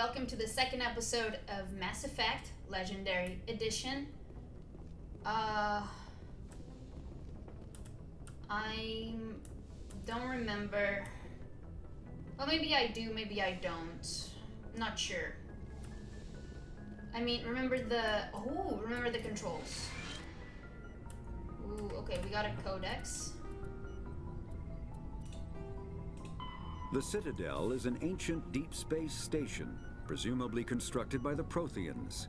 welcome to the second episode of Mass Effect Legendary Edition. I don't remember. Well, maybe I do, maybe I don't. Not sure. I mean, remember the controls. Ooh, okay, we got a codex. The Citadel is an ancient deep space station, presumably constructed by the Protheans.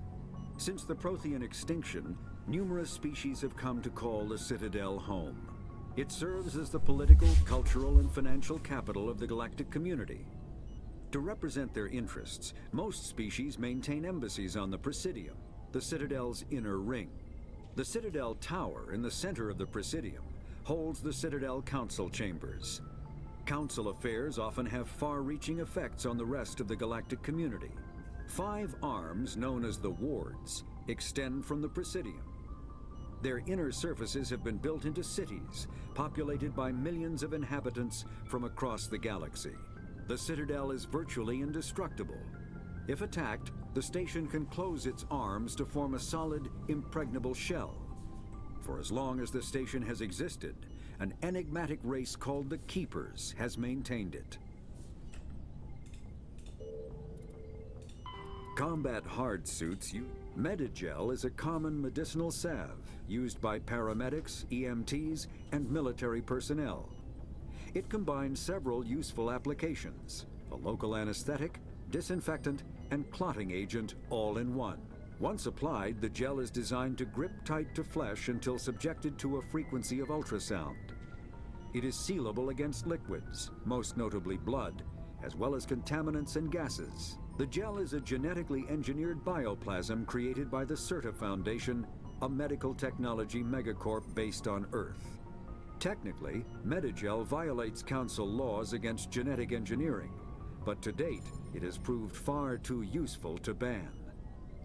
Since the Prothean extinction, numerous species have come to call the Citadel home. It serves as the political, cultural, and financial capital of the galactic community. To represent their interests, most species maintain embassies on the Presidium, the Citadel's inner ring. The Citadel Tower in the center of the Presidium holds the Citadel Council Chambers. Council affairs often have far-reaching effects on the rest of the galactic community. 5 arms, known as the Wards, extend from the Presidium. Their inner surfaces have been built into cities, populated by millions of inhabitants from across the galaxy. The Citadel is virtually indestructible. If attacked, the station can close its arms to form a solid, impregnable shell. For as long as the station has existed, an enigmatic race called the Keepers has maintained it. Combat hard suits Medigel is a common medicinal salve used by paramedics, EMTs, and military personnel. It combines several useful applications: a local anesthetic, disinfectant, and clotting agent all in one. Once applied, the gel is designed to grip tight to flesh until subjected to a frequency of ultrasound. It is sealable against liquids, most notably blood, as well as contaminants and gases. The gel is a genetically engineered bioplasm created by the CERTA Foundation, a medical technology megacorp based on Earth. Technically, Medigel violates Council laws against genetic engineering, but to date, it has proved far too useful to ban.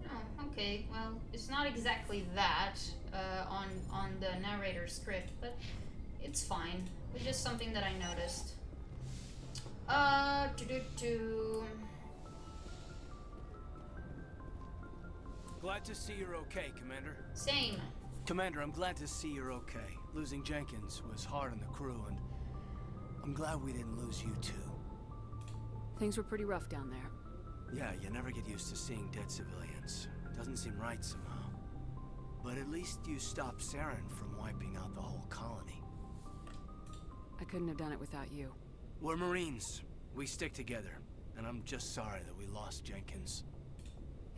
Oh, okay. Well, it's not exactly that on the narrator script, but it's fine. It's just something that I noticed. Glad to see you're okay, Commander. Same. Commander, I'm glad to see you're okay. Losing Jenkins was hard on the crew, and I'm glad we didn't lose you too. Things were pretty rough down there. Yeah, you never get used to seeing dead civilians. Doesn't seem right somehow. But at least you stopped Saren from wiping out the whole colony. I couldn't have done it without you. We're Marines. We stick together. And I'm just sorry that we lost Jenkins.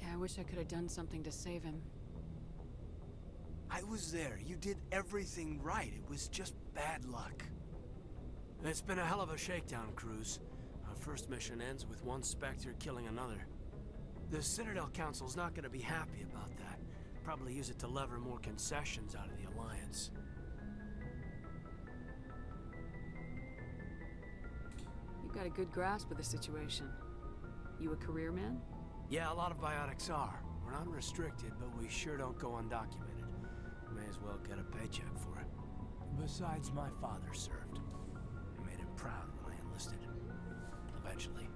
Yeah, I wish I could have done something to save him. I was there. You did everything right. It was just bad luck. It's been a hell of a shakedown, Cruz. Our first mission ends with one Spectre killing another. The Citadel Council's not going to be happy about that. Probably use it to lever more concessions out of the Alliance. You've got a good grasp of the situation. You a career man? Yeah, a lot of biotics are. We're not restricted, but we sure don't go undocumented. May as well get a paycheck for it. Besides, my father served. I made him proud when I enlisted. Eventually.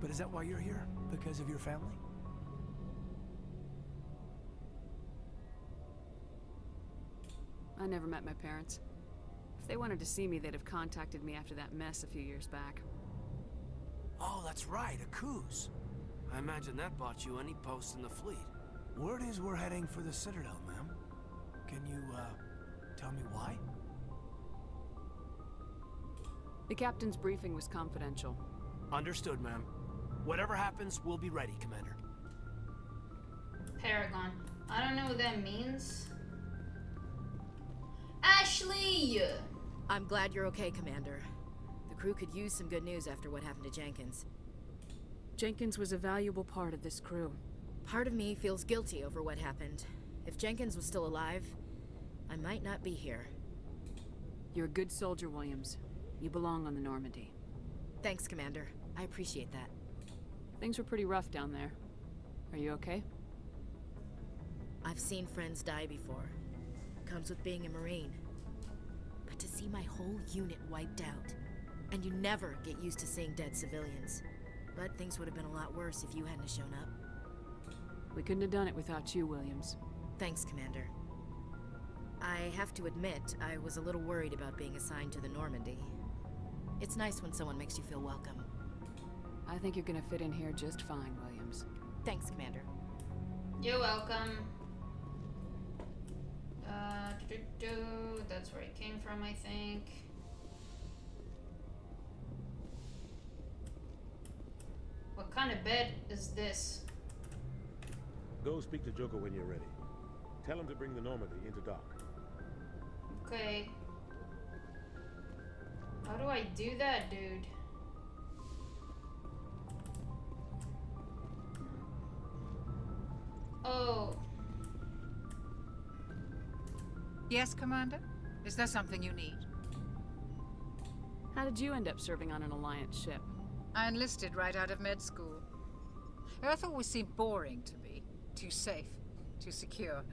But is that why you're here? Because of your family? I never met my parents. If they wanted to see me, they'd have contacted me after that mess a few years back. Oh, that's right, a Coos. I imagine that bought you any post in the fleet. Word is we're heading for the Citadel, ma'am. Can you, tell me why? The captain's briefing was confidential. Understood, ma'am. Whatever happens, we'll be ready, Commander. Paragon. I don't know what that means. Ashley! I'm glad you're okay, Commander. The crew could use some good news after what happened to Jenkins. Jenkins was a valuable part of this crew. Part of me feels guilty over what happened. If Jenkins was still alive, I might not be here. You're a good soldier, Williams. You belong on the Normandy. Thanks, Commander. I appreciate that. Things were pretty rough down there. Are you okay? I've seen friends die before. Comes with being a Marine. But to see my whole unit wiped out, and you never get used to seeing dead civilians. But things would have been a lot worse if you hadn't shown up. We couldn't have done it without you, Williams. Thanks, Commander. I have to admit, I was a little worried about being assigned to the Normandy. It's nice when someone makes you feel welcome. I think you're gonna fit in here just fine, Williams. Thanks, Commander. You're welcome. That's where it came from, I think. What kind of bed is this? Go speak to Joker when you're ready. Tell him to bring the Normandy into dock. Okay. How do I do that, dude? Oh. Yes, Commander? Is there something you need? How did you end up serving on an Alliance ship? I enlisted right out of med school. Earth always seemed boring to me. Too safe, too secure.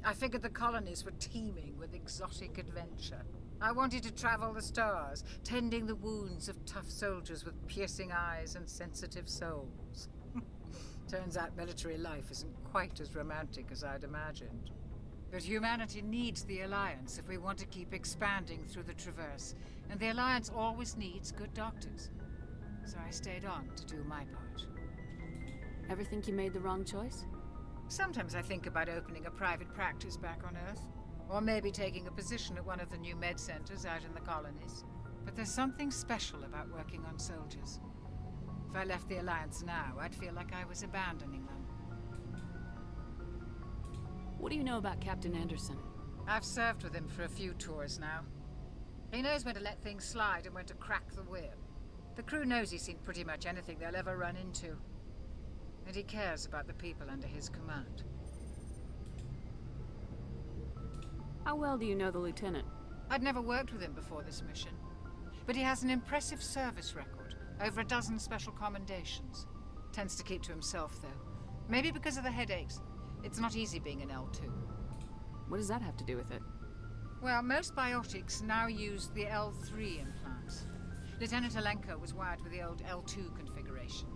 I figured the colonies were teeming with exotic adventure. I wanted to travel the stars, tending the wounds of tough soldiers with piercing eyes and sensitive souls. Turns out military life isn't quite as romantic as I'd imagined. But humanity needs the Alliance if we want to keep expanding through the Traverse, and the Alliance always needs good doctors. So I stayed on to do my part. Ever think you made the wrong choice? Sometimes I think about opening a private practice back on Earth, or maybe taking a position at one of the new med centers out in the colonies. But there's something special about working on soldiers. If I left the Alliance now, I'd feel like I was abandoning them. What do you know about Captain Anderson? I've served with him for a few tours now. He knows when to let things slide and when to crack the whip. The crew knows he's seen pretty much anything they'll ever run into. And he cares about the people under his command. How well do you know the Lieutenant? I'd never worked with him before this mission. But he has an impressive service record. Over a dozen special commendations. Tends to keep to himself, though. Maybe because of the headaches. It's not easy being an L2. What does that have to do with it? Well, most biotics now use the L3 implants. Lieutenant Alenko was wired with the old L2 configuration.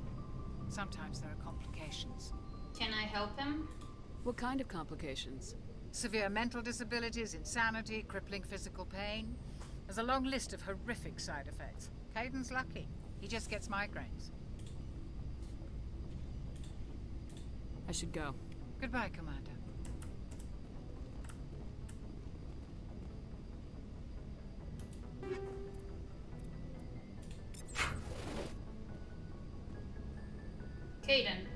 Sometimes there are complications. Can I help him? What kind of complications? Severe mental disabilities, insanity, crippling physical pain. There's a long list of horrific side effects. Caden's lucky. He just gets migraines. I should go. Goodbye, Commander. Caden.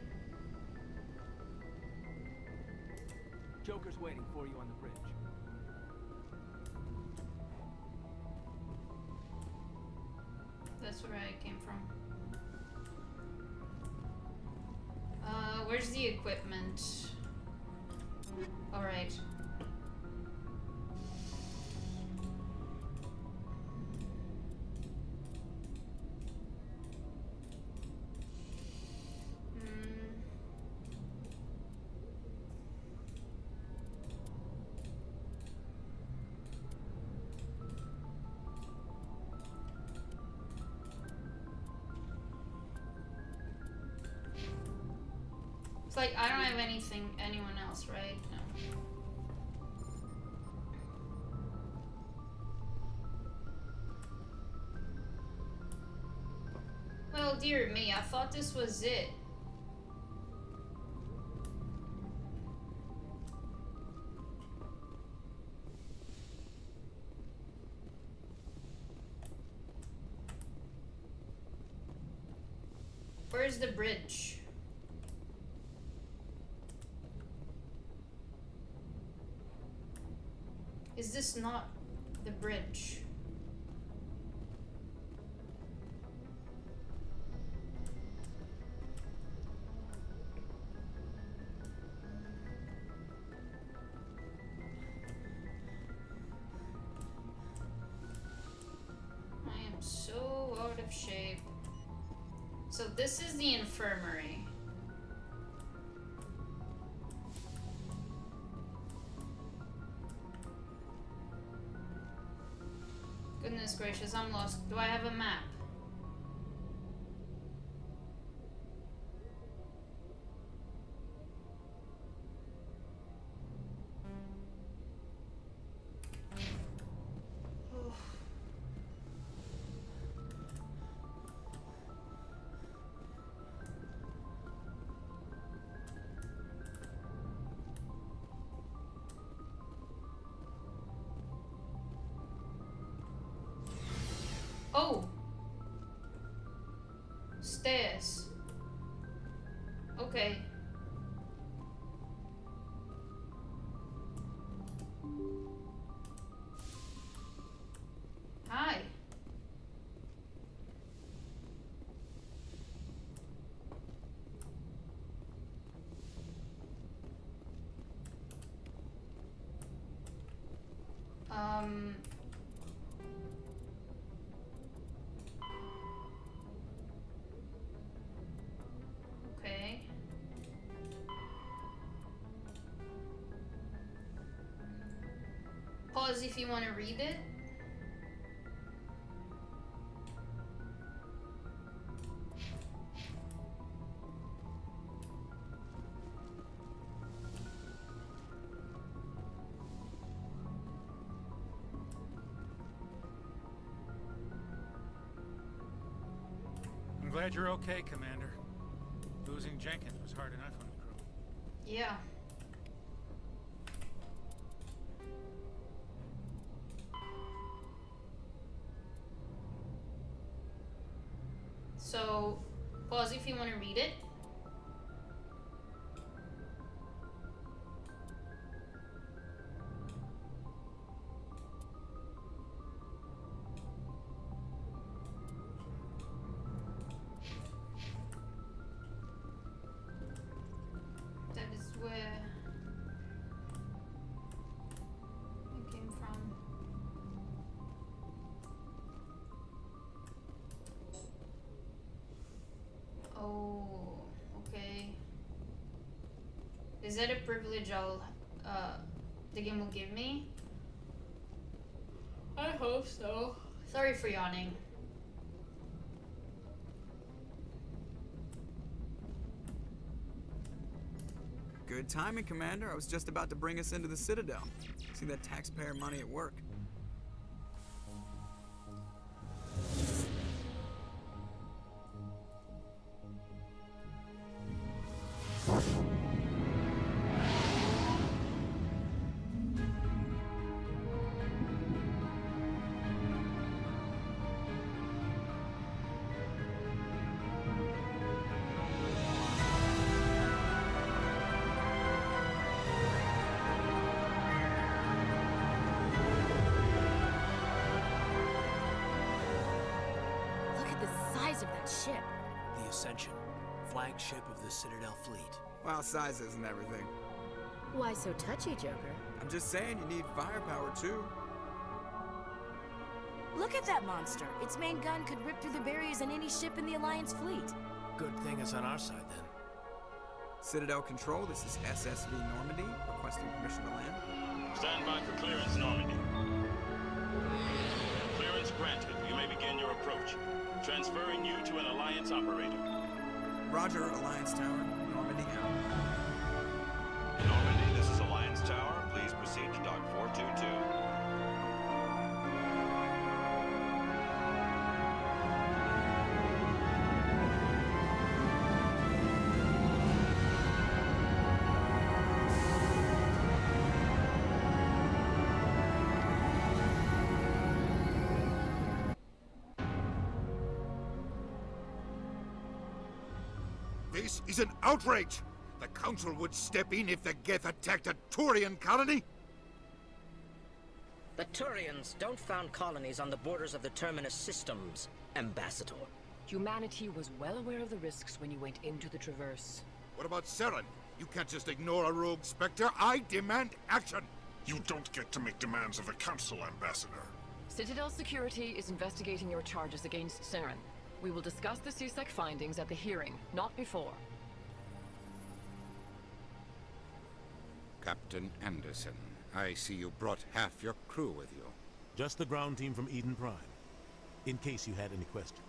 Joker's waiting for you on the bridge. That's where I came from. Where's the equipment? Alright. It's like, I don't have anyone else, right? No. Well, dear me, I thought this was it. Where's the bridge? Is this not the bridge? I am so out of shape. So this is the infirmary. Goodness gracious, I'm lost. Do I have a map? Okay. Hi. Um. Okay. Pause if you want to read it. I'm glad you're okay, Commander. Losing Jenkins was hard enough on the crew. Yeah. So, pause if you want to read it. That is where it came from. Oh, okay. Is that a privilege the game will give me? I hope so. Sorry for yawning. Good timing, Commander. I was just about to bring us into the Citadel. See that taxpayer money at work. Look at the size of that ship. The Ascension, flagship of the Citadel fleet. Well, size isn't everything. Why so touchy, Joker? I'm just saying you need firepower, too. Look at that monster. Its main gun could rip through the barriers in any ship in the Alliance fleet. Good thing it's on our side, then. Citadel Control, this is SSV Normandy, requesting permission to land. Stand by for clearance, Normandy. Clearance granted. You may begin your approach. Transferring you to an Alliance operator. Roger, Alliance Tower. Normandy out. Normandy, this is Alliance Tower. Please proceed to Dock 422. This is an outrage! The Council would step in if the Geth attacked a Turian colony? The Turians don't found colonies on the borders of the Terminus systems, Ambassador. Humanity was well aware of the risks when you went into the Traverse. What about Saren? You can't just ignore a rogue Spectre. I demand action! You don't get to make demands of the Council, Ambassador. Citadel Security is investigating your charges against Saren. We will discuss the CSEC findings at the hearing, not before. Captain Anderson, I see you brought half your crew with you. Just the ground team from Eden Prime, in case you had any questions.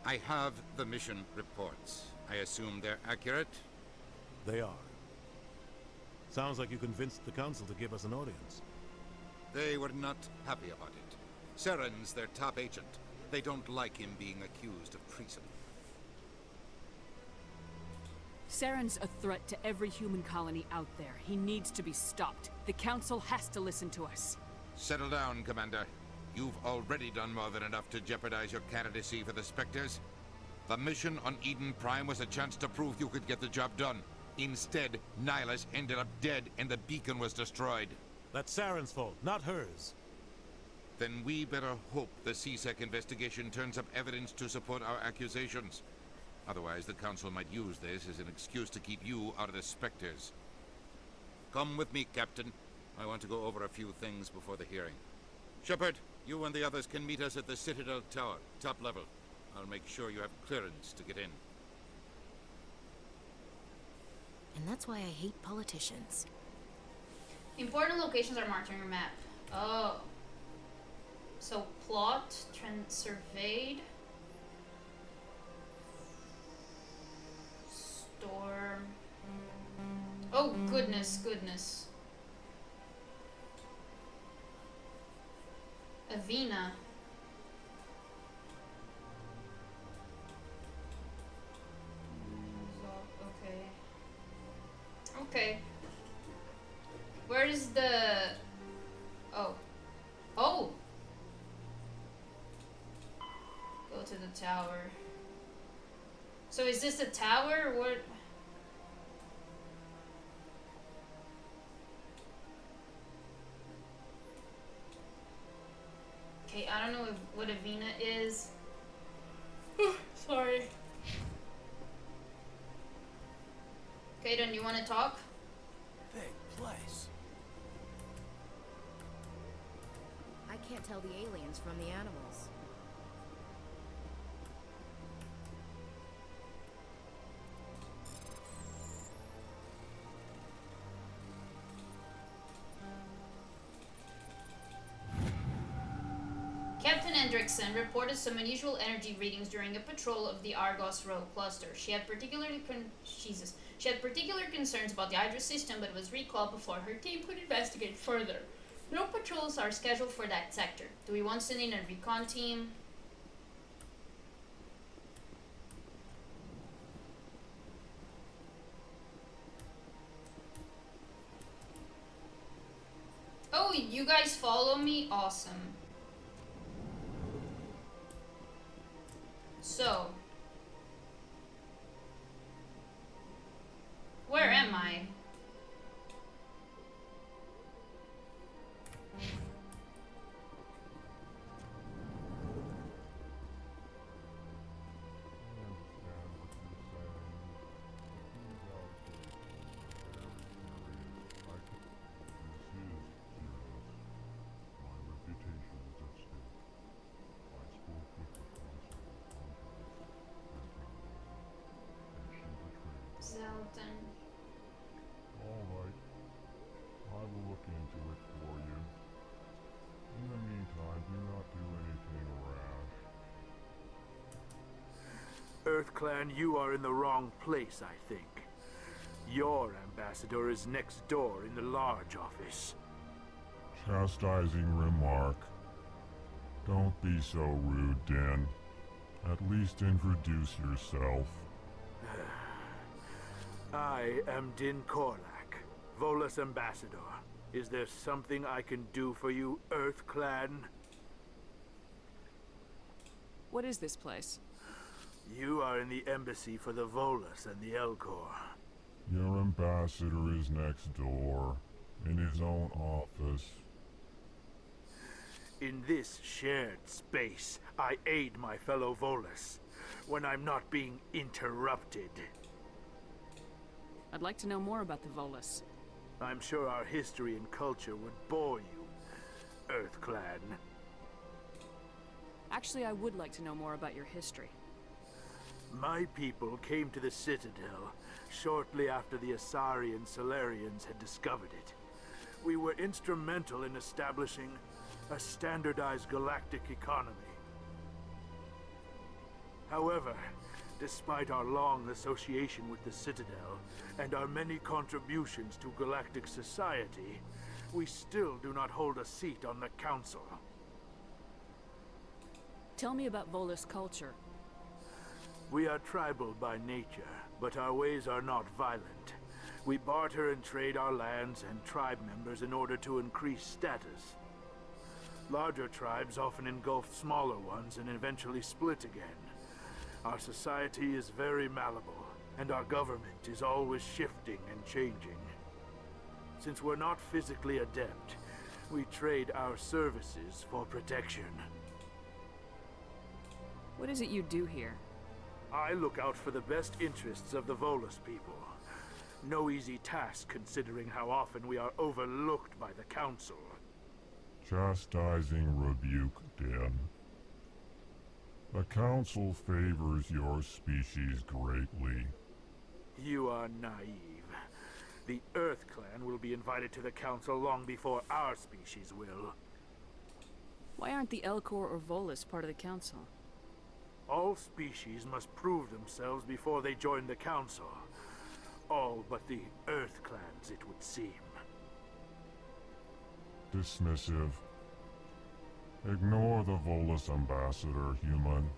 I have the mission reports. I assume they're accurate? They are. Sounds like you convinced the Council to give us an audience. They were not happy about it. Saren's their top agent. They don't like him being accused of treason. Saren's a threat to every human colony out there. He needs to be stopped. The Council has to listen to us. Settle down, Commander. You've already done more than enough to jeopardize your candidacy for the Spectres. The mission on Eden Prime was a chance to prove you could get the job done. Instead, Nihilus ended up dead and the beacon was destroyed. That's Saren's fault, not hers. Then we better hope the CSEC investigation turns up evidence to support our accusations. Otherwise, the Council might use this as an excuse to keep you out of the Spectres. Come with me, Captain. I want to go over a few things before the hearing. Shepard, you and the others can meet us at the Citadel Tower, top level. I'll make sure you have clearance to get in. And that's why I hate politicians. Important locations are marked on your map. Oh. So plot, trend surveyed. Storm. Oh goodness, goodness. Avena. Okay. Okay. Where is the... Oh. Oh! Go to the tower. So is this a tower or what? Okay, I don't know what Avena is. Sorry. Okay, then you want to talk? Big place. I can't tell the aliens from the animals. Captain Hendrickson reported some unusual energy readings during a patrol of the Argos Row cluster. She had particular concerns about the Hydra system, but was recalled before her team could investigate further. No patrols are scheduled for that sector. Do we want to send in a recon team? Oh, you guys follow me? Awesome. So, where am I? Zelton. All right. I will look into it for you. In the meantime, do not do anything rash. EarthClan, you are in the wrong place, I think. Your ambassador is next door in the large office. Chastising remark. Don't be so rude, Den. At least introduce yourself. I am Din Korlak, Volus ambassador. Is there something I can do for you, EarthClan? What is this place? You are in the embassy for the Volus and the Elcor. Your ambassador is next door, in his own office. In this shared space, I aid my fellow Volus when I'm not being interrupted. I'd like to know more about the Volus. I'm sure our history and culture would bore you, EarthClan. Actually, I would like to know more about your history. My people came to the Citadel shortly after the Asari and Solarians had discovered it. We were instrumental in establishing a standardized galactic economy. However, despite our long association with the Citadel and our many contributions to galactic society, we still do not hold a seat on the Council. Tell me about Volus culture. We are tribal by nature, but our ways are not violent. We barter and trade our lands and tribe members in order to increase status. Larger tribes often engulf smaller ones and eventually split again. Our society is very malleable, and our government is always shifting and changing. Since we're not physically adept, we trade our services for protection. What is it you do here? I look out for the best interests of the Volus people. No easy task considering how often we are overlooked by the Council. Chastising rebuke, Dan. The Council favors your species greatly. You are naive. The Earth Clan will be invited to the Council long before our species will. Why aren't the Elcor or Volus part of the Council? All species must prove themselves before they join the Council. All but the Earth Clans, it would seem. Dismissive. Ignore the Volus ambassador, human.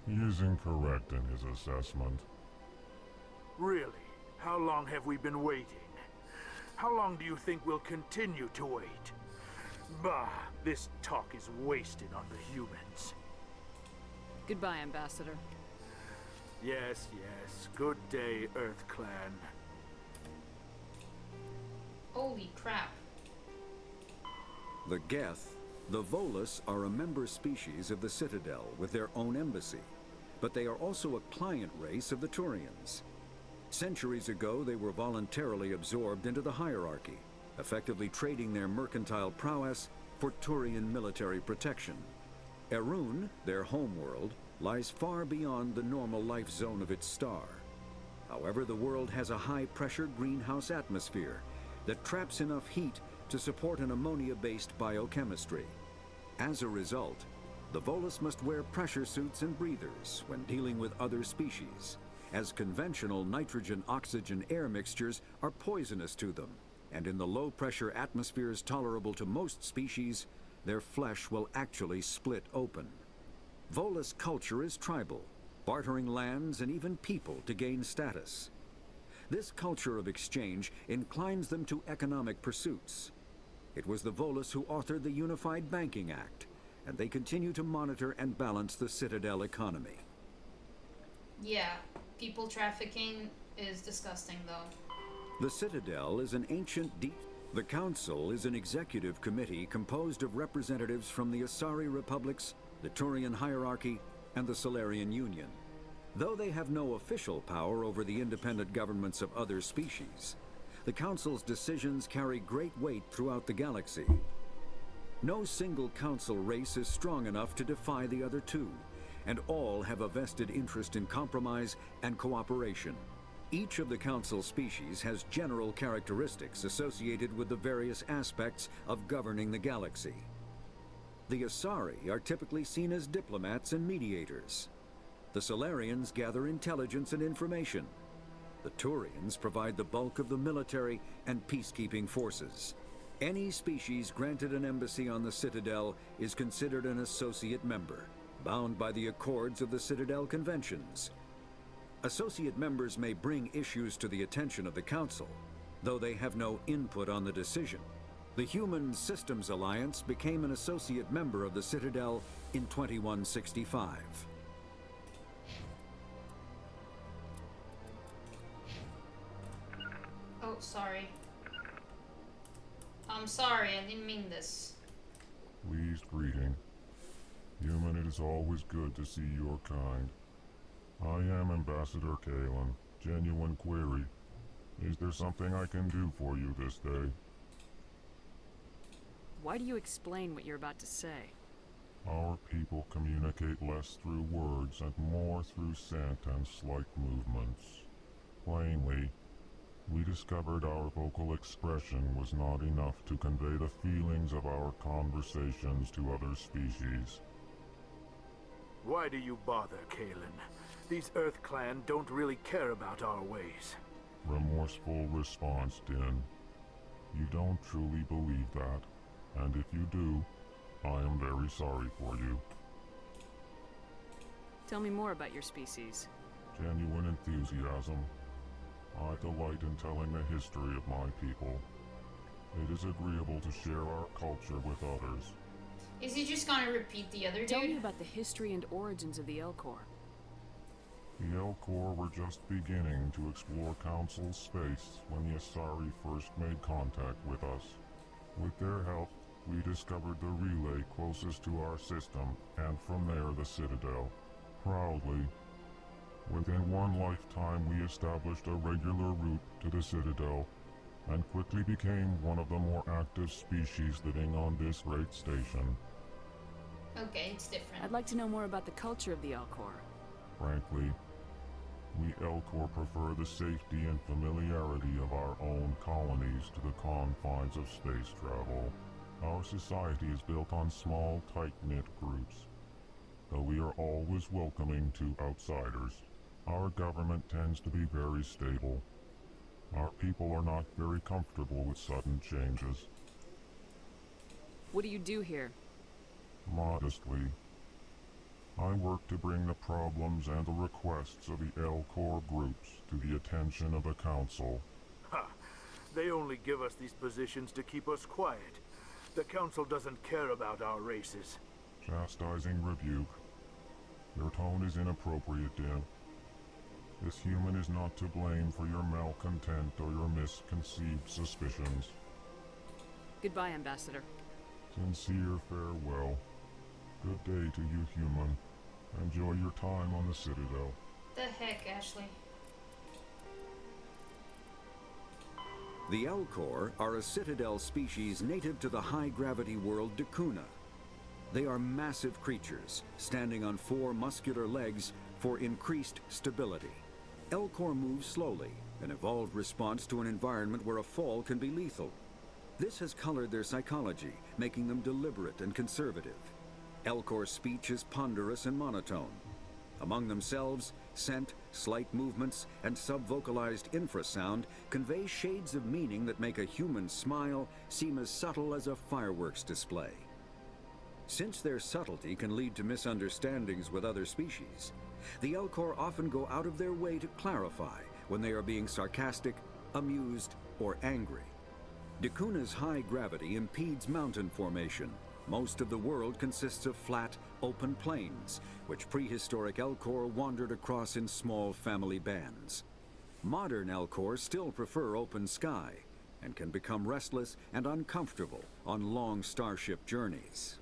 He is incorrect in his assessment. Really? How long have we been waiting? How long do you think we'll continue to wait? Bah, this talk is wasted on the humans. Goodbye, Ambassador. Yes, yes. Good day, Earth Clan. Holy crap. The Geth, the Volus, are a member species of the Citadel with their own embassy, but they are also a client race of the Turians. Centuries ago, they were voluntarily absorbed into the hierarchy, effectively trading their mercantile prowess for Turian military protection. Erun, their homeworld, lies far beyond the normal life zone of its star. However, the world has a high-pressure greenhouse atmosphere that traps enough heat to support an ammonia-based biochemistry. As a result, the Volus must wear pressure suits and breathers when dealing with other species, as conventional nitrogen-oxygen air mixtures are poisonous to them, and in the low-pressure atmospheres tolerable to most species, their flesh will actually split open. Volus culture is tribal, bartering lands and even people to gain status. This culture of exchange inclines them to economic pursuits. It was the Volus who authored the Unified Banking Act, and they continue to monitor and balance the Citadel economy. Yeah, people trafficking is disgusting, though. The Citadel is an ancient The Council is an executive committee composed of representatives from the Asari Republics, the Turian hierarchy, and the Solarian Union. Though they have no official power over the independent governments of other species, the Council's decisions carry great weight throughout the galaxy. No single Council race is strong enough to defy the other two, and all have a vested interest in compromise and cooperation. Each of the Council species has general characteristics associated with the various aspects of governing the galaxy. The Asari are typically seen as diplomats and mediators. The Solarians gather intelligence and information. The Turians provide the bulk of the military and peacekeeping forces. Any species granted an embassy on the Citadel is considered an associate member, bound by the accords of the Citadel Conventions. Associate members may bring issues to the attention of the Council, though they have no input on the decision. The Human Systems Alliance became an associate member of the Citadel in 2165. Oh, sorry. I'm sorry, I didn't mean this. Pleased greeting. Human, it is always good to see your kind. I am Ambassador Kalen. Genuine query. Is there something I can do for you this day? Why do you explain what you're about to say? Our people communicate less through words and more through scent and slight movements. Plainly, we discovered our vocal expression was not enough to convey the feelings of our conversations to other species. Why do you bother, Kalen? These Earth Clan don't really care about our ways. Remorseful response, Din. You don't truly believe that, and if you do, I am very sorry for you. Tell me more about your species. Genuine enthusiasm. I delight in telling the history of my people. It is agreeable to share our culture with others. Is he just gonna repeat the other dude? Tell me about the history and origins of the Elcor. The Elcor were just beginning to explore Council space when the Asari first made contact with us. With their help, we discovered the relay closest to our system, and from there the Citadel. Proudly, within one lifetime we established a regular route to the Citadel, and quickly became one of the more active species living on this great station. Okay, it's different. I'd like to know more about the culture of the Elcor. Frankly, we Elcor prefer the safety and familiarity of our own colonies to the confines of space travel. Our society is built on small, tight-knit groups, though we are always welcoming to outsiders. Our government tends to be very stable. Our people are not very comfortable with sudden changes. What do you do here? Modestly, I work to bring the problems and the requests of the Elcor groups to the attention of the Council. Ha! They only give us these positions to keep us quiet. The Council doesn't care about our races. Chastising rebuke. Your tone is inappropriate, Dim. This human is not to blame for your malcontent or your misconceived suspicions. Goodbye, Ambassador. Sincere farewell. Good day to you, human. Enjoy your time on the Citadel. The heck, Ashley? The Elcor are a Citadel species native to the high-gravity world Dakuna. They are massive creatures, standing on 4 muscular legs for increased stability. Elcor move slowly, an evolved response to an environment where a fall can be lethal. This has colored their psychology, making them deliberate and conservative. Elcor speech is ponderous and monotone. Among themselves, scent, slight movements, and subvocalized infrasound convey shades of meaning that make a human smile seem as subtle as a fireworks display. Since their subtlety can lead to misunderstandings with other species, the Elcor often go out of their way to clarify when they are being sarcastic, amused, or angry. Dakuna's high gravity impedes mountain formation. Most of the world consists of flat, open plains, which prehistoric Elcor wandered across in small family bands. Modern Elcor still prefer open sky, and can become restless and uncomfortable on long starship journeys.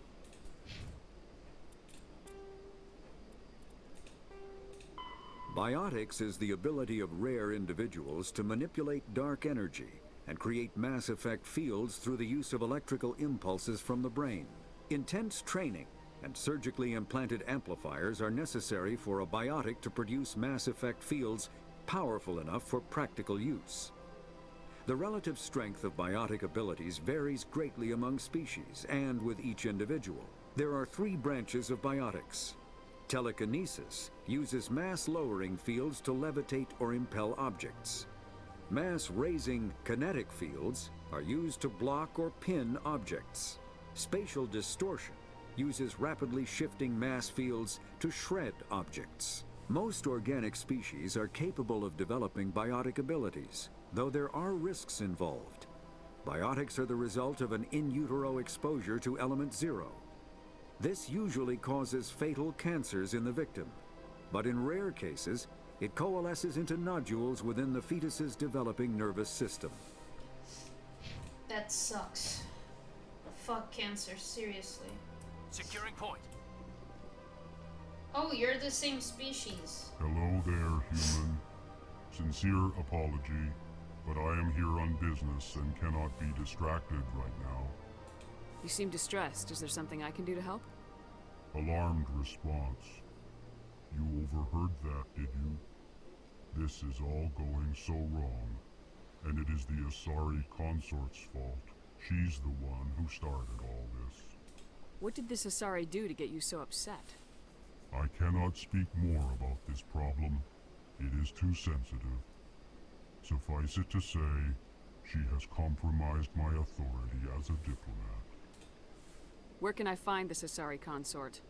Biotics is the ability of rare individuals to manipulate dark energy and create mass effect fields through the use of electrical impulses from the brain. Intense training and surgically implanted amplifiers are necessary for a biotic to produce mass effect fields powerful enough for practical use. The relative strength of biotic abilities varies greatly among species and with each individual. There are 3 branches of biotics. Telekinesis uses mass-lowering fields to levitate or impel objects. Mass-raising kinetic fields are used to block or pin objects. Spatial distortion uses rapidly shifting mass fields to shred objects. Most organic species are capable of developing biotic abilities, though there are risks involved. Biotics are the result of an in utero exposure to element 0. This usually causes fatal cancers in the victim, but in rare cases, it coalesces into nodules within the fetus's developing nervous system. That sucks. Fuck cancer, seriously. Securing point. Oh, you're the same species. Hello there, human. Sincere apology, but I am here on business and cannot be distracted right now. You seem distressed. Is there something I can do to help? Alarmed response. You overheard that, did you? This is all going so wrong, and it is the Asari consort's fault. She's the one who started all this. What did this Asari do to get you so upset? I cannot speak more about this problem. It is too sensitive. Suffice it to say, she has compromised my authority as a diplomat. Where can I find this Asari consort?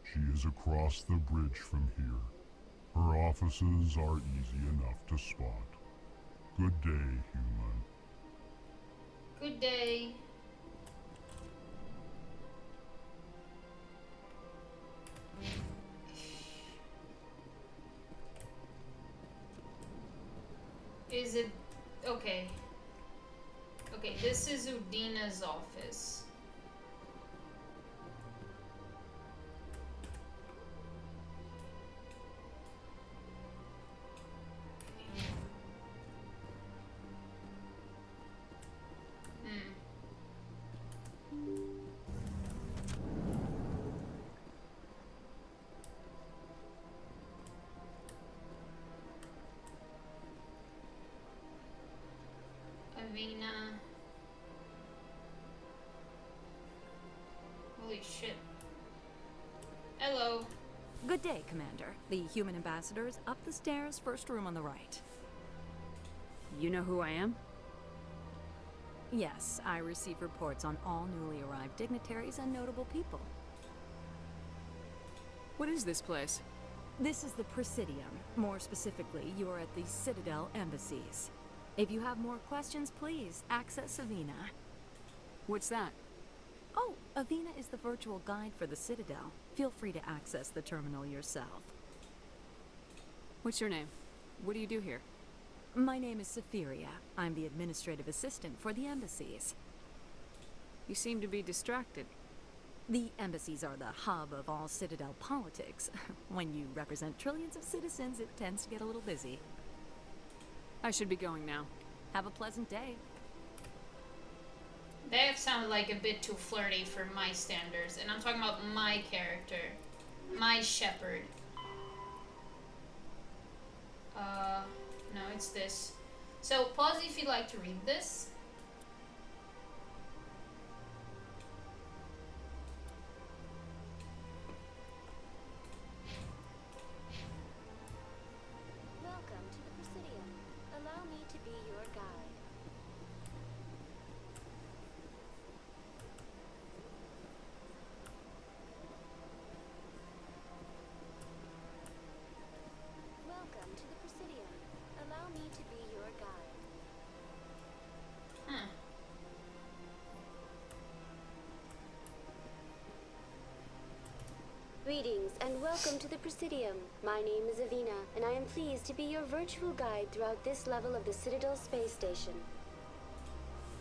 She is across the bridge from here. Her offices are easy enough to spot. Good day, human. Good day. Is it... Okay. Okay, this is Udina's office. Avina. Holy shit. Hello. Good day, Commander. The human ambassador is up the stairs, first room on the right. You know who I am? Yes, I receive reports on all newly arrived dignitaries and notable people. What is this place? This is the Presidium. More specifically, you are at the Citadel embassies. If you have more questions, please access Avina. What's that? Oh, Avina is the virtual guide for the Citadel. Feel free to access the terminal yourself. What's your name? What do you do here? My name is Safiria. I'm the administrative assistant for the embassies. You seem to be distracted. The embassies are the hub of all Citadel politics. When you represent trillions of citizens, it tends to get a little busy. I should be going now. Have a pleasant day. That sounded like a bit too flirty for my standards, and I'm talking about my character. My shepherd. No, it's this. So, pause if you'd like to read this. Welcome to the Presidium. Allow me to be your guide. Welcome to the Presidium. Allow me to be your guide. Greetings and welcome to the Presidium. My name is Avina, and I am pleased to be your virtual guide throughout this level of the Citadel space station.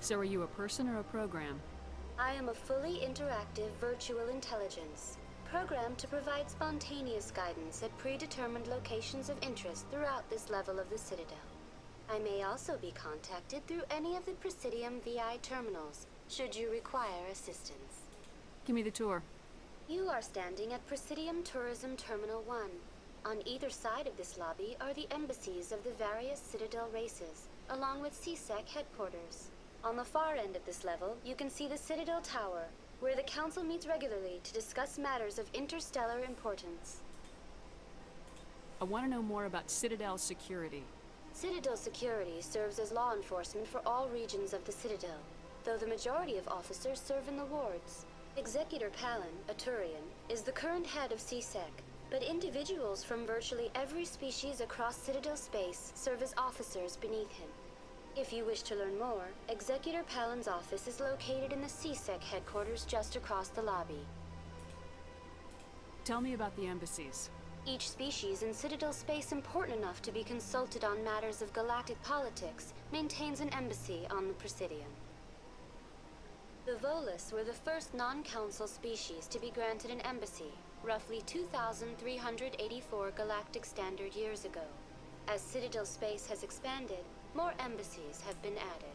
So are you a person or a program? I am a fully interactive virtual intelligence, programmed to provide spontaneous guidance at predetermined locations of interest throughout this level of the Citadel. I may also be contacted through any of the Presidium VI terminals, should you require assistance. Give me the tour. You are standing at Presidium Tourism Terminal 1. On either side of this lobby are the embassies of the various Citadel races, along with CSEC headquarters. On the far end of this level, you can see the Citadel Tower, where the Council meets regularly to discuss matters of interstellar importance. I want to know more about Citadel security. Citadel security serves as law enforcement for all regions of the Citadel, though the majority of officers serve in the wards. Executor Palin, a Turian, is the current head of CSEC, but individuals from virtually every species across Citadel space serve as officers beneath him. If you wish to learn more, Executor Palin's office is located in the CSEC headquarters just across the lobby. Tell me about the embassies. Each species in Citadel space important enough to be consulted on matters of galactic politics maintains an embassy on the Presidium. The Volus were the first non-council species to be granted an embassy, roughly 2,384 galactic standard years ago. As Citadel space has expanded, more embassies have been added.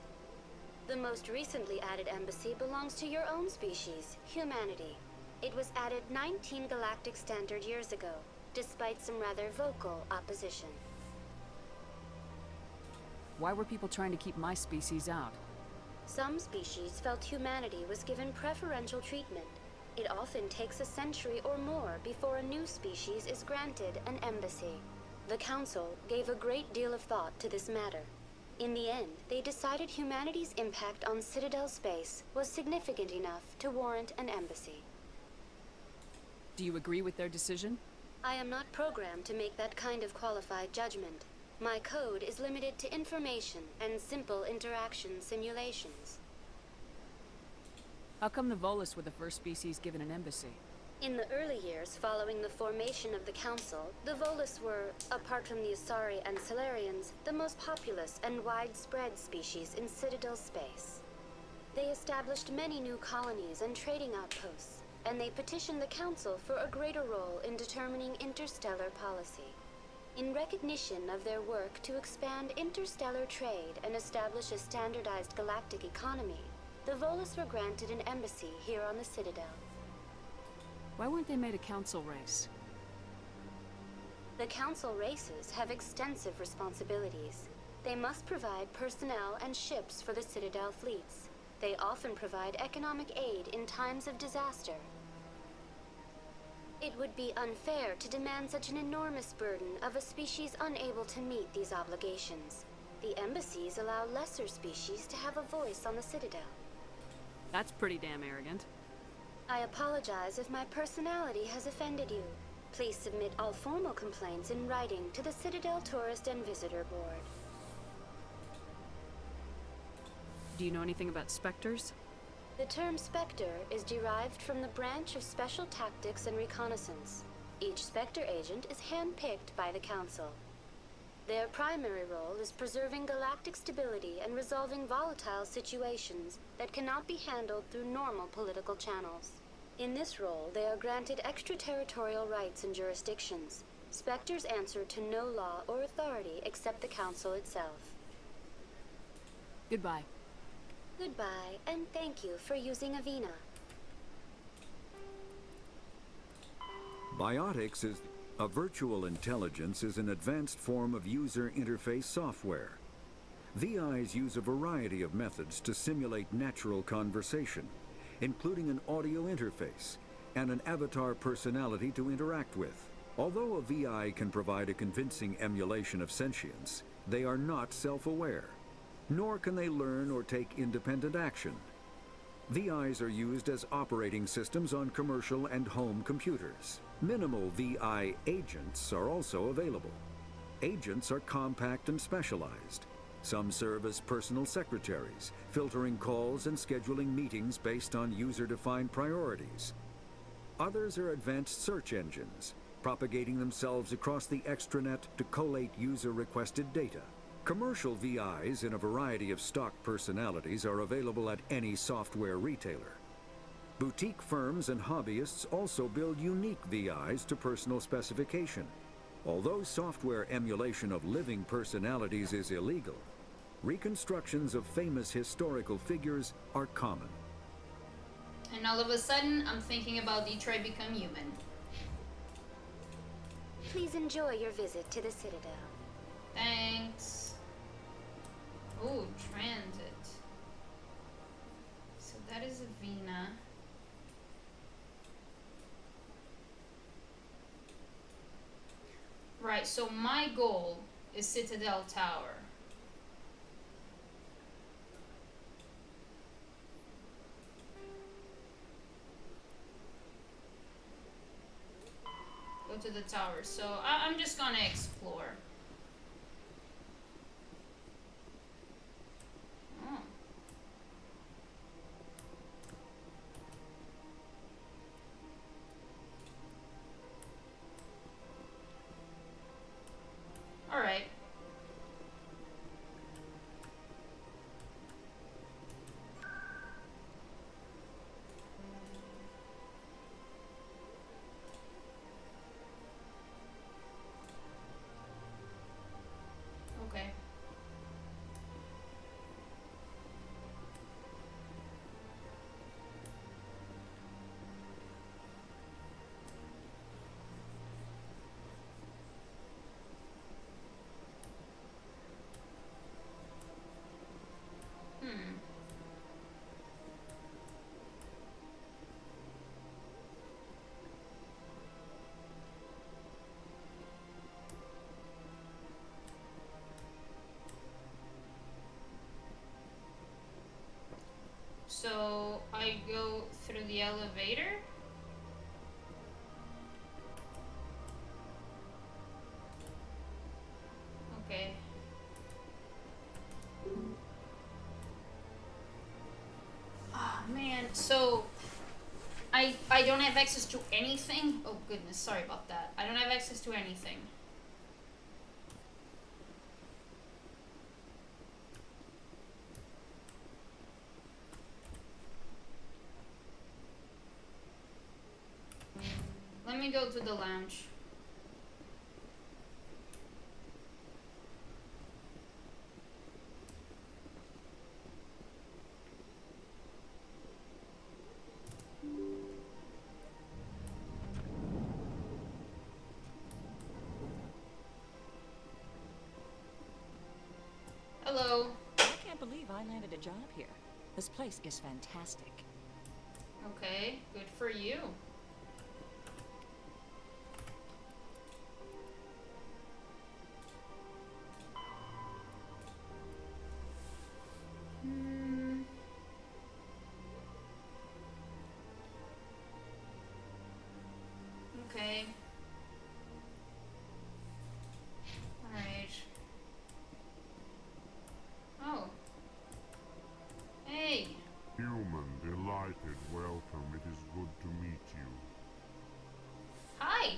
The most recently added embassy belongs to your own species, humanity. It was added 19 galactic standard years ago, despite some rather vocal opposition. Why were people trying to keep my species out? Some species felt humanity was given preferential treatment. It often takes a century or more before a new species is granted an embassy. The Council gave a great deal of thought to this matter. In the end, they decided humanity's impact on Citadel space was significant enough to warrant an embassy. Do you agree with their decision? I am not programmed to make that kind of qualified judgment. My code is limited to information and simple interaction simulations. How come the Volus were the first species given an embassy? In the early years following the formation of the Council, the Volus were, apart from the Asari and Solarians, the most populous and widespread species in Citadel space. They established many new colonies and trading outposts, and they petitioned the Council for a greater role in determining interstellar policy. In recognition of their work to expand interstellar trade and establish a standardized galactic economy, the Volus were granted an embassy here on the Citadel. Why weren't they made a council race? The Council races have extensive responsibilities. They must provide personnel and ships for the Citadel fleets. They often provide economic aid in times of disaster. It would be unfair to demand such an enormous burden of a species unable to meet these obligations. The embassies allow lesser species to have a voice on the Citadel. That's pretty damn arrogant. I apologize if my personality has offended you. Please submit all formal complaints in writing to the Citadel Tourist and Visitor Board. Do you know anything about specters? The term Spectre is derived from the branch of Special Tactics and Reconnaissance. Each Spectre agent is handpicked by the Council. Their primary role is preserving galactic stability and resolving volatile situations that cannot be handled through normal political channels. In this role, they are granted extraterritorial rights and jurisdictions. Spectres answer to no law or authority except the Council itself. Goodbye. Goodbye, and thank you for using Avina. Biotics is a virtual intelligence is an advanced form of user interface software. VIs use a variety of methods to simulate natural conversation, including an audio interface and an avatar personality to interact with. Although a VI can provide a convincing emulation of sentience, they are not self-aware, nor can they learn or take independent action. VIs are used as operating systems on commercial and home computers. Minimal VI agents are also available. Agents are compact and specialized. Some serve as personal secretaries, filtering calls and scheduling meetings based on user-defined priorities. Others are advanced search engines, propagating themselves across the extranet to collate user-requested data. Commercial VIs in a variety of stock personalities are available at any software retailer. Boutique firms and hobbyists also build unique VIs to personal specification. Although software emulation of living personalities is illegal, reconstructions of famous historical figures are common. And all of a sudden, I'm thinking about Detroit Become Human. Please enjoy your visit to the Citadel. Thanks. Oh, transit. So that is Avina. Right, so my goal is Citadel Tower. Go to the tower. So I'm just gonna explore. Oh. All right. Okay. So I go through the elevator. Okay. Oh man, so I I don't have access to anything. Oh goodness, sorry about that. I don't have access to anything. Let me go to the lounge. Hello. I can't believe I landed a job here. This place is fantastic. Okay, good for you. Okay. Alright. Oh. Hey. Human, delighted, welcome. It is good to meet you. Hi.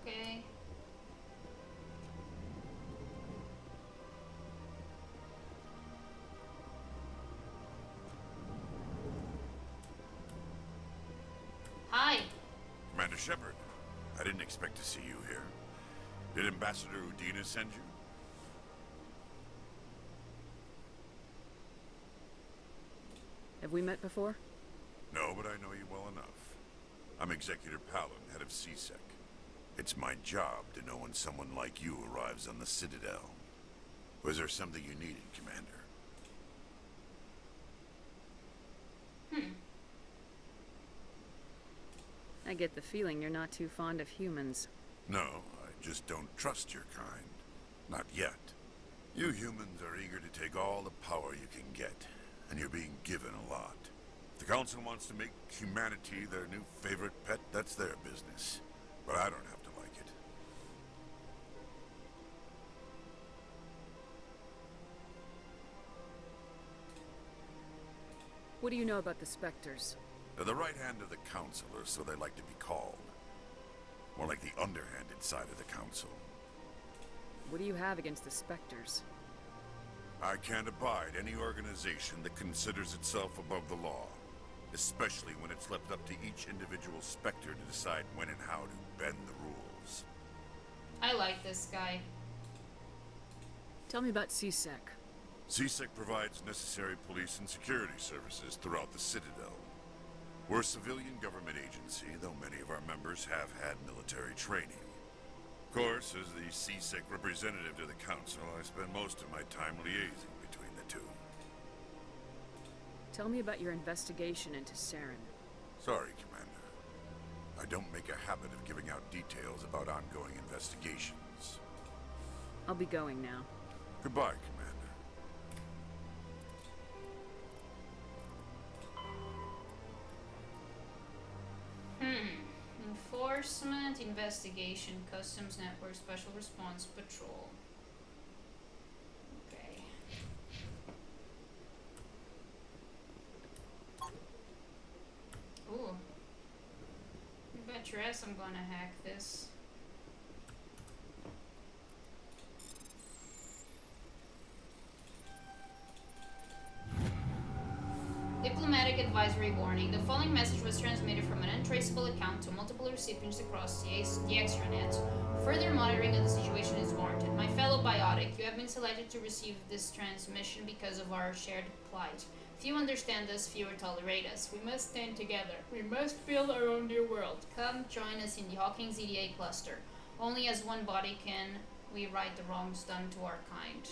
Okay. Hi. Commander Shepard, I didn't expect to see you here. Did Ambassador Udina send you? Have we met before? No, but I know you well enough. I'm Executor Palin, head of CSEC. It's my job to know when someone like you arrives on the Citadel. Was there something you needed, Commander? I get the feeling you're not too fond of humans. No, I just don't trust your kind. Not yet. You humans are eager to take all the power you can get, and you're being given a lot. If the Council wants to make humanity their new favorite pet, that's their business. But I don't have to like it. What do you know about the Spectres? They're the right hand of the Council, or so they like to be called. More like the underhanded side of the Council. What do you have against the Spectres? I can't abide any organization that considers itself above the law. Especially when it's left up to each individual Spectre to decide when and how to bend the rules. I like this guy. Tell me about CSEC. CSEC provides necessary police and security services throughout the Citadel. We're a civilian government agency, though many of our members have had military training. Of course, as the CSEC representative to the Council, I spend most of my time liaising between the two. Tell me about your investigation into Saren. Sorry, Commander. I don't make a habit of giving out details about ongoing investigations. I'll be going now. Goodbye, Commander. Enforcement, investigation, customs network, special response, patrol. Okay. Ooh. You bet your ass I'm gonna hack this. Diplomatic advisory warning. The following message was transmitted from an untraceable account to multiple recipients across the extranet. Further monitoring of the situation is warranted. My fellow biotic, you have been selected to receive this transmission because of our shared plight. Few understand us, fewer tolerate us. We must stand together. We must build our own new world. Come join us in the Hawkins EDA cluster. Only as one body can we right the wrongs done to our kind.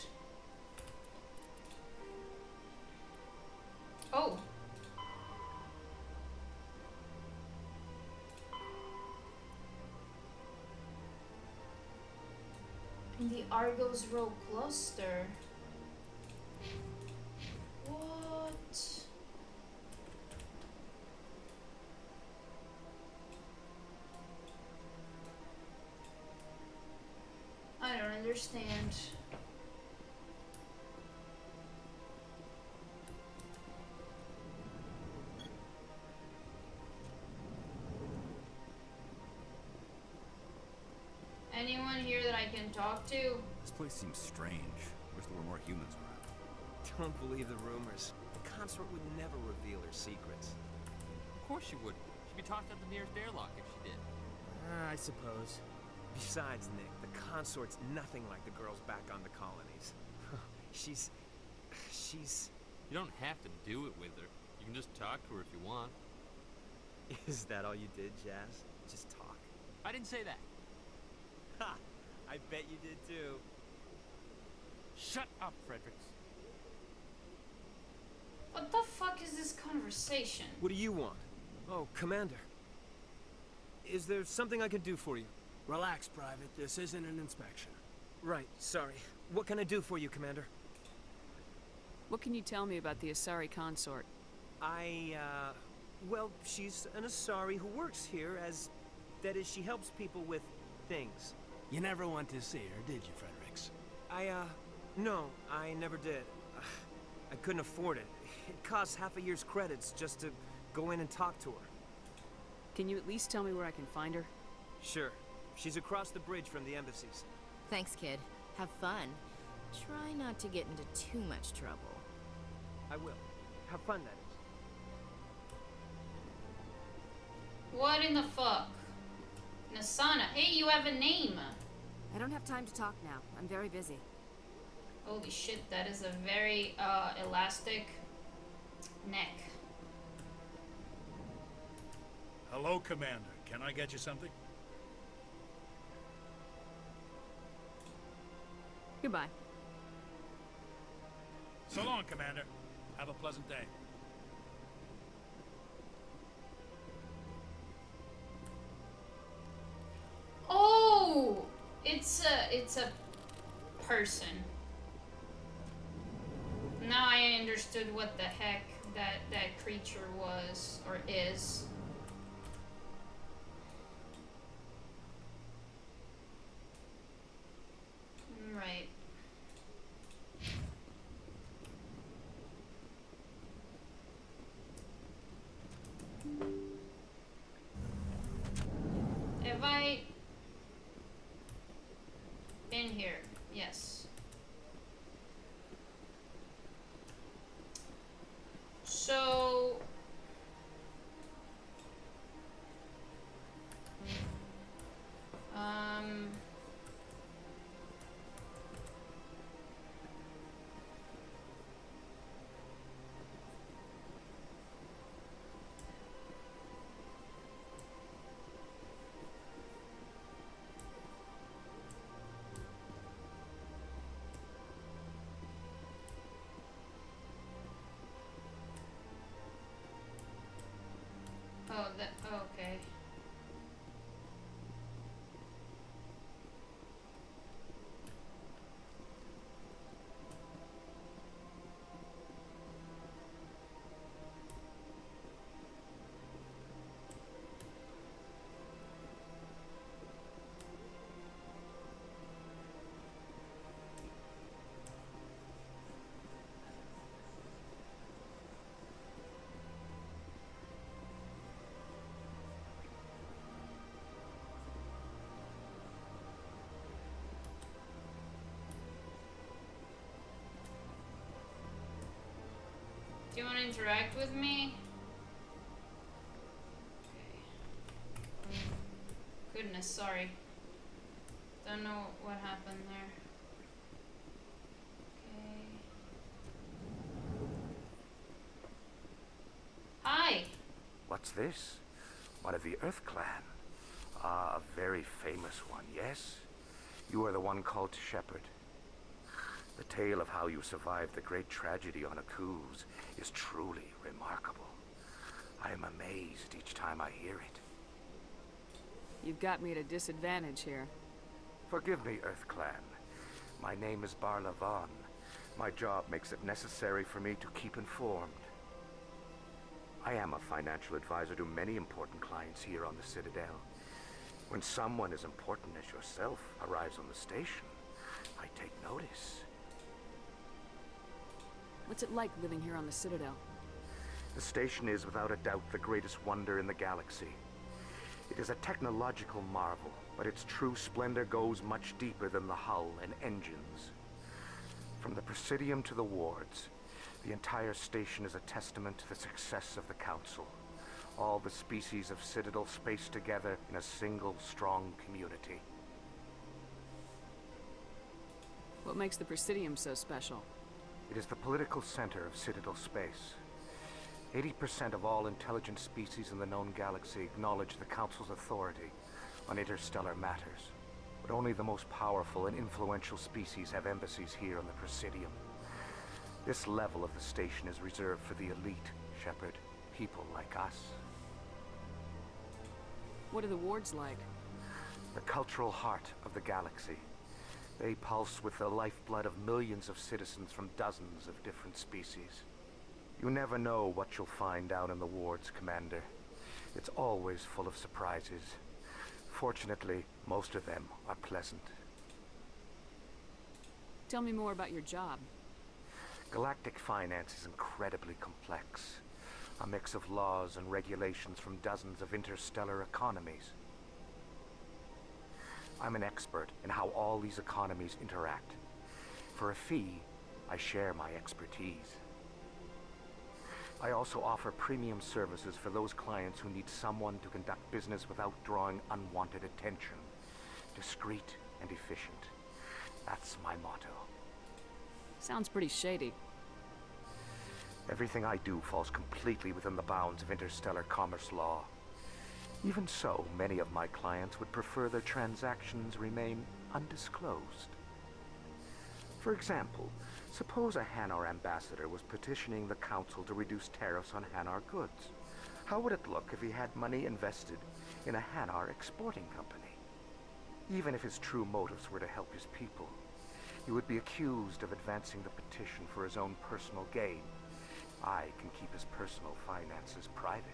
Oh. In the Argos Row cluster. What? I don't understand. Anyone here that I can talk to? This place seems strange. Wish there were more humans around. Don't believe the rumors. The consort would never reveal her secrets. Of course she wouldn't. She'd be tossed out the nearest airlock if she did. I suppose. Besides, Nick, the consort's nothing like the girls back on the colonies. She's... You don't have to do it with her. You can just talk to her if you want. Is that all you did, Jazz? Just talk? I didn't say that. Ha! I bet you did too. Shut up, Fredericks. What the fuck is this conversation? What do you want? Oh, Commander. Is there something I can do for you? Relax, Private. This isn't an inspection. Right, sorry. What can I do for you, Commander? What can you tell me about the Asari consort? Well, she's an Asari who works here as... That is, she helps people with things. You never went to see her, did you, Fredericks? No, I never did. I couldn't afford it. It costs half a year's credits just to go in and talk to her. Can you at least tell me where I can find her? Sure. She's across the bridge from the embassies. Thanks, kid. Have fun. Try not to get into too much trouble. I will. Have fun, that is. What in the fuck? Nasana. Hey, you have a name. I don't have time to talk now. I'm very busy. Holy shit, that is a very elastic neck. Hello, Commander. Can I get you something? Goodbye. So long, Commander. Have a pleasant day. Oh, it's a person. Now I understood what the heck that creature was or is. Right. Have I been here? Yes. So okay. Do you want to interact with me? Okay. Goodness, sorry. Don't know what happened there. Okay. Hi! What's this? One of the Earth Clan. Ah, a very famous one, yes? You are the one called Shepherd. The tale of how you survived the great tragedy on Akuz is truly remarkable. I am amazed each time I hear it. You've got me at a disadvantage here. Forgive me, Earth Clan. My name is Barla Vaughn. My job makes it necessary for me to keep informed. I am a financial advisor to many important clients here on the Citadel. When someone as important as yourself arrives on the station, I take notice. What's it like living here on the Citadel? The station is without a doubt the greatest wonder in the galaxy. It is a technological marvel, but its true splendor goes much deeper than the hull and engines. From the Presidium to the wards, the entire station is a testament to the success of the Council. All the species of Citadel spaced together in a single, strong community. What makes the Presidium so special? It is the political center of Citadel space. 80% of all intelligent species in the known galaxy acknowledge the Council's authority on interstellar matters. But only the most powerful and influential species have embassies here on the Presidium. This level of the station is reserved for the elite, Shepard. People like us. What are the wards like? The cultural heart of the galaxy. They pulse with the lifeblood of millions of citizens from dozens of different species. You never know what you'll find down in the wards, Commander. It's always full of surprises. Fortunately, most of them are pleasant. Tell me more about your job. Galactic finance is incredibly complex. A mix of laws and regulations from dozens of interstellar economies. I'm an expert in how all these economies interact. For a fee, I share my expertise. I also offer premium services for those clients who need someone to conduct business without drawing unwanted attention. Discreet and efficient. That's my motto. Sounds pretty shady. Everything I do falls completely within the bounds of interstellar commerce law. Even so, many of my clients would prefer their transactions remain undisclosed. For example, suppose a Hanar ambassador was petitioning the Council to reduce tariffs on Hanar goods. How would it look if he had money invested in a Hanar exporting company? Even if his true motives were to help his people, he would be accused of advancing the petition for his own personal gain. I can keep his personal finances private.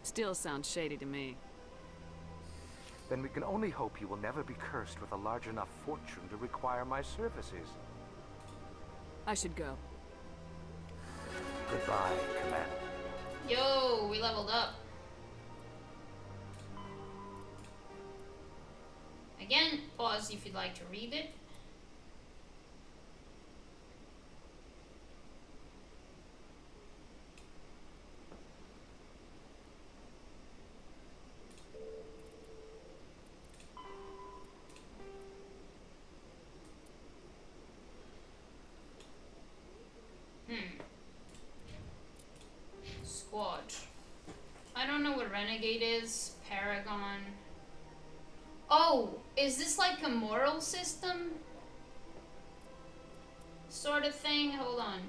Still sounds shady to me. Then we can only hope you will never be cursed with a large enough fortune to require my services. I should go. Goodbye, Commander. Yo, we leveled up. Again, pause if you'd like to read it. Squad. I don't know what Renegade is. Paragon. Oh, is this like a moral system? Sort of thing? Hold on.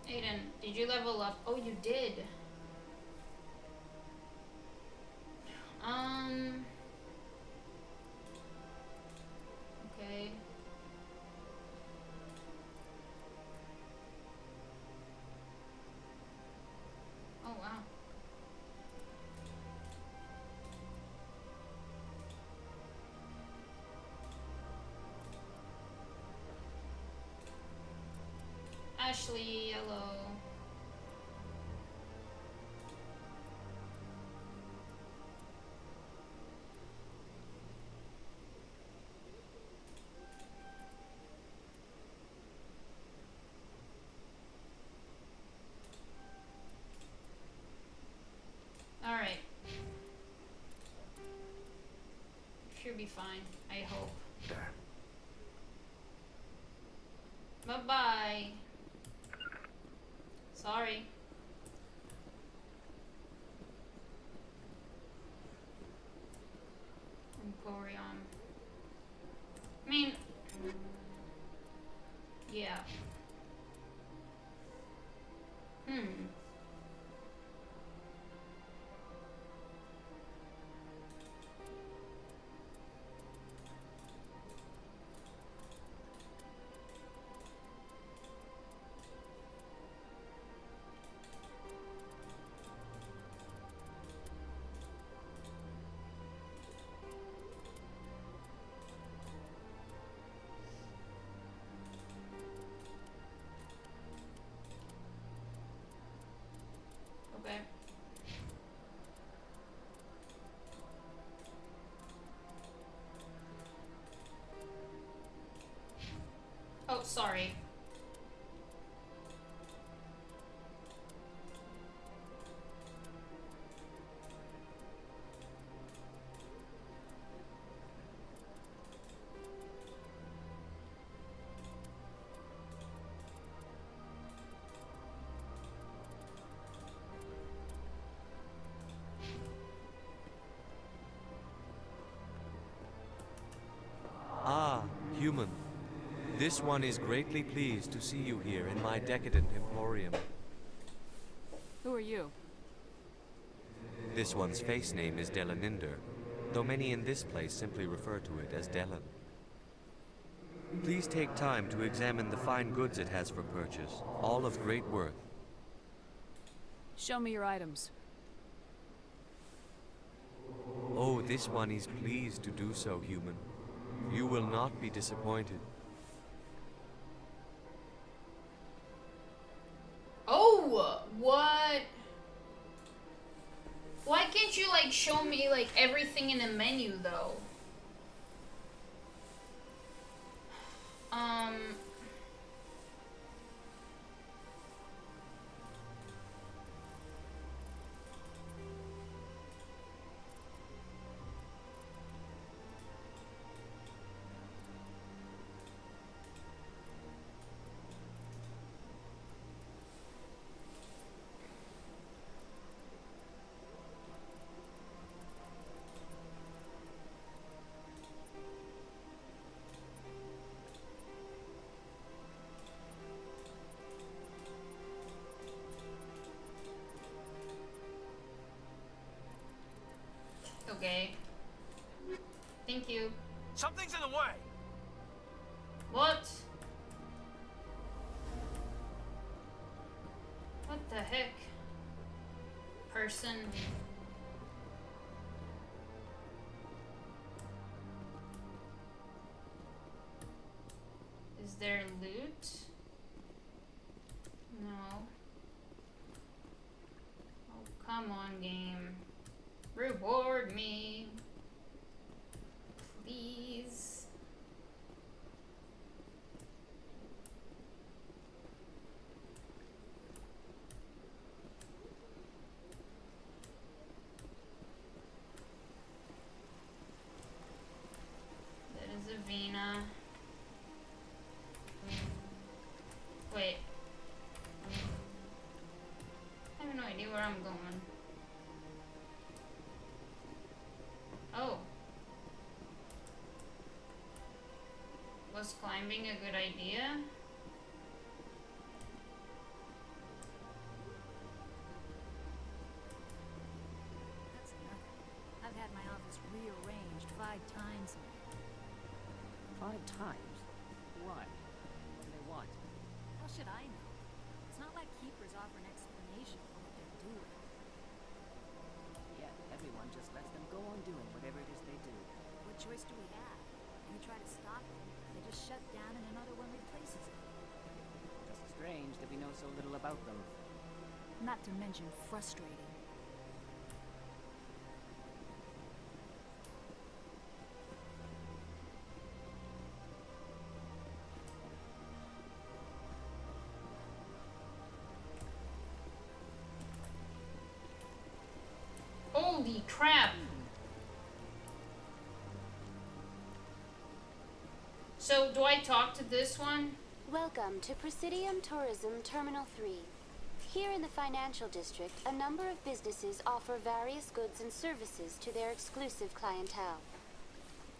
Aiden, did you level up? Oh, you did. Okay. Oh, wow. Ashley, hello. Alright. Should be fine, I hope. Bye-bye. Sorry. I'm Emporium. I mean, yeah. Okay. Oh, sorry. Ah, human. This one is greatly pleased to see you here in my decadent emporium. Who are you? This one's face name is Delaninder, though many in this place simply refer to it as Delan. Please take time to examine the fine goods it has for purchase, all of great worth. Show me your items. Oh, this one is pleased to do so, human. You will not be disappointed. Oh, what? Why can't you, like, show me, like, everything in the menu, though? Okay. Thank you. Something's in the way. What? What the heck? Person. Is there loot? No. Oh, come on, game. Reward me. Please. That is a Vina. Wait. I have no idea where I'm going. Oh. Was climbing a good idea? That's nothing. I've had my office rearranged 5 times now. 5 times? Why? What do they want? How should I know? It's not like keepers offer an explanation for what they're doing. Yeah, everyone just lets them go on doing whatever it is they do. What choice do we have? We try to stop them, they just shut down and another one replaces it. Just strange that we know so little about them. Not to mention frustrating. Holy crap! So, do I talk to this one? Welcome to Presidium Tourism Terminal 3. Here in the financial district, a number of businesses offer various goods and services to their exclusive clientele.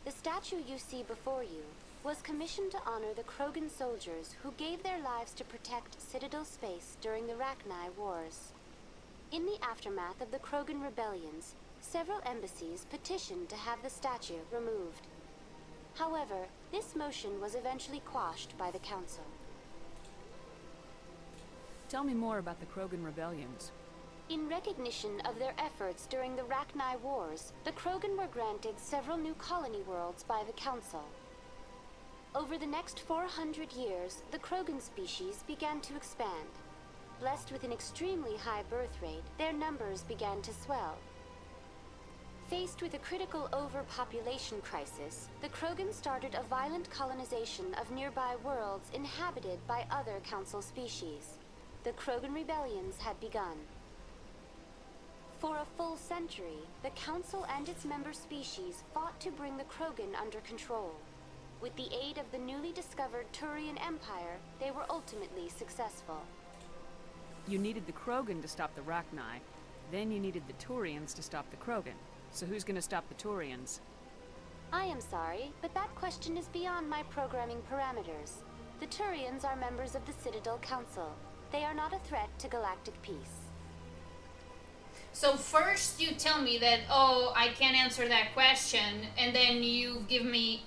The statue you see before you was commissioned to honor the Krogan soldiers who gave their lives to protect Citadel space during the Rachni Wars. In the aftermath of the Krogan rebellions, several embassies petitioned to have the statue removed. However, this motion was eventually quashed by the Council. Tell me more about the Krogan rebellions. In recognition of their efforts during the Rachni Wars, the Krogan were granted several new colony worlds by the Council. Over the next 400 years, the Krogan species began to expand. Blessed with an extremely high birth rate, their numbers began to swell. Faced with a critical overpopulation crisis, the Krogan started a violent colonization of nearby worlds inhabited by other Council species. The Krogan rebellions had begun. For a full century, the Council and its member species fought to bring the Krogan under control. With the aid of the newly discovered Turian Empire, they were ultimately successful. You needed the Krogan to stop the Rachni, then you needed the Turians to stop the Krogan. So who's gonna stop the Turians? I am sorry, but that question is beyond my programming parameters. The Turians are members of the Citadel Council. They are not a threat to galactic peace. So first you tell me that, oh, I can't answer that question, and then you give me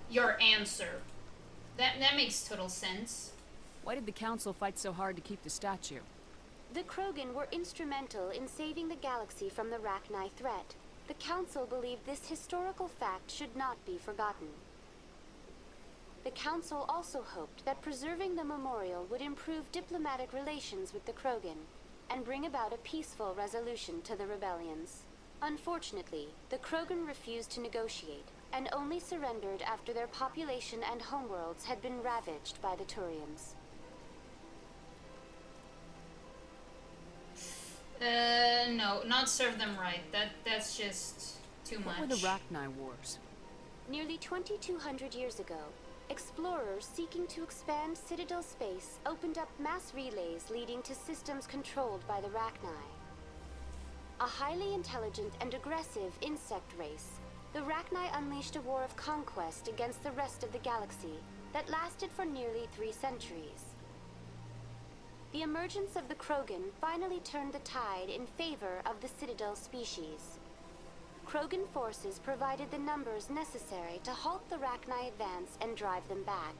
your answer. That makes total sense. Why did the Council fight so hard to keep the statue? The Krogan were instrumental in saving the galaxy from the Rachni threat. The Council believed this historical fact should not be forgotten. The Council also hoped that preserving the memorial would improve diplomatic relations with the Krogan and bring about a peaceful resolution to the rebellions. Unfortunately, the Krogan refused to negotiate and only surrendered after their population and homeworlds had been ravaged by the Turians. No, not serve them right. That's just too much. What were the Rachni Wars? Nearly 2,200 years ago, explorers seeking to expand Citadel space opened up mass relays leading to systems controlled by the Rachni. A highly intelligent and aggressive insect race, the Rachni unleashed a war of conquest against the rest of the galaxy that lasted for nearly 3 centuries. The emergence of the Krogan finally turned the tide in favor of the Citadel species. Krogan forces provided the numbers necessary to halt the Rachni advance and drive them back.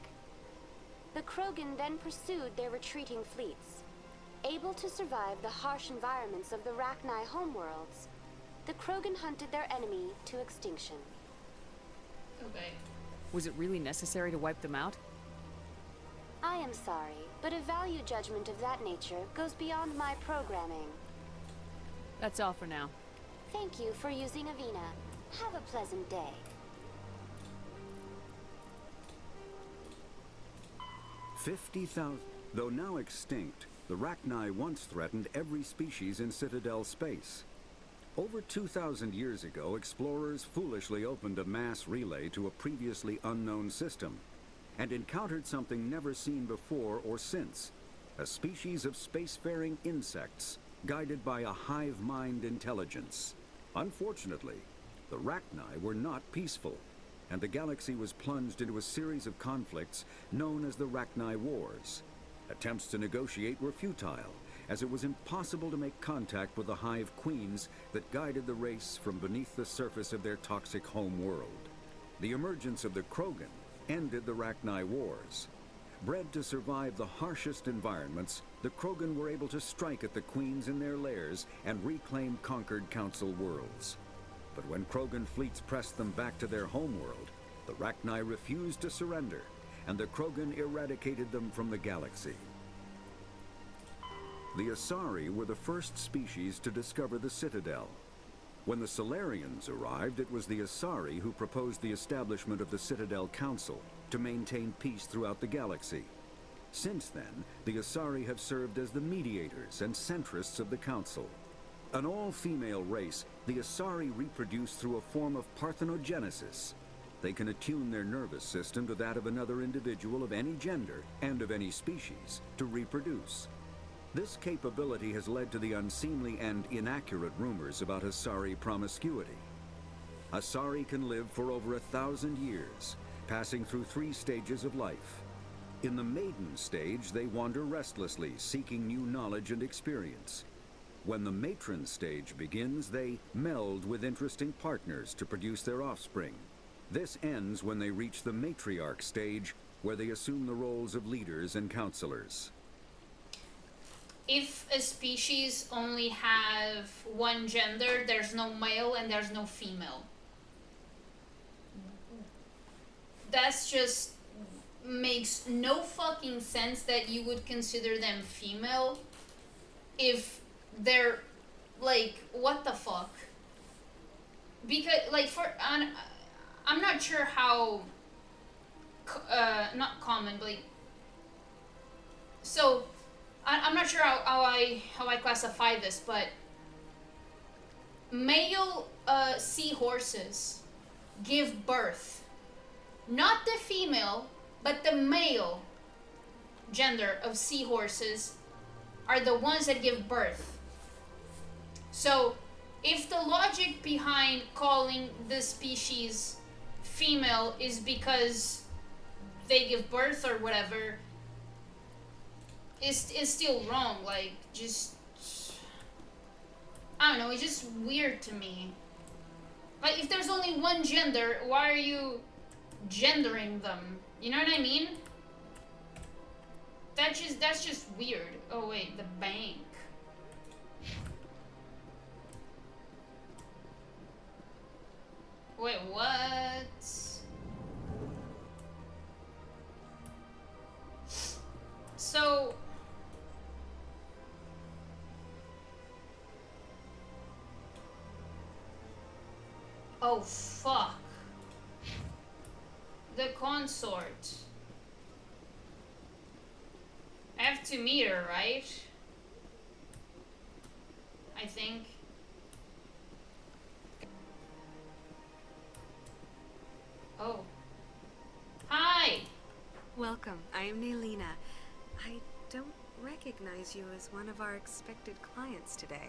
The Krogan then pursued their retreating fleets. Able to survive the harsh environments of the Rachni homeworlds, the Krogan hunted their enemy to extinction. Okay. Was it really necessary to wipe them out? I am sorry, but a value judgment of that nature goes beyond my programming. That's all for now. Thank you for using Avina. Have a pleasant day. 50,000. Though now extinct, the Rachni once threatened every species in Citadel space. Over 2,000 years ago, explorers foolishly opened a mass relay to a previously unknown system and encountered something never seen before or since, a species of spacefaring insects guided by a hive mind intelligence. Unfortunately, the Rachni were not peaceful, and the galaxy was plunged into a series of conflicts known as the Rachni Wars. Attempts to negotiate were futile, as it was impossible to make contact with the hive queens that guided the race from beneath the surface of their toxic home world. The emergence of the Krogan ended the Rachni Wars. Bred to survive the harshest environments, the Krogan were able to strike at the queens in their lairs and reclaim conquered Council worlds. But when Krogan fleets pressed them back to their homeworld, the Rachni refused to surrender, and the Krogan eradicated them from the galaxy. The Asari were the first species to discover the Citadel. When the Solarians arrived, it was the Asari who proposed the establishment of the Citadel Council to maintain peace throughout the galaxy. Since then, the Asari have served as the mediators and centrists of the Council. An all-female race, the Asari reproduce through a form of parthenogenesis. They can attune their nervous system to that of another individual of any gender and of any species to reproduce. This capability has led to the unseemly and inaccurate rumors about Asari promiscuity. Asari can live for over 1,000 years, passing through 3 stages of life. In the maiden stage, they wander restlessly, seeking new knowledge and experience. When the matron stage begins, they meld with interesting partners to produce their offspring. This ends when they reach the matriarch stage, where they assume the roles of leaders and counselors. If a species only have one gender, there's no male and there's no female. That's just makes no fucking sense that you would consider them female if they're like, what the fuck? Because like I'm not sure how not common, but like, so I'm not sure how I classify this, but male seahorses give birth. Not the female, but the male gender of seahorses are the ones that give birth. So, if the logic behind calling the species female is because they give birth or whatever, is still wrong. Like, just, I don't know, it's just weird to me. Like, if there's only one gender, why are you gendering them? You know what I mean? That's just weird. Oh wait, the bank. Wait, what? So oh fuck. The consort. I have to meet her, right? I think. Oh. Hi! Welcome. I am Nelina. I don't recognize you as one of our expected clients today.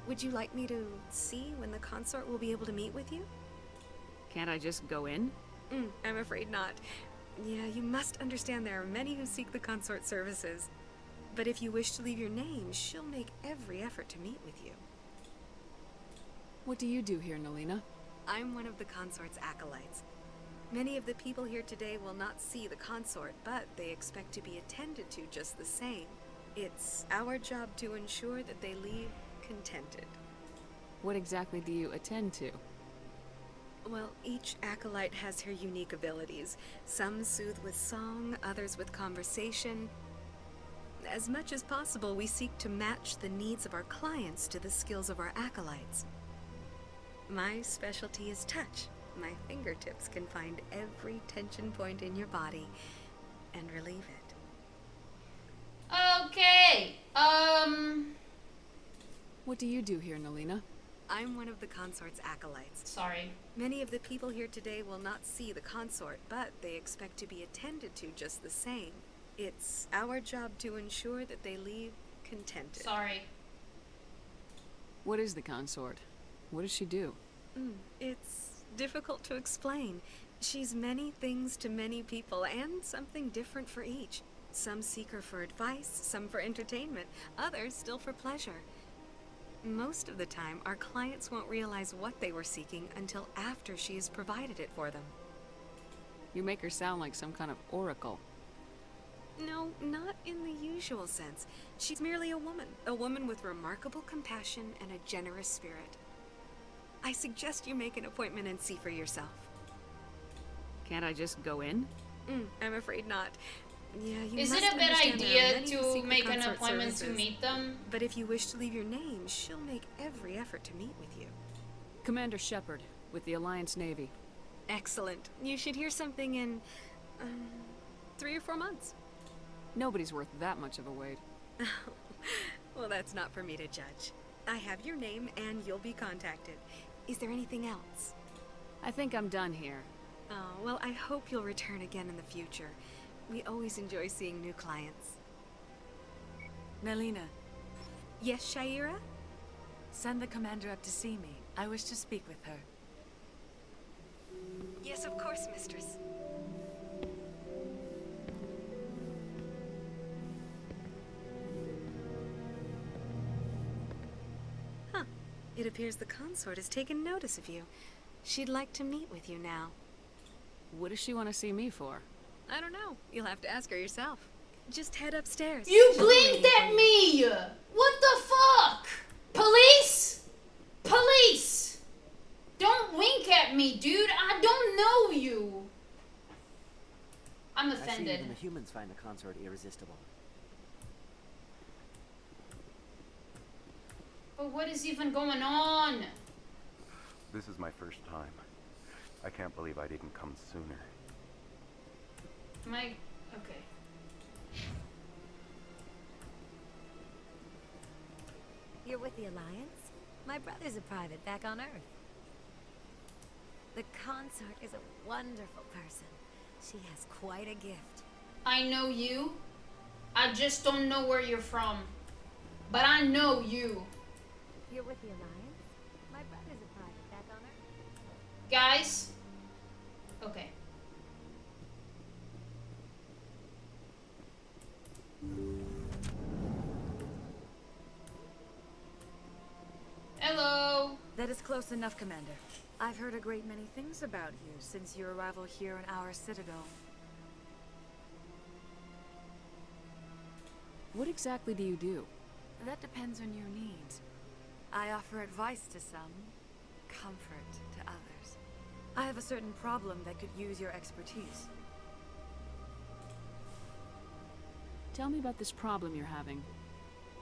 Would you like me to see when the consort will be able to meet with you? Can't I just go in? I'm afraid not. Yeah, you must understand there are many who seek the consort services. But if you wish to leave your name, she'll make every effort to meet with you. What do you do here, Nelina? I'm one of the consort's acolytes. Many of the people here today will not see the consort, but they expect to be attended to just the same. It's our job to ensure that they leave contented. What exactly do you attend to? Well, each acolyte has her unique abilities. Some soothe with song, others with conversation. As much as possible, we seek to match the needs of our clients to the skills of our acolytes. My specialty is touch. My fingertips can find every tension point in your body and relieve it. Okay, What do you do here, Nelina? I'm one of the consort's acolytes. Sorry. Many of the people here today will not see the consort, but they expect to be attended to just the same. It's our job to ensure that they leave contented. Sorry. What is the consort? What does she do? It's difficult to explain. She's many things to many people, and something different for each. Some seek her for advice, some for entertainment, others still for pleasure. Most of the time, our clients won't realize what they were seeking until after she has provided it for them. You make her sound like some kind of oracle. No, not in the usual sense. She's merely a woman with remarkable compassion and a generous spirit. I suggest you make an appointment and see for yourself. Can't I just go in? I'm afraid not. Yeah, you Is must it a bad understand there are idea many who to seek the make an consort appointment to services. meet them? But if you wish to leave your name, she'll make every effort to meet with you. Commander Shepard, with the Alliance Navy. Excellent. You should hear something in 3 or 4 months. Nobody's worth that much of a wait. Well, that's not for me to judge. I have your name and you'll be contacted. Is there anything else? I think I'm done here. Oh, well, I hope you'll return again in the future. We always enjoy seeing new clients. Nelina. Yes, Shaira? Send the commander up to see me. I wish to speak with her. Yes, of course, mistress. Huh. It appears the consort has taken notice of you. She'd like to meet with you now. What does she want to see me for? I don't know. You'll have to ask her yourself. Just head upstairs. You She'll be blinked waiting for at you. me! What the fuck? Police? Police! Don't wink at me, dude. I don't know you. I'm I see offended. even the humans find the consort irresistible. But what is even going on? This is my first time. I can't believe I didn't come sooner. Okay. You're with the Alliance? My brother's a private back on Earth. The consort is a wonderful person. She has quite a gift. I know you. I just don't know where you're from. But I know you. You're with the Alliance? My brother's a private back on Earth. Guys? Okay. Hello. That is close enough, Commander. I've heard a great many things about you since your arrival here in our citadel. What exactly do you do? That depends on your needs. I offer advice to some, comfort to others. I have a certain problem that could use your expertise. Tell me about this problem you're having.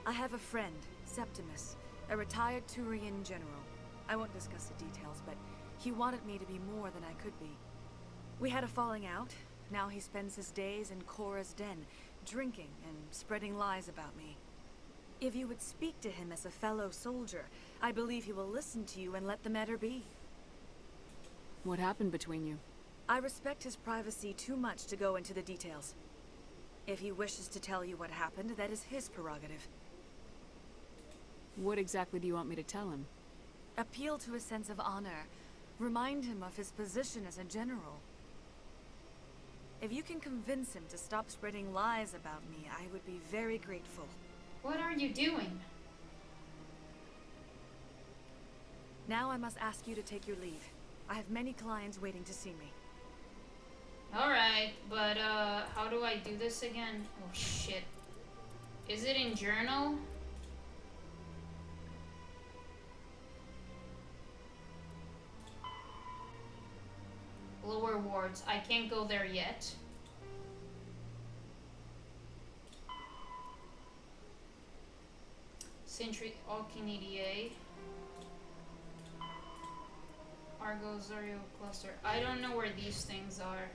I have a friend, Septimus, a retired Turian general. I won't discuss the details, but he wanted me to be more than I could be. We had a falling out. Now he spends his days in Cora's den, drinking and spreading lies about me. If you would speak to him as a fellow soldier, I believe he will listen to you and let the matter be. What happened between you? I respect his privacy too much to go into the details. If he wishes to tell you what happened, that is his prerogative. What exactly do you want me to tell him? Appeal to his sense of honor. Remind him of his position as a general. If you can convince him to stop spreading lies about me, I would be very grateful. What are you doing? Now I must ask you to take your leave. I have many clients waiting to see me. Alright, but how do I do this again? Oh shit. Is it in journal? Lower wards. I can't go there yet. Sentry Alkinida. Argo Zorio Cluster. I don't know where these things are.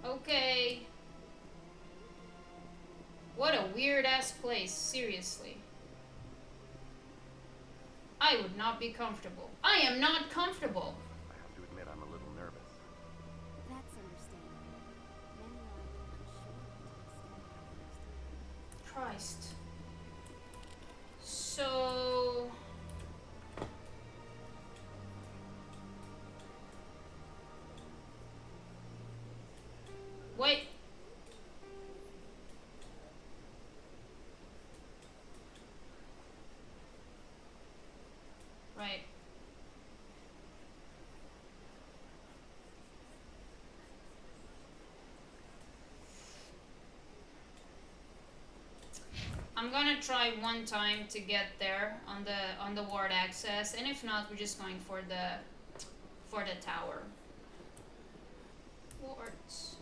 Okay. What a weird ass place, seriously. I would not be comfortable. I am not comfortable. I have to admit I'm a little nervous. That's understandable. Many are unsure. Christ. So... Wait. Right. I'm gonna try one time to get there on the ward access, and if not, we're just going for the tower. Wards.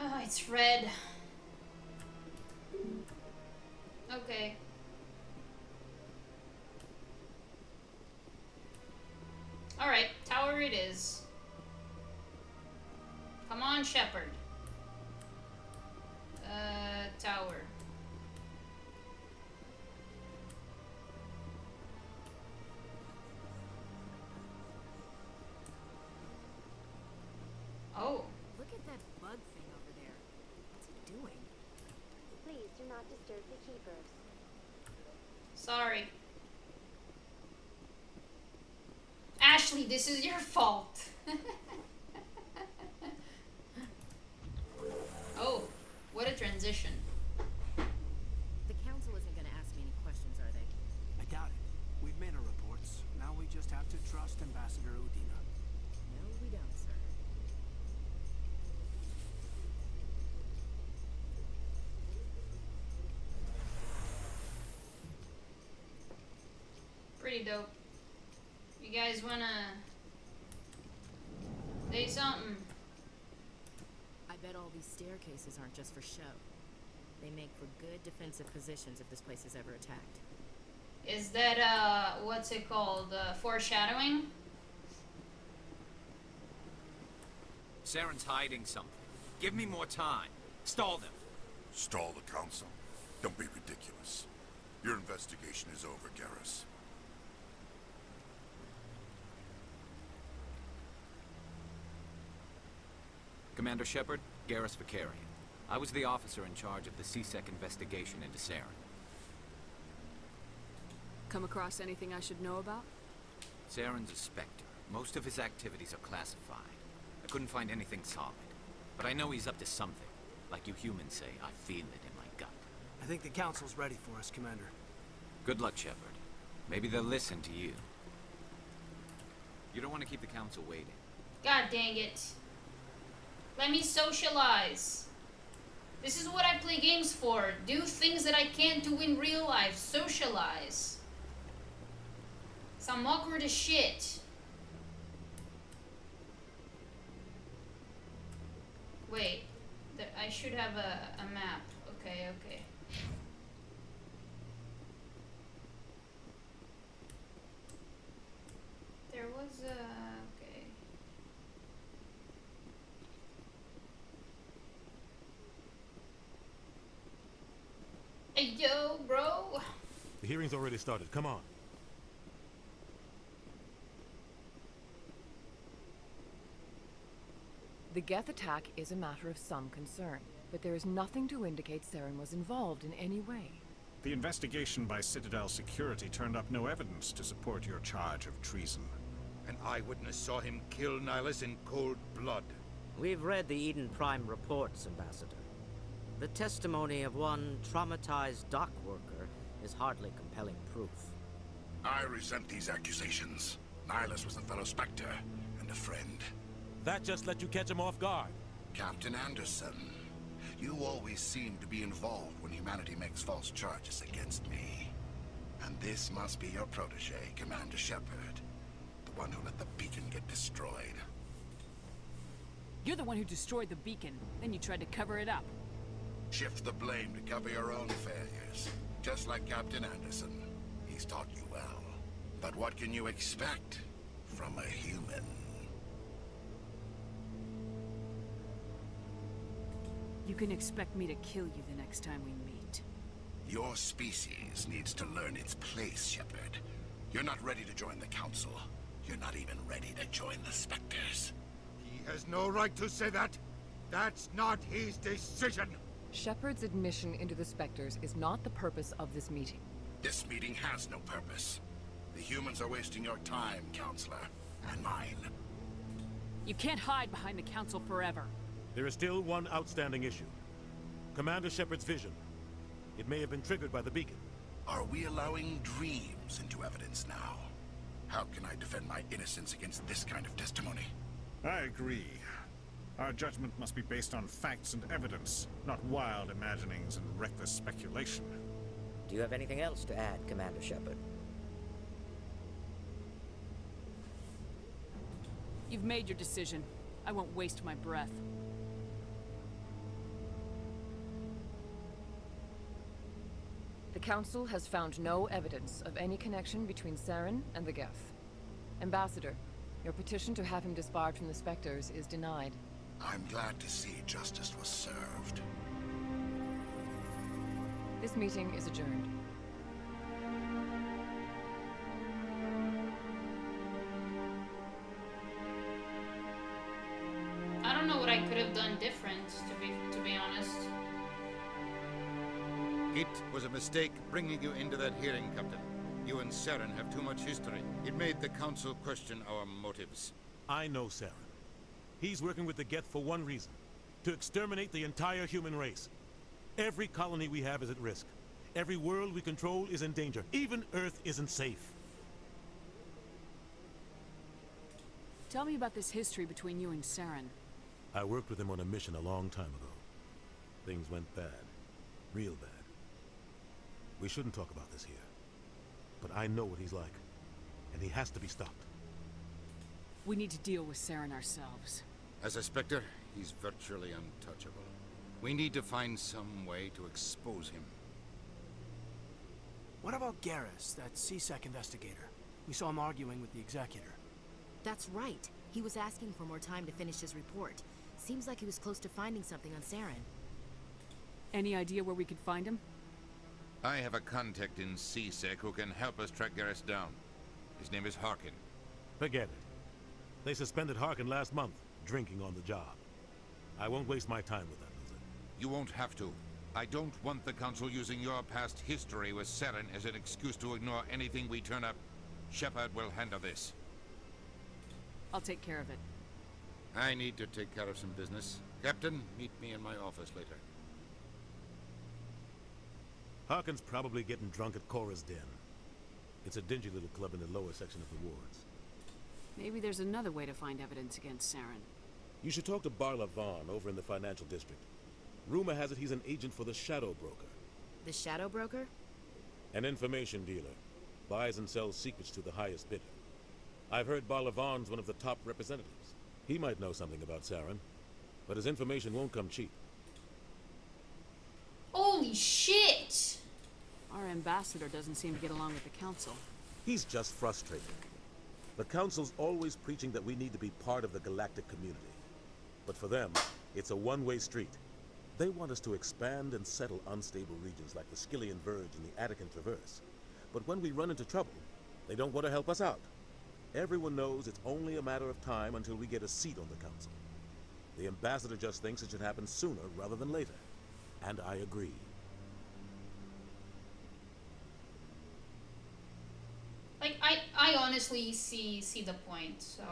Oh, it's red. Okay. Alright, tower it is. Come on, Shepherd. Tower. Oh. Look at that bug thing over there. What's it doing? Please do not disturb the keepers. Sorry. Ashley, this is your fault. Oh, what a transition. The council isn't going to ask me any questions, are they? I doubt it. We've made our reports. Now we just have to trust Ambassador Udina. No, we don't, sir. Pretty dope. You guys wanna say something? I bet all these staircases aren't just for show. They make for good defensive positions if this place is ever attacked. Is that, what's it called? Foreshadowing? Saren's hiding something. Give me more time. Stall them. Stall the council? Don't be ridiculous. Your investigation is over, Garrus. Commander Shepard, Garrus Vicarian. I was the officer in charge of the CSEC investigation into Saren. Come across anything I should know about? Saren's a Spectre. Most of his activities are classified. I couldn't find anything solid. But I know he's up to something. Like you humans say, I feel it in my gut. I think the council's ready for us, Commander. Good luck, Shepard. Maybe they'll listen to you. You don't want to keep the council waiting. God dang it. Let me socialize. This is what I play games for. Do things that I can't do in real life. Socialize. So I'm awkward as shit. Wait. I should have a map. Okay, okay. There was a... okay. Hey, yo, bro. The hearing's already started. Come on. The Geth attack is a matter of some concern, but there is nothing to indicate Saren was involved in any way. The investigation by Citadel Security turned up no evidence to support your charge of treason. An eyewitness saw him kill Nihilus in cold blood. We've read the Eden Prime reports, Ambassador. The testimony of one traumatized dock worker is hardly compelling proof. I resent these accusations. Nihilus was a fellow Spectre and a friend. That just let you catch him off guard. Captain Anderson, you always seem to be involved when humanity makes false charges against me. And this must be your protege, Commander Shepard. The one who let the beacon get destroyed. You're the one who destroyed the beacon, then you tried to cover it up. Shift the blame to cover your own failures. Just like Captain Anderson. He's taught you well. But what can you expect from a human? You can expect me to kill you the next time we meet. Your species needs to learn its place, Shepard. You're not ready to join the Council. You're not even ready to join the Spectres. He has no right to say that. That's not his decision. Shepard's admission into the Spectres is not the purpose of this meeting. This meeting has no purpose. The humans are wasting your time, Counselor, and mine. You can't hide behind the Council forever. There is still one outstanding issue. Commander Shepard's vision. It may have been triggered by the beacon. Are we allowing dreams into evidence now? How can I defend my innocence against this kind of testimony? I agree. Our judgment must be based on facts and evidence, not wild imaginings and reckless speculation. Do you have anything else to add, Commander Shepard? You've made your decision. I won't waste my breath. The Council has found no evidence of any connection between Saren and the Geth. Ambassador, your petition to have him disbarred from the Spectres is denied. I'm glad to see justice was served. This meeting is adjourned. I don't know what I could have done different, to be honest. It was a mistake bringing you into that hearing, Captain. You and Saren have too much history. It made the Council question our motives. I know Saren. He's working with the Geth for one reason. To exterminate the entire human race. Every colony we have is at risk. Every world we control is in danger. Even Earth isn't safe. Tell me about this history between you and Saren. I worked with him on a mission a long time ago. Things went bad. Real bad. We shouldn't talk about this here. But I know what he's like. And he has to be stopped. We need to deal with Saren ourselves. As a Spectre, he's virtually untouchable. We need to find some way to expose him. What about Garrus, that CSEC investigator? We saw him arguing with the Executor. That's right. He was asking for more time to finish his report. Seems like he was close to finding something on Saren. Any idea where we could find him? I have a contact in CSEC who can help us track Garrus down. His name is Harkin. Forget it. They suspended Harkin last month, drinking on the job. I won't waste my time with that, Lizard. You won't have to. I don't want the Council using your past history with Saren as an excuse to ignore anything we turn up. Shepard will handle this. I'll take care of it. I need to take care of some business. Captain, meet me in my office later. Harkin's probably getting drunk at Cora's Den. It's a dingy little club in the lower section of the wards. Maybe there's another way to find evidence against Saren. You should talk to Barla Vaughn over in the financial district. Rumor has it he's an agent for the Shadow Broker. The Shadow Broker? An information dealer. Buys and sells secrets to the highest bidder. I've heard Barla Vaughn's one of the top representatives. He might know something about Saren, but his information won't come cheap. Holy shit! Our ambassador doesn't seem to get along with the Council. He's just frustrated. The Council's always preaching that we need to be part of the galactic community. But for them, it's a one-way street. They want us to expand and settle unstable regions like the Skillian Verge and the Attican Traverse. But when we run into trouble, they don't want to help us out. Everyone knows it's only a matter of time until we get a seat on the Council. The ambassador just thinks it should happen sooner rather than later. And I agree. Like, I honestly see the point, so...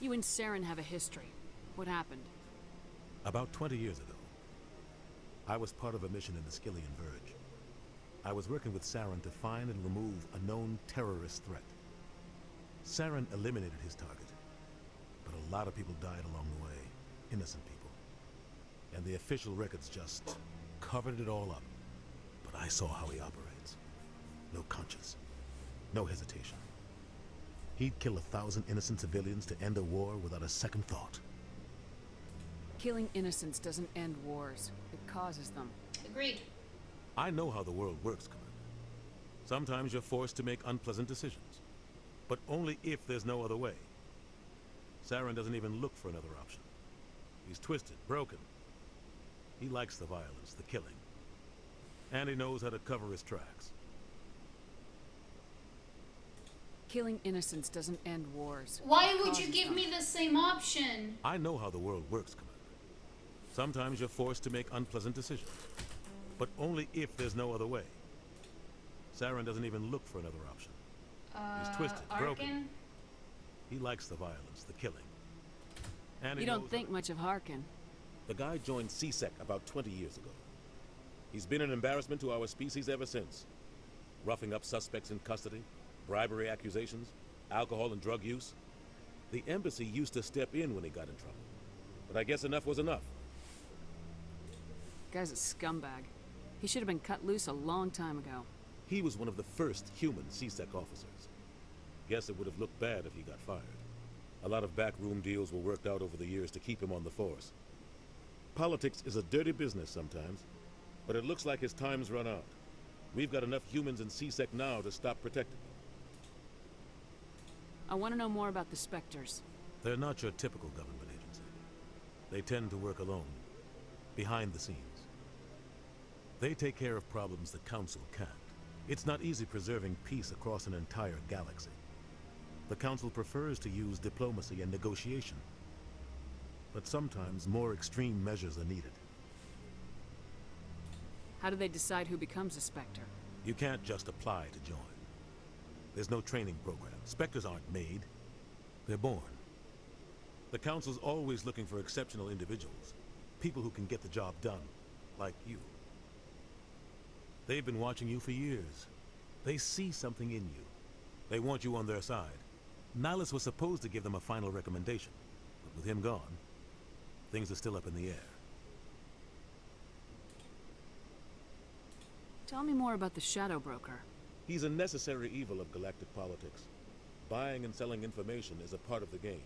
You and Saren have a history. What happened? About 20 years ago, I was part of a mission in the Skillian Verge. I was working with Saren to find and remove a known terrorist threat. Saren eliminated his target, but a lot of people died along the way, innocent people. And the official records just covered it all up. But I saw how he operates. No conscience, no hesitation. He'd kill 1,000 innocent civilians to end a war without a second thought. Killing innocents doesn't end wars. It causes them. Agreed. I know how the world works, Commander. Sometimes you're forced to make unpleasant decisions. But only if there's no other way. Saren doesn't even look for another option. He's twisted, broken. He likes the violence, the killing. And he knows how to cover his tracks. Killing innocents doesn't end wars. Why would you give me the same option? I know how the world works, Commander. Sometimes you're forced to make unpleasant decisions. But only if there's no other way. Saren doesn't even look for another option. He's twisted, broken. He likes the violence, the killing. And you don't think much of Harkin. The guy joined CSEC about 20 years ago. He's been an embarrassment to our species ever since. Roughing up suspects in custody, bribery accusations, alcohol and drug use. The embassy used to step in when he got in trouble. But I guess enough was enough. Guy's a scumbag. He should have been cut loose a long time ago. He was one of the first human CSEC officers. Guess it would have looked bad if he got fired. A lot of backroom deals were worked out over the years to keep him on the force. Politics is a dirty business sometimes, but it looks like his time's run out. We've got enough humans in CSEC now to stop protecting them. I want to know more about the Spectres. They're not your typical government agency. They tend to work alone, behind the scenes. They take care of problems the Council can't. It's not easy preserving peace across an entire galaxy. The Council prefers to use diplomacy and negotiation. But sometimes more extreme measures are needed. How do they decide who becomes a Spectre? You can't just apply to join. There's no training program. Spectres aren't made. They're born. The Council's always looking for exceptional individuals. People who can get the job done. Like you. They've been watching you for years. They see something in you. They want you on their side. Nihilus was supposed to give them a final recommendation. But with him gone, things are still up in the air. Tell me more about the Shadow Broker. He's a necessary evil of galactic politics. Buying and selling information is a part of the game.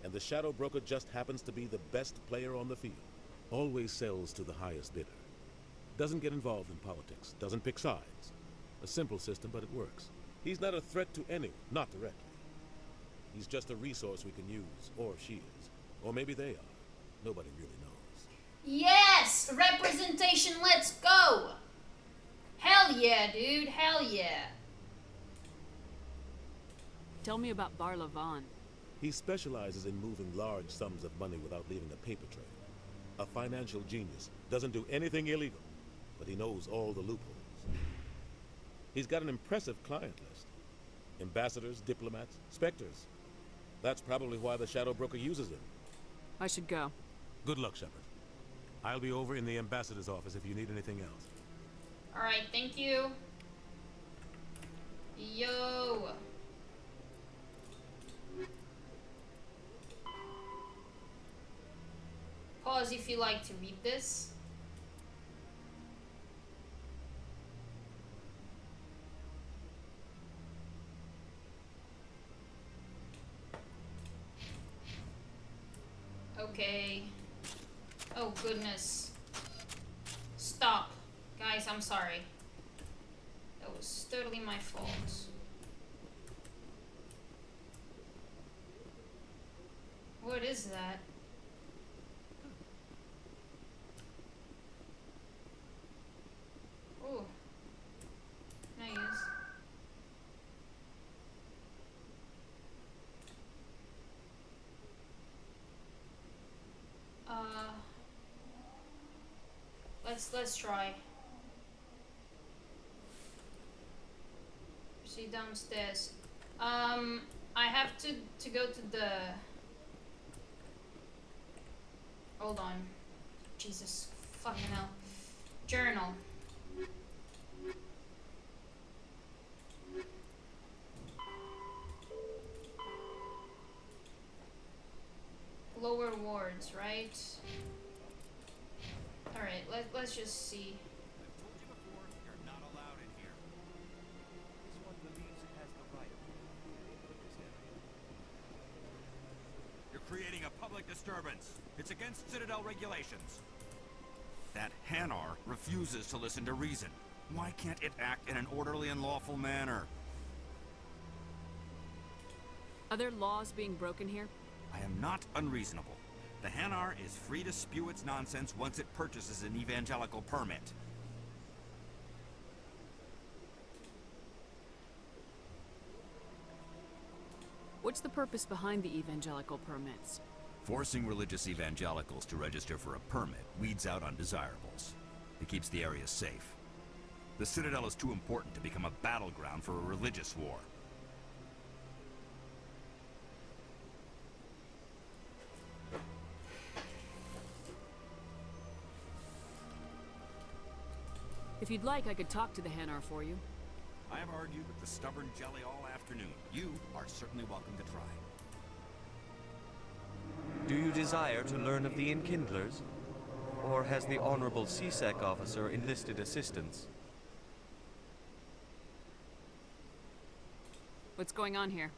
And the Shadow Broker just happens to be the best player on the field. Always sells to the highest bidder. Doesn't get involved in politics. Doesn't pick sides. A simple system, but it works. He's not a threat to anyone, not directly. He's just a resource we can use, or she is. Or maybe they are. Nobody really knows. Yes! Representation, let's go! Hell yeah, dude. Hell yeah. Tell me about Barla Vaughn. He specializes in moving large sums of money without leaving a paper trail. A financial genius. Doesn't do anything illegal, but he knows all the loopholes. He's got an impressive client list. Ambassadors, diplomats, Spectres. That's probably why the Shadow Broker uses him. I should go. Good luck, Shepard. I'll be over in the Ambassador's office if you need anything else. Alright, thank you. Yo. Pause if you like to read this. Okay. Oh goodness. Stop. Guys, I'm sorry. That was totally my fault. What is that? Oh. Nice. Let's try. Proceed downstairs. I have to go to the. Hold on. Jesus fucking hell. Journal. Lower wards, right? Alright, let's just see. I've told you before, you're not allowed in here. This one believes it has the right of You're creating a public disturbance. It's against Citadel regulations. That Hanar refuses to listen to reason. Why can't it act in an orderly and lawful manner? Are there laws being broken here? I am not unreasonable. The Hanar is free to spew its nonsense once it purchases an evangelical permit. What's the purpose behind the evangelical permits? Forcing religious evangelicals to register for a permit weeds out undesirables. It keeps the area safe. The Citadel is too important to become a battleground for a religious war. If you'd like, I could talk to the Hanar for you. I have argued with the stubborn jelly all afternoon. You are certainly welcome to try. Do you desire to learn of the Enkindlers? Or has the Honorable CSEC officer enlisted assistance? What's going on here?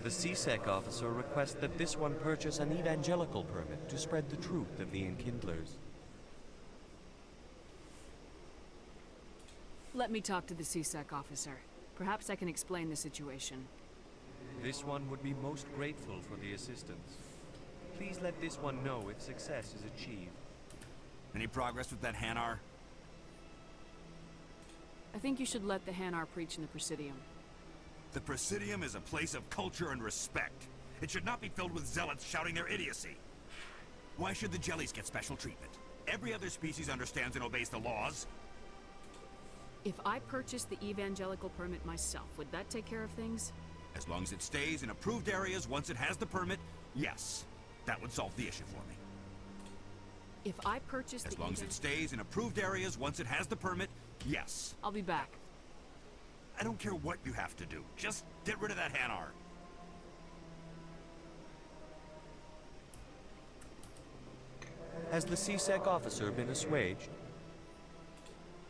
The CSEC officer requests that this one purchase an evangelical permit to spread the truth of the Enkindlers. Let me talk to the CSEC officer. Perhaps I can explain the situation. This one would be most grateful for the assistance. Please let this one know if success is achieved. Any progress with that Hanar? I think you should let the Hanar preach in the Presidium. The Presidium is a place of culture and respect. It should not be filled with zealots shouting their idiocy. Why should the jellies get special treatment? Every other species understands and obeys the laws. If I purchased the evangelical permit myself, would that take care of things? As long as it stays in approved areas once it has the permit, yes. That would solve the issue for me. If I purchased As long as it stays in approved areas once it has the permit, yes. I'll be back. I don't care what you have to do. Just get rid of that Hanar. Has the CSEC officer been assuaged?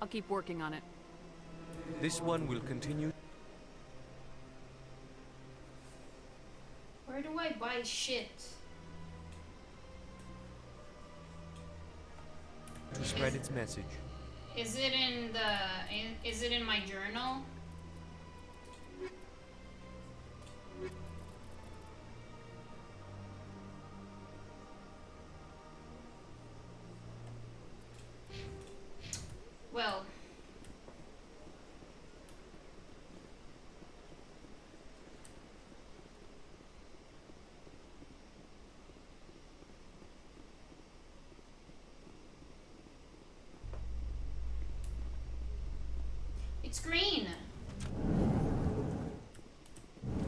I'll keep working on it. This one will continue. Where do I buy shit? To spread its message. Is it in my journal? Well, it's green.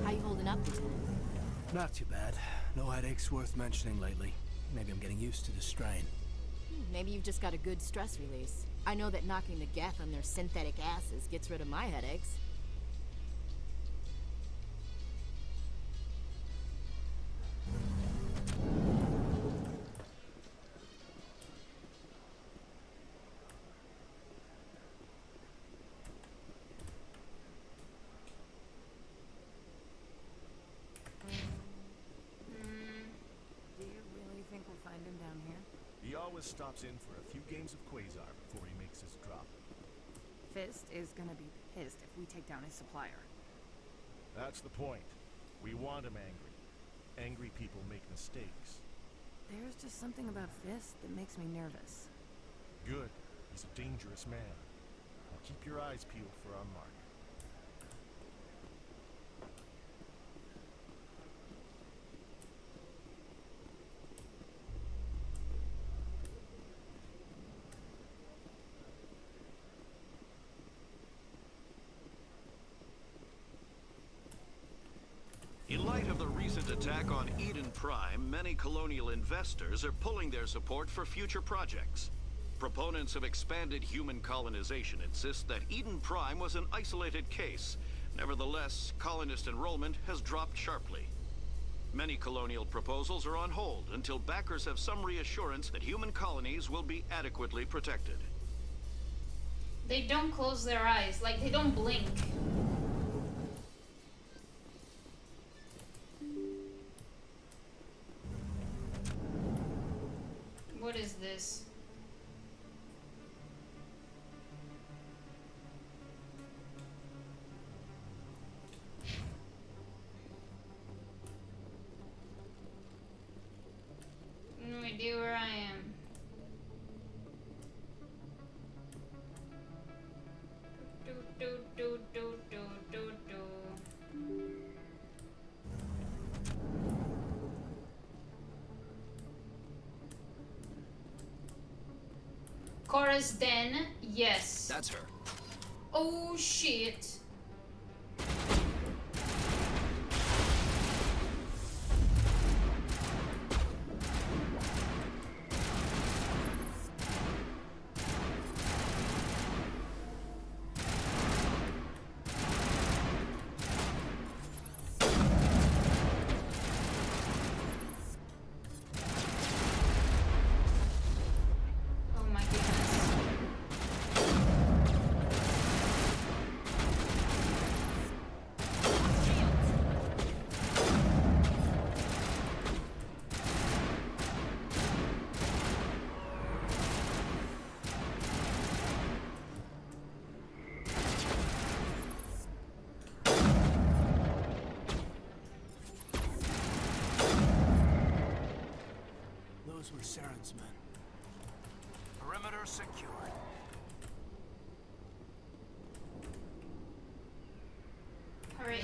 How you holding up, Lieutenant? Not too bad. No headaches worth mentioning lately. Maybe I'm getting used to the strain. Maybe you've just got a good stress release. I know that knocking the Geth on their synthetic asses gets rid of my headaches. Do you really think we'll find him down here? He always stops in for a few games of Quasar before he makes his drop. Fist is gonna be pissed if we take down his supplier. That's the point. We want him angry. Angry people make mistakes. There's just something about Fist that makes me nervous. Good. He's a dangerous man. Now keep your eyes peeled for our mark. In light of the recent attack on Eden Prime, many colonial investors are pulling their support for future projects. Proponents of expanded human colonization insist that Eden Prime was an isolated case. Nevertheless, colonist enrollment has dropped sharply. Many colonial proposals are on hold until backers have some reassurance that human colonies will be adequately protected. They don't close their eyes, like they don't blink. What is this? No idea where I am. Cora's Den, yes. That's her. Oh shit. Oh my goodness. Those were Saren's men. Perimeter secured. Alright.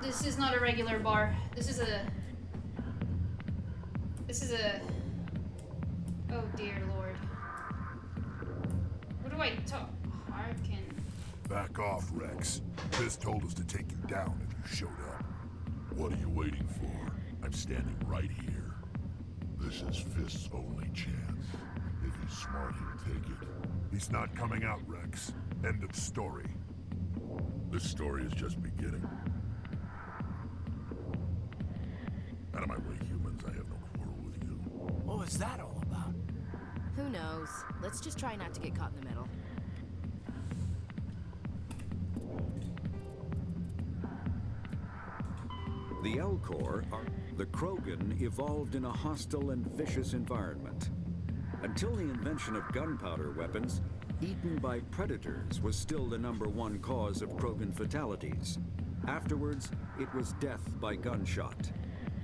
This is not a regular bar. This is a... Oh dear lord. What do I talk? Harkin. Back off, Rex. Fist told us to take you down if you showed up. What are you waiting for? I'm standing right here. This is Fist's only chance. If he's smart, he'll take it. He's not coming out, Rex. End of story. This story is just beginning. Out of my way, humans. I have no quarrel with you. What was that all about? Who knows? Let's just try not to get caught in the middle. The Elcor, the Krogan, evolved in a hostile and vicious environment. Until the invention of gunpowder weapons, eaten by predators was still the #1 cause of Krogan fatalities. Afterwards, it was death by gunshot.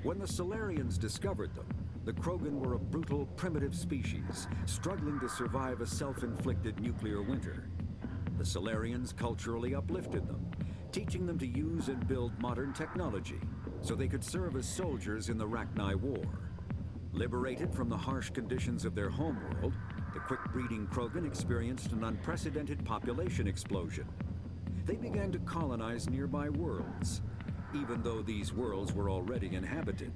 When the Solarians discovered them, the Krogan were a brutal, primitive species, struggling to survive a self-inflicted nuclear winter. The Solarians culturally uplifted them, teaching them to use and build modern technology, so they could serve as soldiers in the Rachni War. Liberated from the harsh conditions of their homeworld, the quick-breeding Krogan experienced an unprecedented population explosion. They began to colonize nearby worlds. Even though these worlds were already inhabited,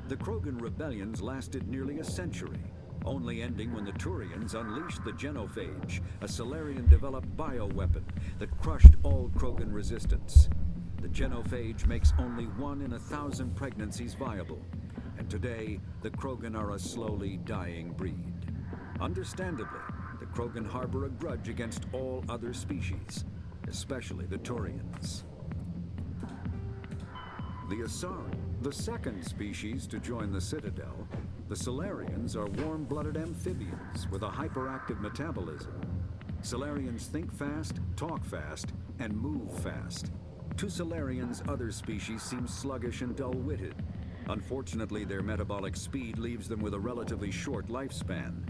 the Krogan rebellions lasted nearly a century, only ending when the Turians unleashed the Genophage, a Solarian-developed bioweapon that crushed all Krogan resistance. The Genophage makes only 1 in 1,000 pregnancies viable, and today, the Krogan are a slowly dying breed. Understandably, the Krogan harbor a grudge against all other species, especially the Turians. The Asari, the second species to join the Citadel, the Solarians are warm-blooded amphibians with a hyperactive metabolism. Solarians think fast, talk fast, and move fast. To Solarians, other species seem sluggish and dull-witted. Unfortunately, their metabolic speed leaves them with a relatively short lifespan.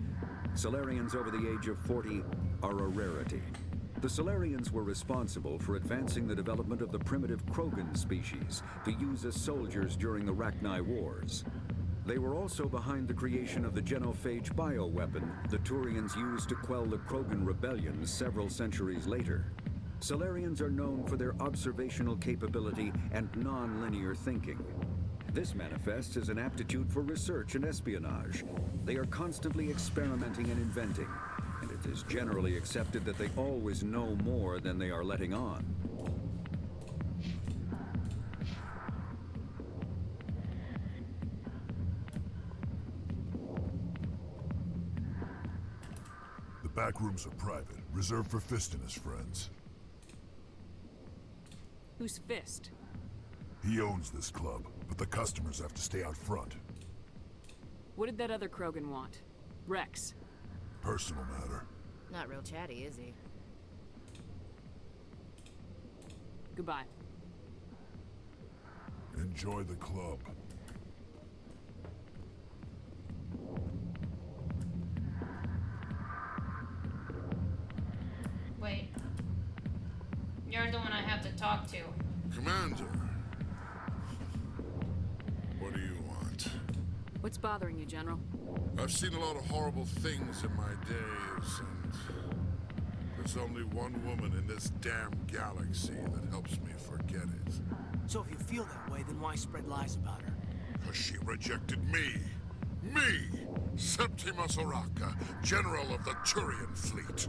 Solarians over the age of 40 are a rarity. The Solarians were responsible for advancing the development of the primitive Krogan species to use as soldiers during the Rachni Wars. They were also behind the creation of the Genophage bioweapon the Turians used to quell the Krogan rebellions several centuries later. Solarians are known for their observational capability and non-linear thinking. This manifests as an aptitude for research and espionage. They are constantly experimenting and inventing, and it is generally accepted that they always know more than they are letting on. The back rooms are private, reserved for Fist and his friends. Who's Fist? He owns this club, but the customers have to stay out front. What did that other Krogan want? Rex. Personal matter. Not real chatty, is he? Goodbye. Enjoy the club. Wait. You're the one I have to talk to. Commander. What do you want? What's bothering you, General? I've seen a lot of horrible things in my days, and there's only one woman in this damn galaxy that helps me forget it. So if you feel that way, then why spread lies about her? Because she rejected me. Me! Septimus Oraka, General of the Turian Fleet.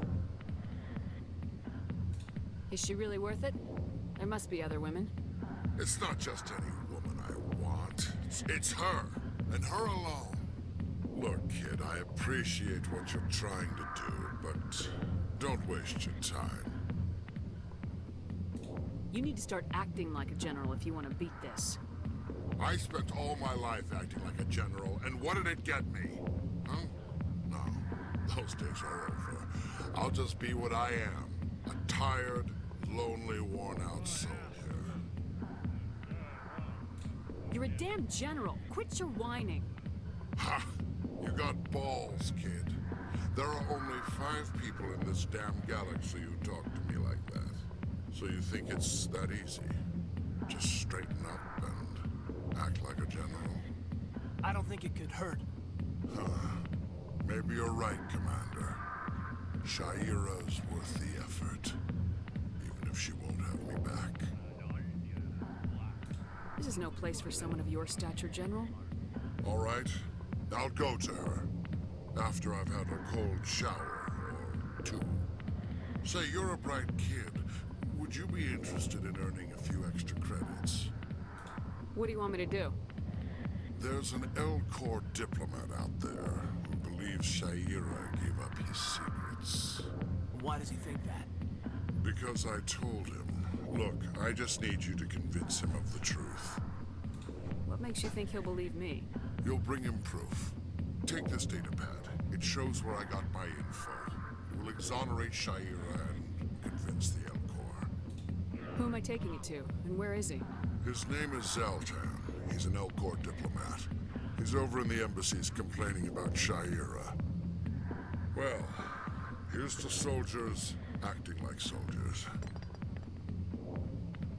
Is she really worth it? There must be other women. It's not just any woman I want. It's her, and her alone. Look, kid, I appreciate what you're trying to do, but don't waste your time. You need to start acting like a general if you want to beat this. I spent all my life acting like a general, and what did it get me? Huh? No, those days are over. I'll just be what I am. A tired, lonely, worn-out soldier. You're a damn general. Quit your whining. Ha! You got balls, kid. There are only 5 people in this damn galaxy who talk to me like that. So you think it's that easy? Just straighten up and act like a general? I don't think it could hurt. Maybe you're right, Commander. Shaira's worth the effort, even if she won't have me back. This is no place for someone of your stature, General. All right, I'll go to her. After I've had a cold shower, or two. Say, you're a bright kid. Would you be interested in earning a few extra credits? What do you want me to do? There's an Elcor diplomat out there who believes Shaira gave up his secrets. Why does he think that? Because I told him. Look, I just need you to convince him of the truth. What makes you think he'll believe me? You'll bring him proof. Take this datapad. It shows where I got my info. It will exonerate Shaira and convince the Elcor. Who am I taking it to, and where is he? His name is Zaltan. He's an Elcor diplomat. He's over in the embassies complaining about Shaira. Well, here's to soldiers acting like soldiers.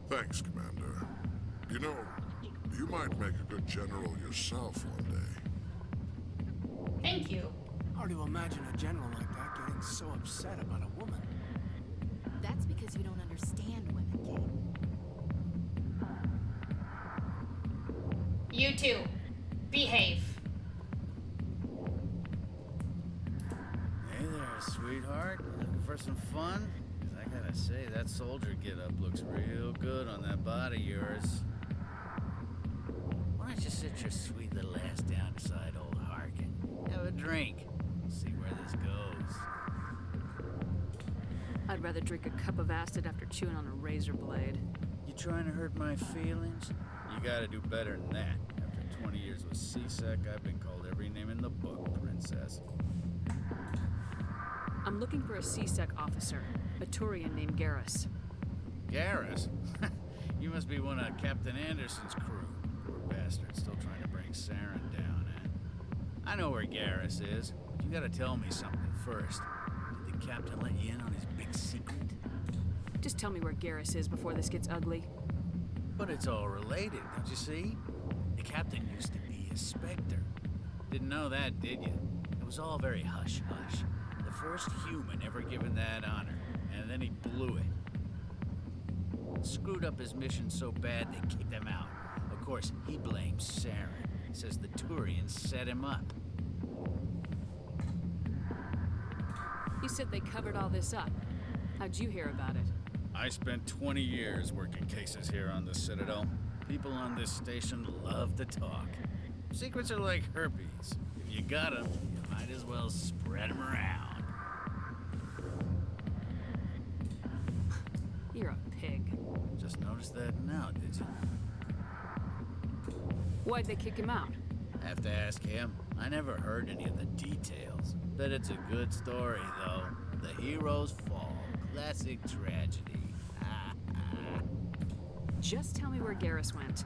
Thanks, Commander. You know, you might make a good general yourself one day. Thank you. Hard to imagine a general like that getting so upset about a woman. That's because you don't understand women, Kate. You too. Behave. Hey there, sweetheart. Looking for some fun? 'Cause I gotta say, that soldier get-up looks real good on that body of yours. Why don't you sit your sweet little ass down beside old Harkin? Have a drink. See where this goes. I'd rather drink a cup of acid after chewing on a razor blade. You trying to hurt my feelings? You gotta do better than that. After 20 years with C-Sec, I've been called every name in the book, princess. I'm looking for a C-Sec officer, a Turian named Garrus. Garrus? You must be one of Captain Anderson's crew. Poor bastard, still trying to bring Saren down, eh? I know where Garrus is, but you gotta tell me something first. Did the captain let you in on his big secret? Just tell me where Garrus is before this gets ugly. But it's all related, don't you see? The captain used to be a Spectre. Didn't know that, did you? It was all very hush-hush. The first human ever given that honor, and then he blew it. Screwed up his mission so bad they kicked him out. Of course, he blames Saren. He says the Turians set him up. You said they covered all this up. How'd you hear about it? I spent 20 years working cases here on the Citadel. People on this station love to talk. Secrets are like herpes. If you got them, you might as well spread them around. You're a pig. Just noticed that now, did you? Why'd they kick him out? Have to ask him. I never heard any of the details. Bet it's a good story, though. The heroes fall. Classic tragedy. Just tell me where Garrus went.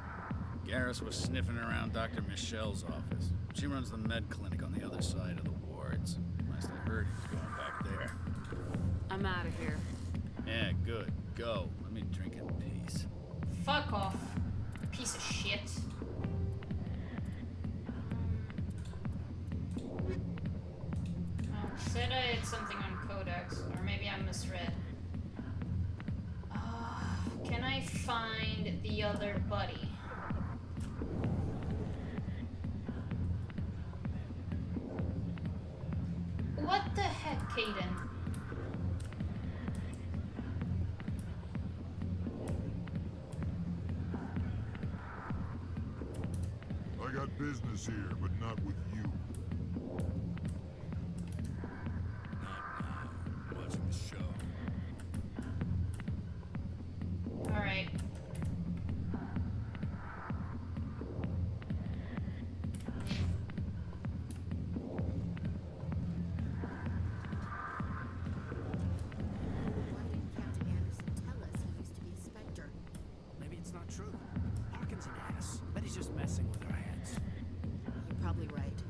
Garrus was sniffing around Dr. Michelle's office. She runs the med clinic on the other side of the wards. Last I heard, he was going back there. I'm out of here. Yeah, good. Go. Let me drink in peace. Fuck off. Piece of shit. Said I had something on Codex, or maybe I misread. Can I find the other buddy? What the heck, Caden? I got business here, but not with you. Watching the show. Alright. Maybe it's not true. Harkin's an ass. Bet he's just messing with our heads. You're probably right.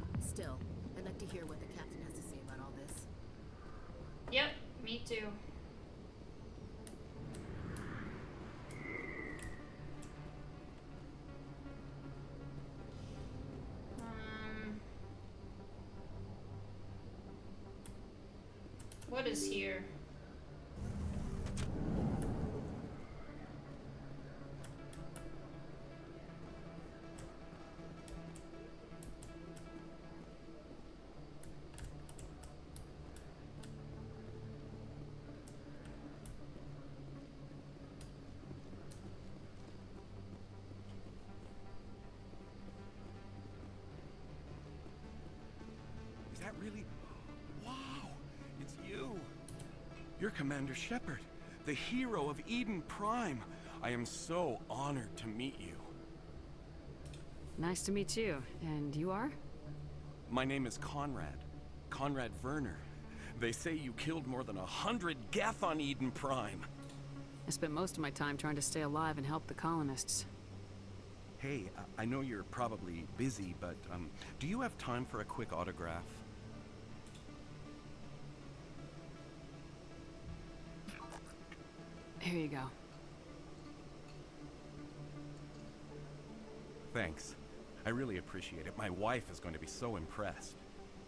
What is here? Is that really? Wow! It's you! You're Commander Shepard, the hero of Eden Prime. I am so honored to meet you. Nice to meet you. And you are? My name is Conrad. Conrad Werner. They say you killed more than 100 Geth on Eden Prime. I spent most of my time trying to stay alive and help the colonists. Hey, I know you're probably busy, but do you have time for a quick autograph? Here you go. Thanks. I really appreciate it. My wife is going to be so impressed.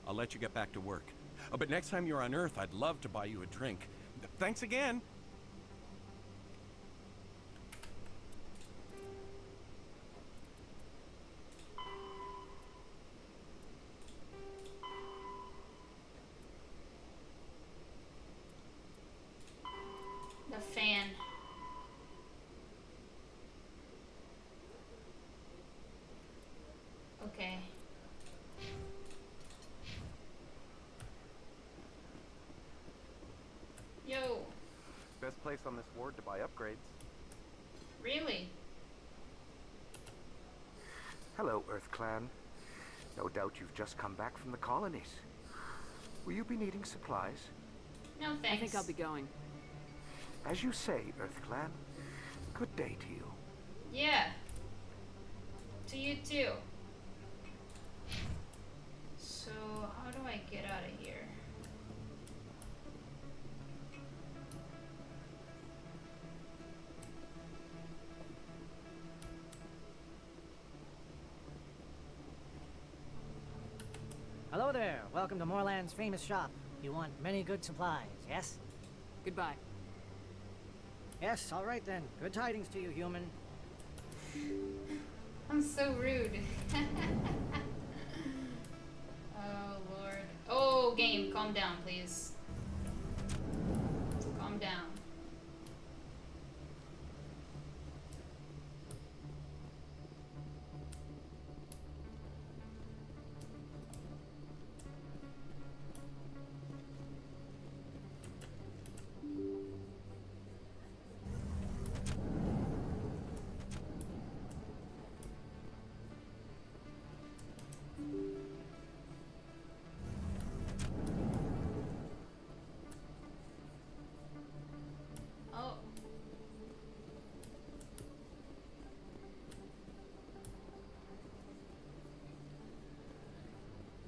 I'll let you get back to work. But next time you're on Earth, I'd love to buy you a drink. Thanks again! The fan. Okay. Yo. Best place on this ward to buy upgrades. Really? Hello, Earth Clan. No doubt you've just come back from the colonies. Will you be needing supplies? No thanks. I think I'll be going. As you say, Earth Clan. Good day to you. Yeah. To you too. So, how do I get out of here? Hello there. Welcome to Moorland's famous shop. You want many good supplies, yes? Goodbye. Yes, all right then. Good tidings to you, human. I'm so rude. Oh, Lord. Oh, game, calm down, please. Calm down. Oh.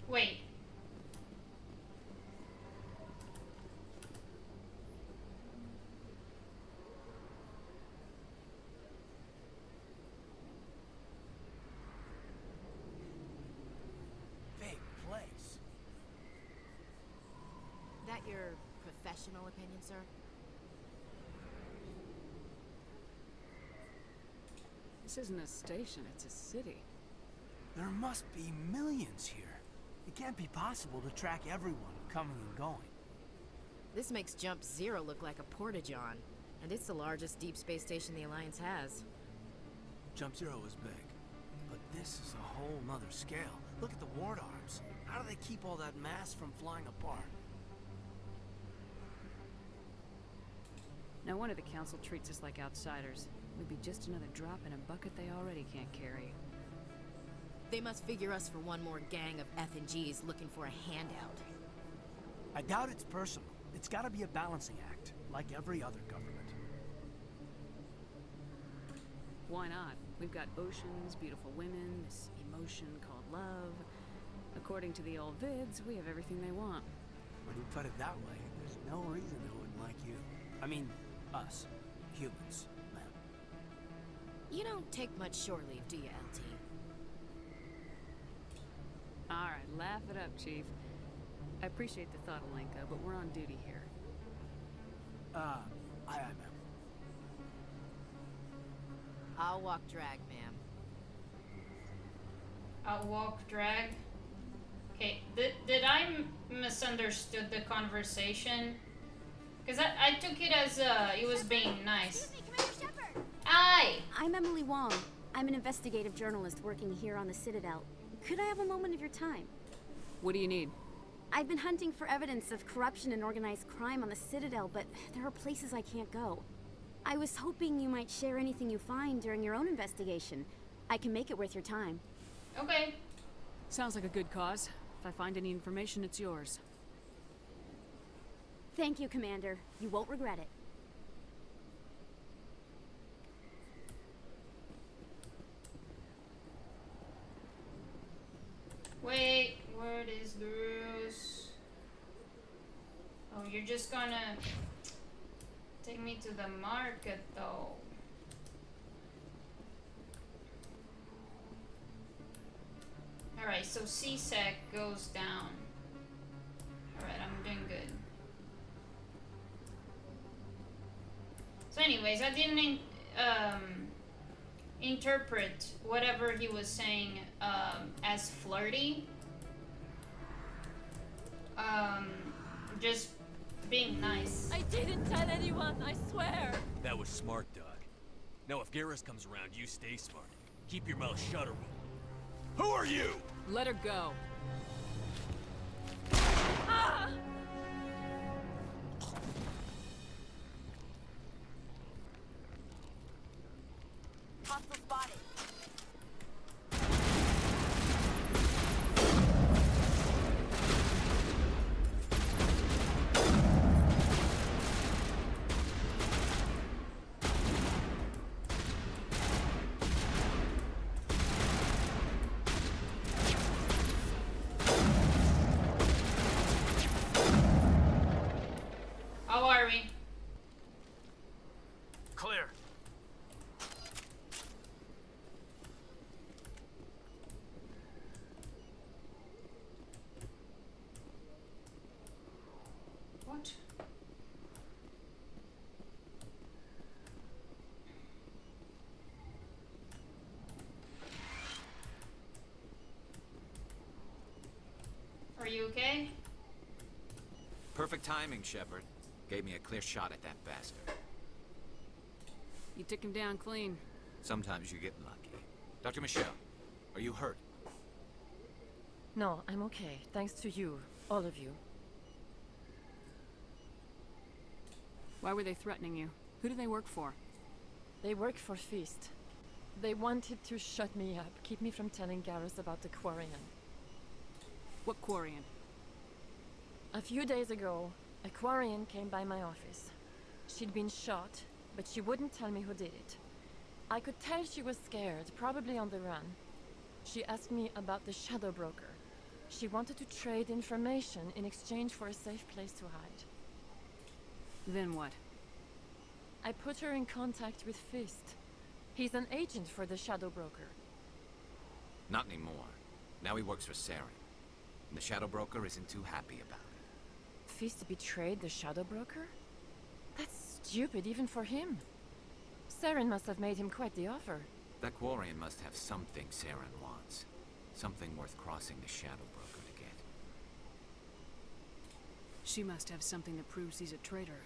Wait. Big place. That your professional opinion, sir? This isn't a station, it's a city. There must be millions here. It can't be possible to track everyone coming and going. This makes Jump Zero look like a porta-john, and it's the largest deep space station the Alliance has. Jump Zero is big, but this is a whole nother scale. Look at the ward arms. How do they keep all that mass from flying apart? No wonder the Council treats us like outsiders. We'd be just another drop in a bucket they already can't carry. They must figure us for one more gang of F&Gs looking for a handout. I doubt it's personal. It's gotta be a balancing act, like every other government. Why not? We've got oceans, beautiful women, this emotion called love. According to the old vids, we have everything they want. When you put it that way, there's no reason they wouldn't like you. I mean, us. Humans, man. You don't take much shore leave, do you, LT? Alright, laugh it up, Chief. I appreciate the thought, Alenka, but we're on duty here. Aye, aye, ma'am. I'll walk drag, ma'am. I'll walk drag. Okay, did I misunderstood the conversation? Because I took it as he was being nice. Excuse me, Commander Shepard! Aye! I'm Emily Wong. I'm an investigative journalist working here on the Citadel. Could I have a moment of your time? What do you need? I've been hunting for evidence of corruption and organized crime on the Citadel, but there are places I can't go. I was hoping you might share anything you find during your own investigation. I can make it worth your time. Okay. Sounds like a good cause. If I find any information, it's yours. Thank you, Commander. You won't regret it. Wait, where is Bruce? Oh, you're just gonna take me to the market, though. Alright, so CSEC goes down. Alright, I'm doing good. So anyways, I didn't interpret whatever he was saying as flirty. Just being nice. I didn't tell anyone, I swear. That was smart, Doug. Now if Garrus comes around, you stay smart. Keep your mouth shut or we'll... Who are you? Let her go. Ah! Hostile spotted. How are we? Clear. What? Are you okay? Perfect timing, Shepard. Gave me a clear shot at that bastard. You took him down clean. Sometimes you get lucky. Dr. Michelle, are you hurt? No, I'm okay. Thanks to you. All of you. Why were they threatening you? Who do they work for? They work for Feast. They wanted to shut me up, keep me from telling Garrus about the Quarian. What Quarian? A few days ago, a Quarian came by my office. She'd been shot, but she wouldn't tell me who did it. I could tell she was scared, probably on the run. She asked me about the Shadow Broker. She wanted to trade information in exchange for a safe place to hide. Then what? I put her in contact with Fist. He's an agent for the Shadow Broker. Not anymore. Now he works for Saren. And the Shadow Broker isn't too happy about it. Fist betrayed the Shadow Broker? That's stupid even for him. Saren must have made him quite the offer. That Quarian must have something Saren wants. Something worth crossing the Shadow Broker to get. She must have something that proves he's a traitor.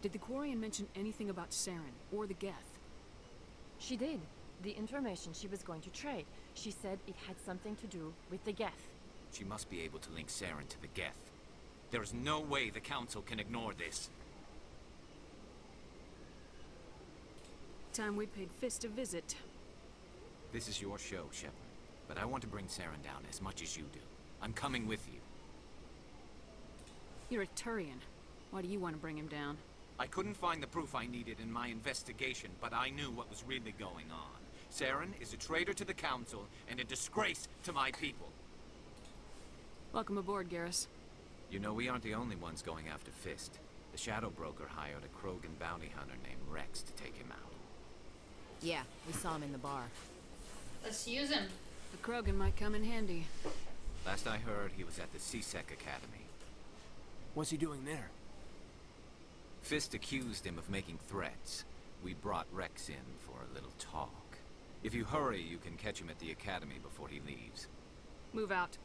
Did the Quarian mention anything about Saren or the Geth? She did. The information she was going to trade. She said it had something to do with the Geth. She must be able to link Saren to the Geth. There is no way the Council can ignore this. Time we paid Fist a visit. This is your show, Shepard. But I want to bring Saren down as much as you do. I'm coming with you. You're a Turian. Why do you want to bring him down? I couldn't find the proof I needed in my investigation, but I knew what was really going on. Saren is a traitor to the Council and a disgrace to my people. Welcome aboard, Garrus. You know, we aren't the only ones going after Fist. The Shadow Broker hired a Krogan bounty hunter named Rex to take him out. Yeah, we saw him in the bar. Let's use him. The Krogan might come in handy. Last I heard, he was at the CSEC Academy. What's he doing there? Fist accused him of making threats. We brought Rex in for a little talk. If you hurry, you can catch him at the academy before he leaves. Move out.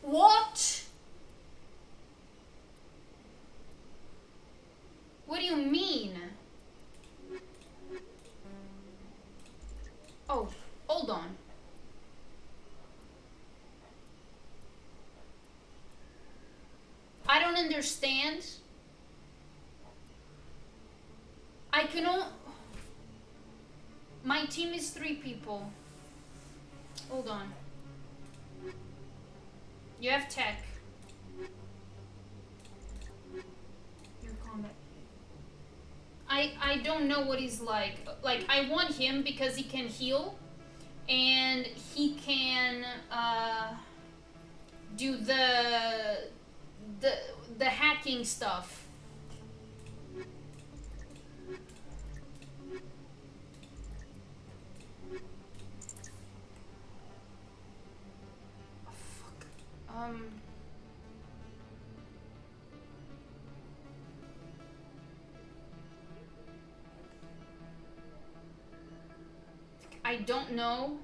What? What do you mean? Oh, hold on. I don't understand. I cannot. My team is 3 people. Hold on. You have tech. Your combat. I don't know what he's like. Like, I want him because he can heal. And he can do the hacking stuff. I don't know.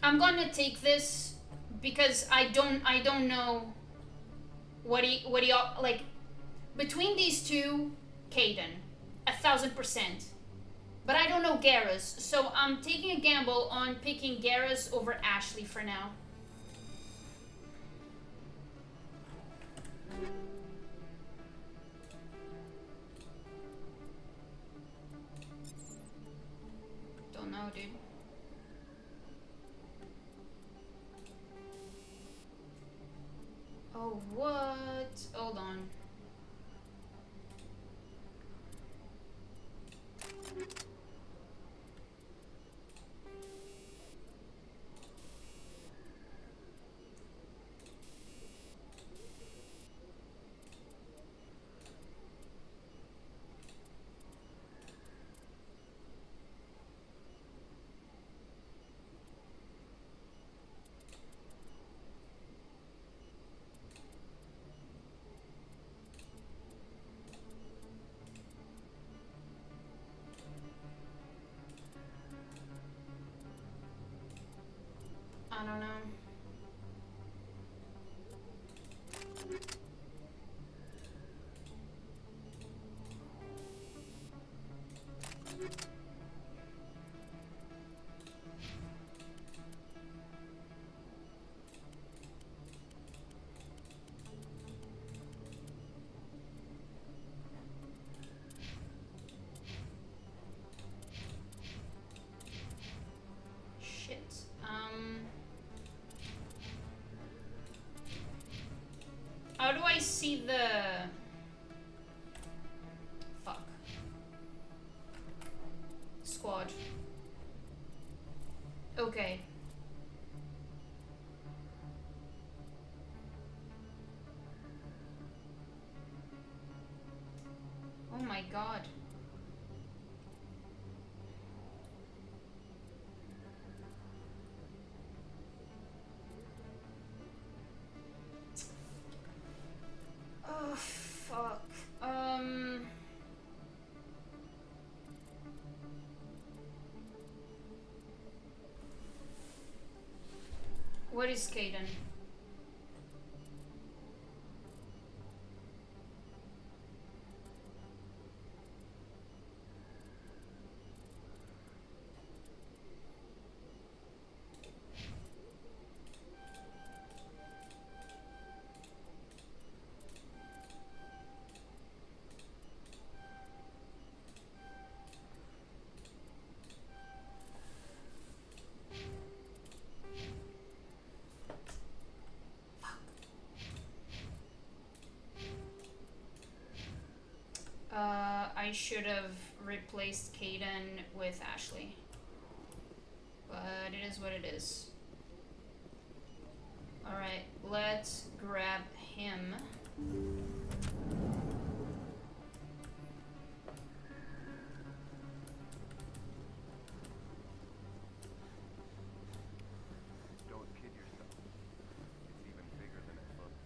I'm gonna take this because I don't know what he like. Between these two, Caden, 1000%. But I don't know Garrus, so I'm taking a gamble on picking Garrus over Ashley for now. Don't know, dude. Oh, what? Hold on. I don't know. Shit. How do I see the... Fuck. Squad. Okay. Oh my god. Oh, fuck. What is Caden? I should have replaced Caden with Ashley. But it is what it is. Alright, let's grab him. Don't kid yourself. It's even bigger than it looks.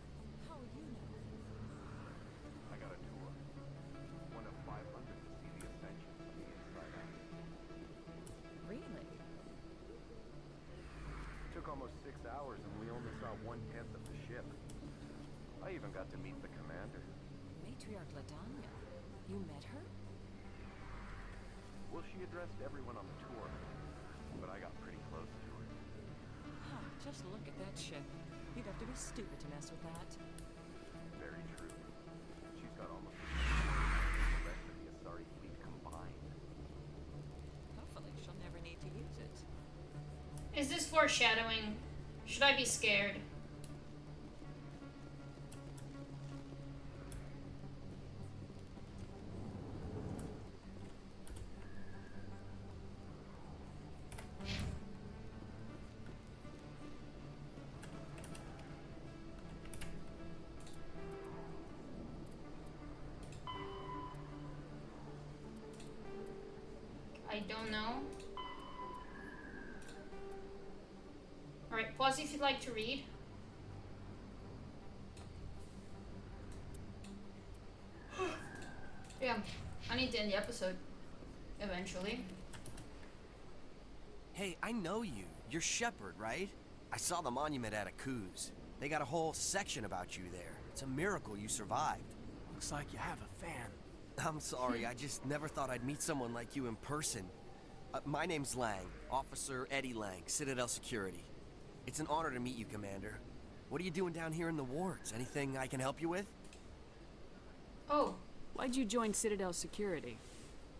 haven't got to meet the commander. Matriarch Ladanya. You met her? Well, she addressed everyone on the tour, but I got pretty close to her. Huh, just look at that ship. You'd have to be stupid to mess with that. Very true. She's got almost the rest of the Asari fleet combined. Hopefully she'll never need to use it. Is this foreshadowing? Should I be scared? I don't know. Alright, pause if you'd like to read. Yeah, I need to end the episode. Eventually. Hey, I know you. You're Shepard, right? I saw the monument at Akuz. They got a whole section about you there. It's a miracle you survived. Looks like you have a fan. I'm sorry, I just never thought I'd meet someone like you in person. My name's Lang, Officer Eddie Lang, Citadel Security. It's an honor to meet you, Commander. What are you doing down here in the wards? Anything I can help you with? Oh. Why'd you join Citadel Security?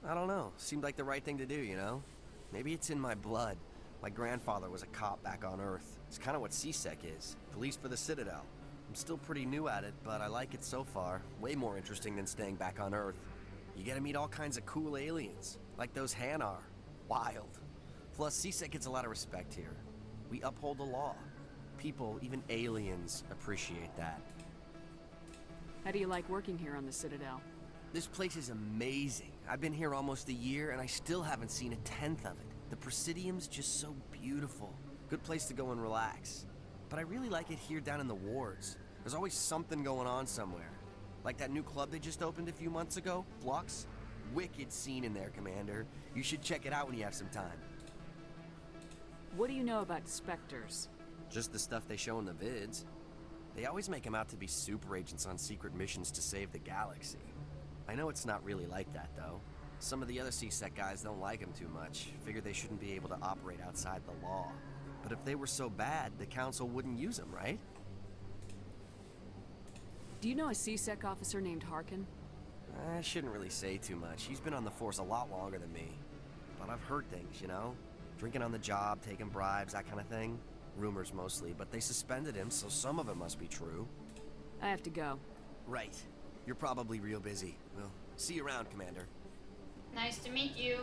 I don't know. Seemed like the right thing to do, you know? Maybe it's in my blood. My grandfather was a cop back on Earth. It's kind of what CSEC is. Police for the Citadel. I'm still pretty new at it, but I like it so far. Way more interesting than staying back on Earth. You get to meet all kinds of cool aliens, like those Hanar. Wild. Plus, CSEC gets a lot of respect here. We uphold the law. People, even aliens, appreciate that. How do you like working here on the Citadel? This place is amazing. I've been here almost a year, and I still haven't seen a tenth of it. The Presidium's just so beautiful. Good place to go and relax. But I really like it here down in the wards. There's always something going on somewhere. Like that new club they just opened a few months ago, Flux. Wicked scene in there, Commander. You should check it out when you have some time. What do you know about Spectres? Just the stuff they show in the vids. They always make them out to be super agents on secret missions to save the galaxy. I know it's not really like that, though. Some of the other CSEC guys don't like them too much. Figure they shouldn't be able to operate outside the law. But if they were so bad, the Council wouldn't use them, right? Do you know a CSEC officer named Harkin? I shouldn't really say too much. He's been on the force a lot longer than me. But I've heard things, you know? Drinking on the job, taking bribes, that kind of thing. Rumors mostly, but they suspended him, so some of it must be true. I have to go. Right. You're probably real busy. Well, see you around, Commander. Nice to meet you.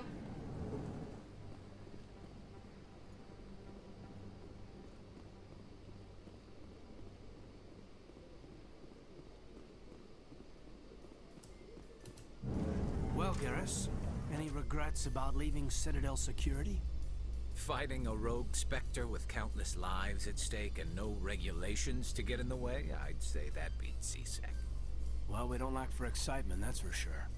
Well, Garrus, any regrets about leaving Citadel Security? Fighting a rogue Spectre with countless lives at stake and no regulations to get in the way? I'd say that beats CSEC. Well, we don't lack for excitement, that's for sure.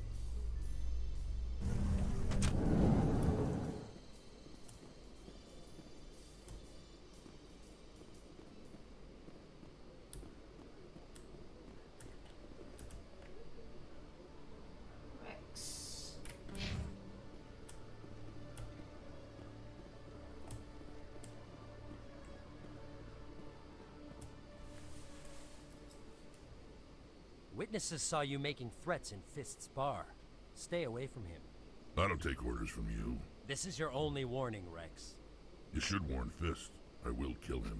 Witnesses saw you making threats in Fist's bar. Stay away from him. I don't take orders from you. This is your only warning, Rex. You should warn Fist. I will kill him.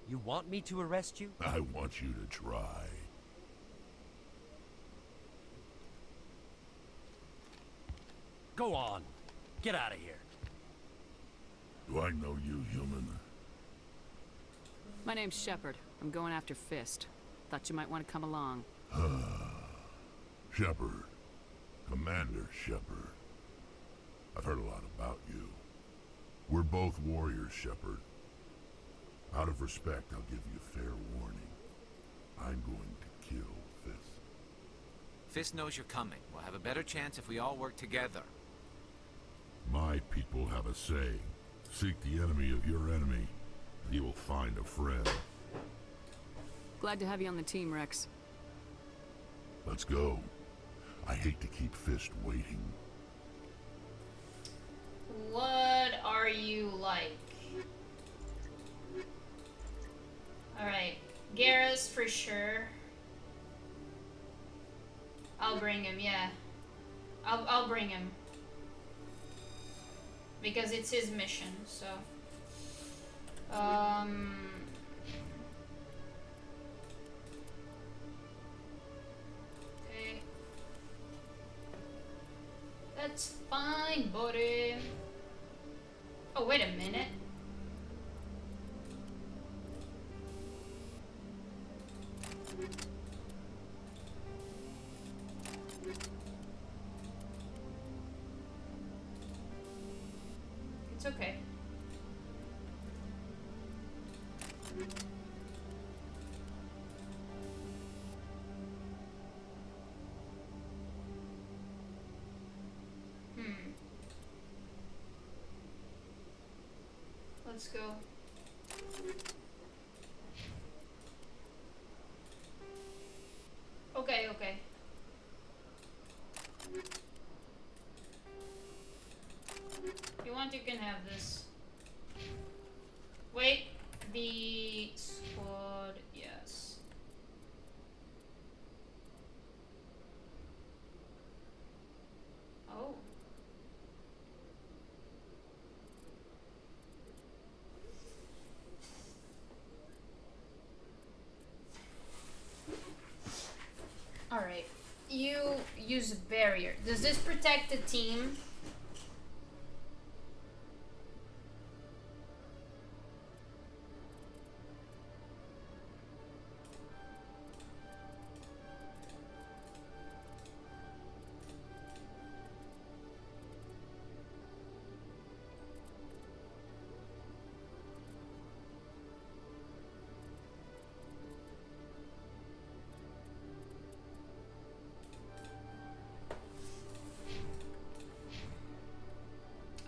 You want me to arrest you? I want you to try. Go on. Get out of here. Do I know you, human? My name's Shepard. I'm going after Fist. Thought you might want to come along. Shepard. Commander Shepard. I've heard a lot about you. We're both warriors, Shepard. Out of respect, I'll give you fair warning. I'm going to kill Fist. Fist knows you're coming. We'll have a better chance if we all work together. My people have a saying. Seek the enemy of your enemy, and you will find a friend. Glad to have you on the team, Rex. Let's go. I hate to keep Fist waiting. What are you like? Alright. Garrus for sure. I'll bring him, yeah. I'll bring him. Because it's his mission, so. Okay. That's fine, buddy. Oh, wait a minute. It's okay. Let's go. Okay, okay. If you want, you can have this. Wait, the squad, yes. Oh. Alright, you use a barrier. Does this protect the team?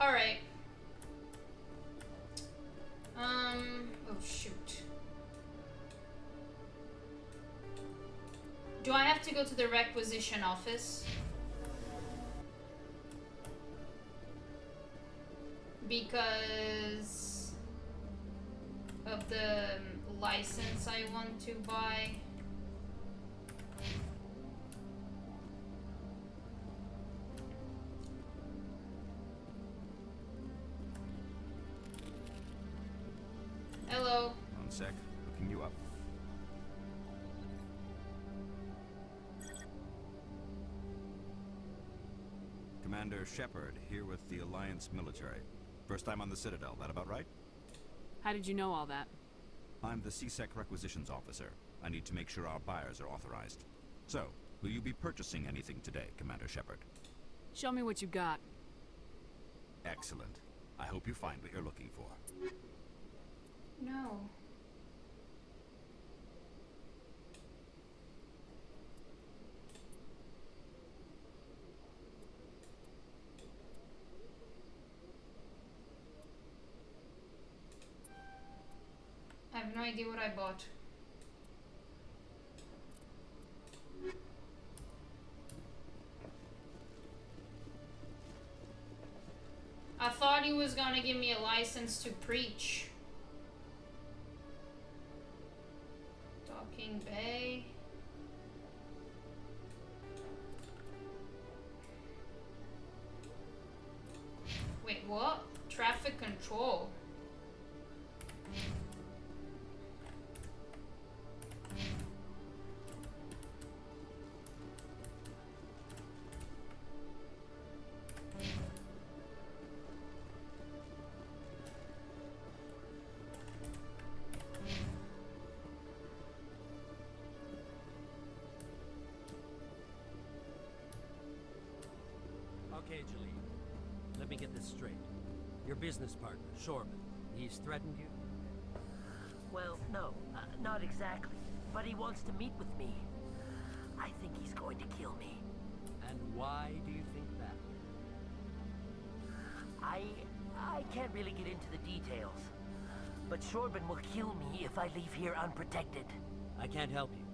Alright. Oh shoot. Do I have to go to the requisition office? Because of the license I want to buy. Hello. One sec. Looking you up. Commander Shepard, here with the Alliance military. First time on the Citadel, that about right? How did you know all that? I'm the CSEC requisitions officer. I need to make sure our buyers are authorized. So, will you be purchasing anything today, Commander Shepard? Show me what you got. Excellent. I hope you find what you're looking for. No. I have no idea what I bought. I thought he was gonna give me a license to preach. Docking Bay. Wait, what? Traffic control. Okay, Jalene. Let me get this straight. Your business partner, Shorman, he's threatened you? Well, no, not exactly. But he wants to meet with me. I think he's going to kill me. And why do you think that? I can't really get into the details. But Shorban will kill me if I leave here unprotected. I can't help you.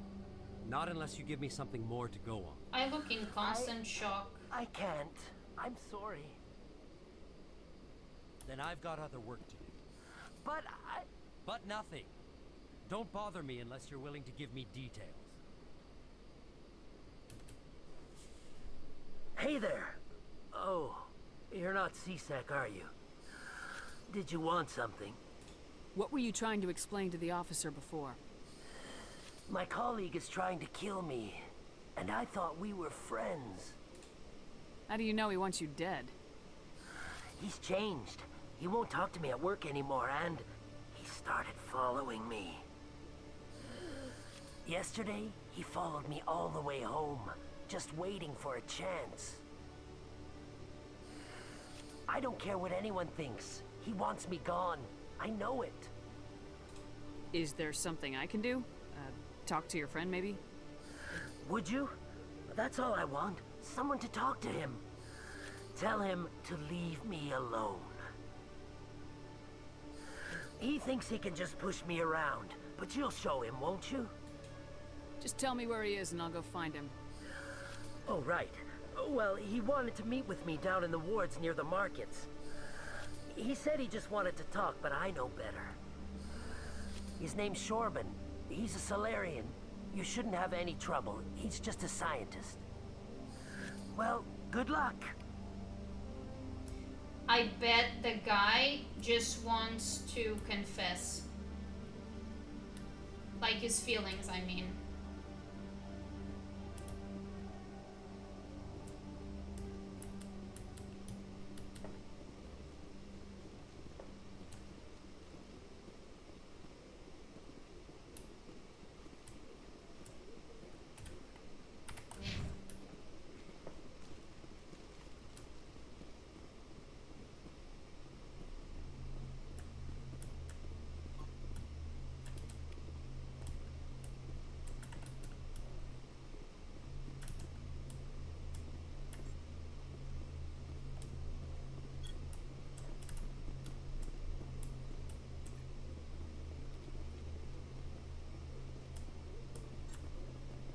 Not unless you give me something more to go on. I look in constant shock. I can't. I'm sorry. Then I've got other work to do. But But nothing. Don't bother me unless you're willing to give me details. Hey there. Oh, you're not CSEC, are you? Did you want something? What were you trying to explain to the officer before? My colleague is trying to kill me, and I thought we were friends. How do you know he wants you dead? He's changed. He won't talk to me at work anymore, and he started following me. Yesterday, he followed me all the way home, just waiting for a chance. I don't care what anyone thinks. He wants me gone. I know it. Is there something I can do? Talk to your friend, maybe? Would you? That's all I want. Someone to talk to him. Tell him to leave me alone. He thinks he can just push me around, but you'll show him, won't you? Just tell me where he is and I'll go find him. Oh, right. Well, he wanted to meet with me down in the wards near the markets. He said he just wanted to talk, but I know better. His name's Shorban. He's a Solarian. You shouldn't have any trouble. He's just a scientist. Well, good luck. I bet the guy just wants to confess. Like his feelings, I mean.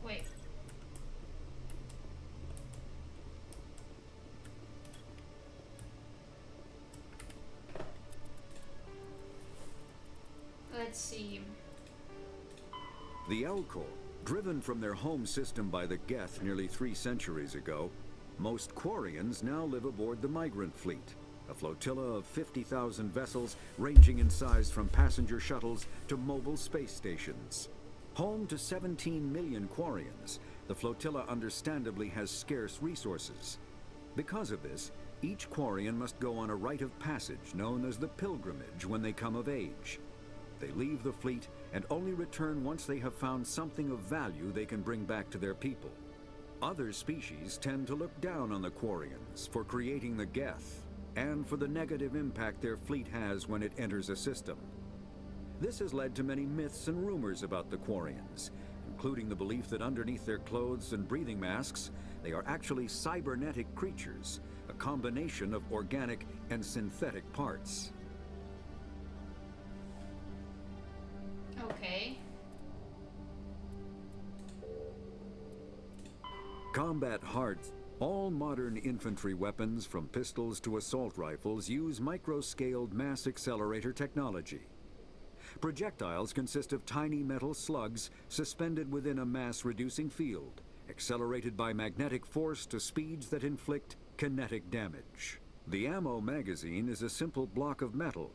Wait. Let's see. The Elcor, driven from their home system by the Geth nearly 3 centuries ago, most Quarians now live aboard the Migrant Fleet, a flotilla of 50,000 vessels ranging in size from passenger shuttles to mobile space stations. Home to 17 million Quarians, the flotilla understandably has scarce resources. Because of this, each Quarian must go on a rite of passage known as the Pilgrimage when they come of age. They leave the fleet and only return once they have found something of value they can bring back to their people. Other species tend to look down on the Quarians for creating the Geth and for the negative impact their fleet has when it enters a system. This has led to many myths and rumors about the Quarians, including the belief that underneath their clothes and breathing masks, they are actually cybernetic creatures, a combination of organic and synthetic parts. Okay. Combat hard. All modern infantry weapons, from pistols to assault rifles, use micro-scaled mass accelerator technology. Projectiles consist of tiny metal slugs suspended within a mass-reducing field, accelerated by magnetic force to speeds that inflict kinetic damage. The ammo magazine is a simple block of metal.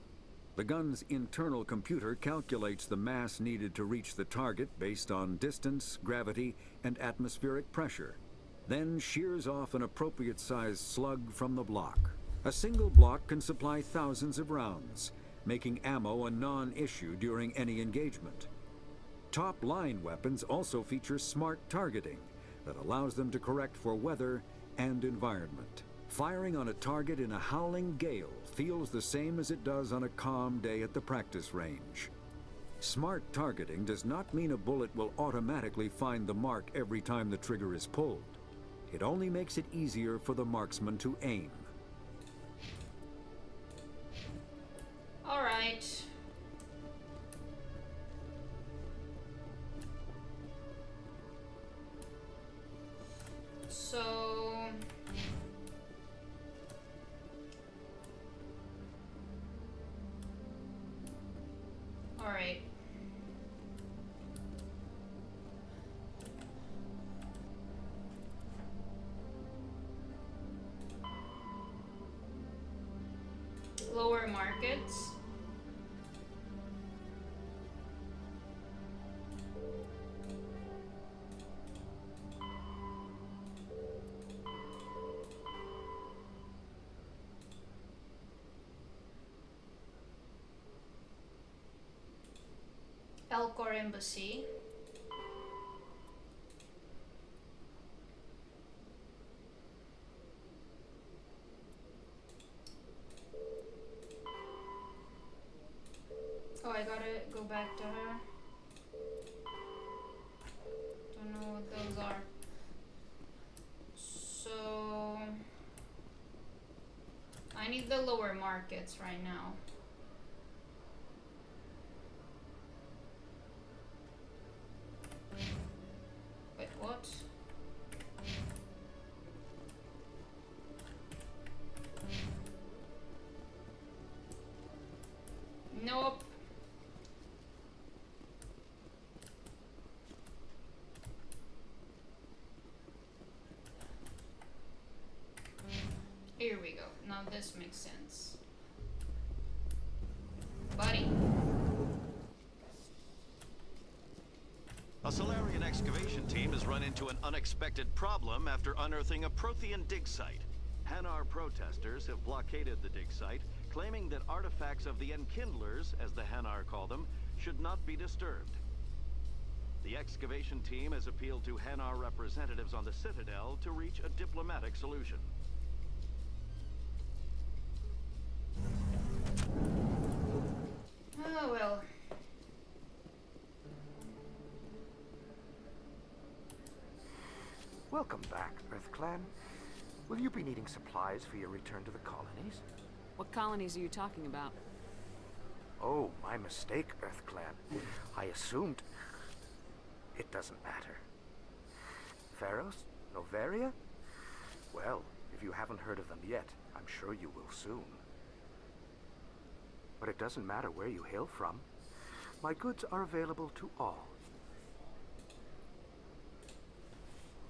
The gun's internal computer calculates the mass needed to reach the target based on distance, gravity, and atmospheric pressure, then shears off an appropriate-sized slug from the block. A single block can supply thousands of rounds, making ammo a non-issue during any engagement. Top-line weapons also feature smart targeting that allows them to correct for weather and environment. Firing on a target in a howling gale feels the same as it does on a calm day at the practice range. Smart targeting does not mean a bullet will automatically find the mark every time the trigger is pulled. It only makes it easier for the marksman to aim. All right. So... Alright. Lower markets. Elcor Embassy. Oh, I gotta go back to her. Don't know what those are. So... I need the lower markets right now. Wait, what? Nope. Here we go. Now this makes sense. Buddy. A Solarian excavation team has run into an unexpected problem after unearthing a Prothean dig site. Hanar protesters have blockaded the dig site, claiming that artifacts of the Enkindlers, as the Hanar call them, should not be disturbed. The excavation team has appealed to Hanar representatives on the Citadel to reach a diplomatic solution. Oh well. Welcome back, EarthClan. Will you be needing supplies for your return to the colonies? What colonies are you talking about? Oh, my mistake, EarthClan. I assumed... It doesn't matter. Pharos? Noveria? Well, if you haven't heard of them yet, I'm sure you will soon. But it doesn't matter where you hail from. My goods are available to all.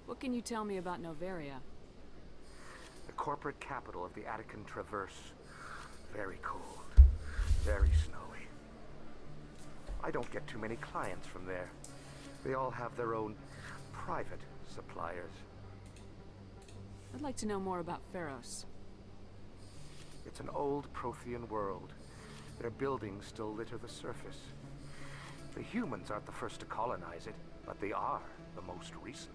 What can you tell me about Noveria? The corporate capital of the Attican Traverse. Very cold. Very snowy. I don't get too many clients from there. They all have their own private suppliers. I'd like to know more about Pharos. It's an old Prothean world. Their buildings still litter the surface. The humans aren't the first to colonize it, but they are the most recent.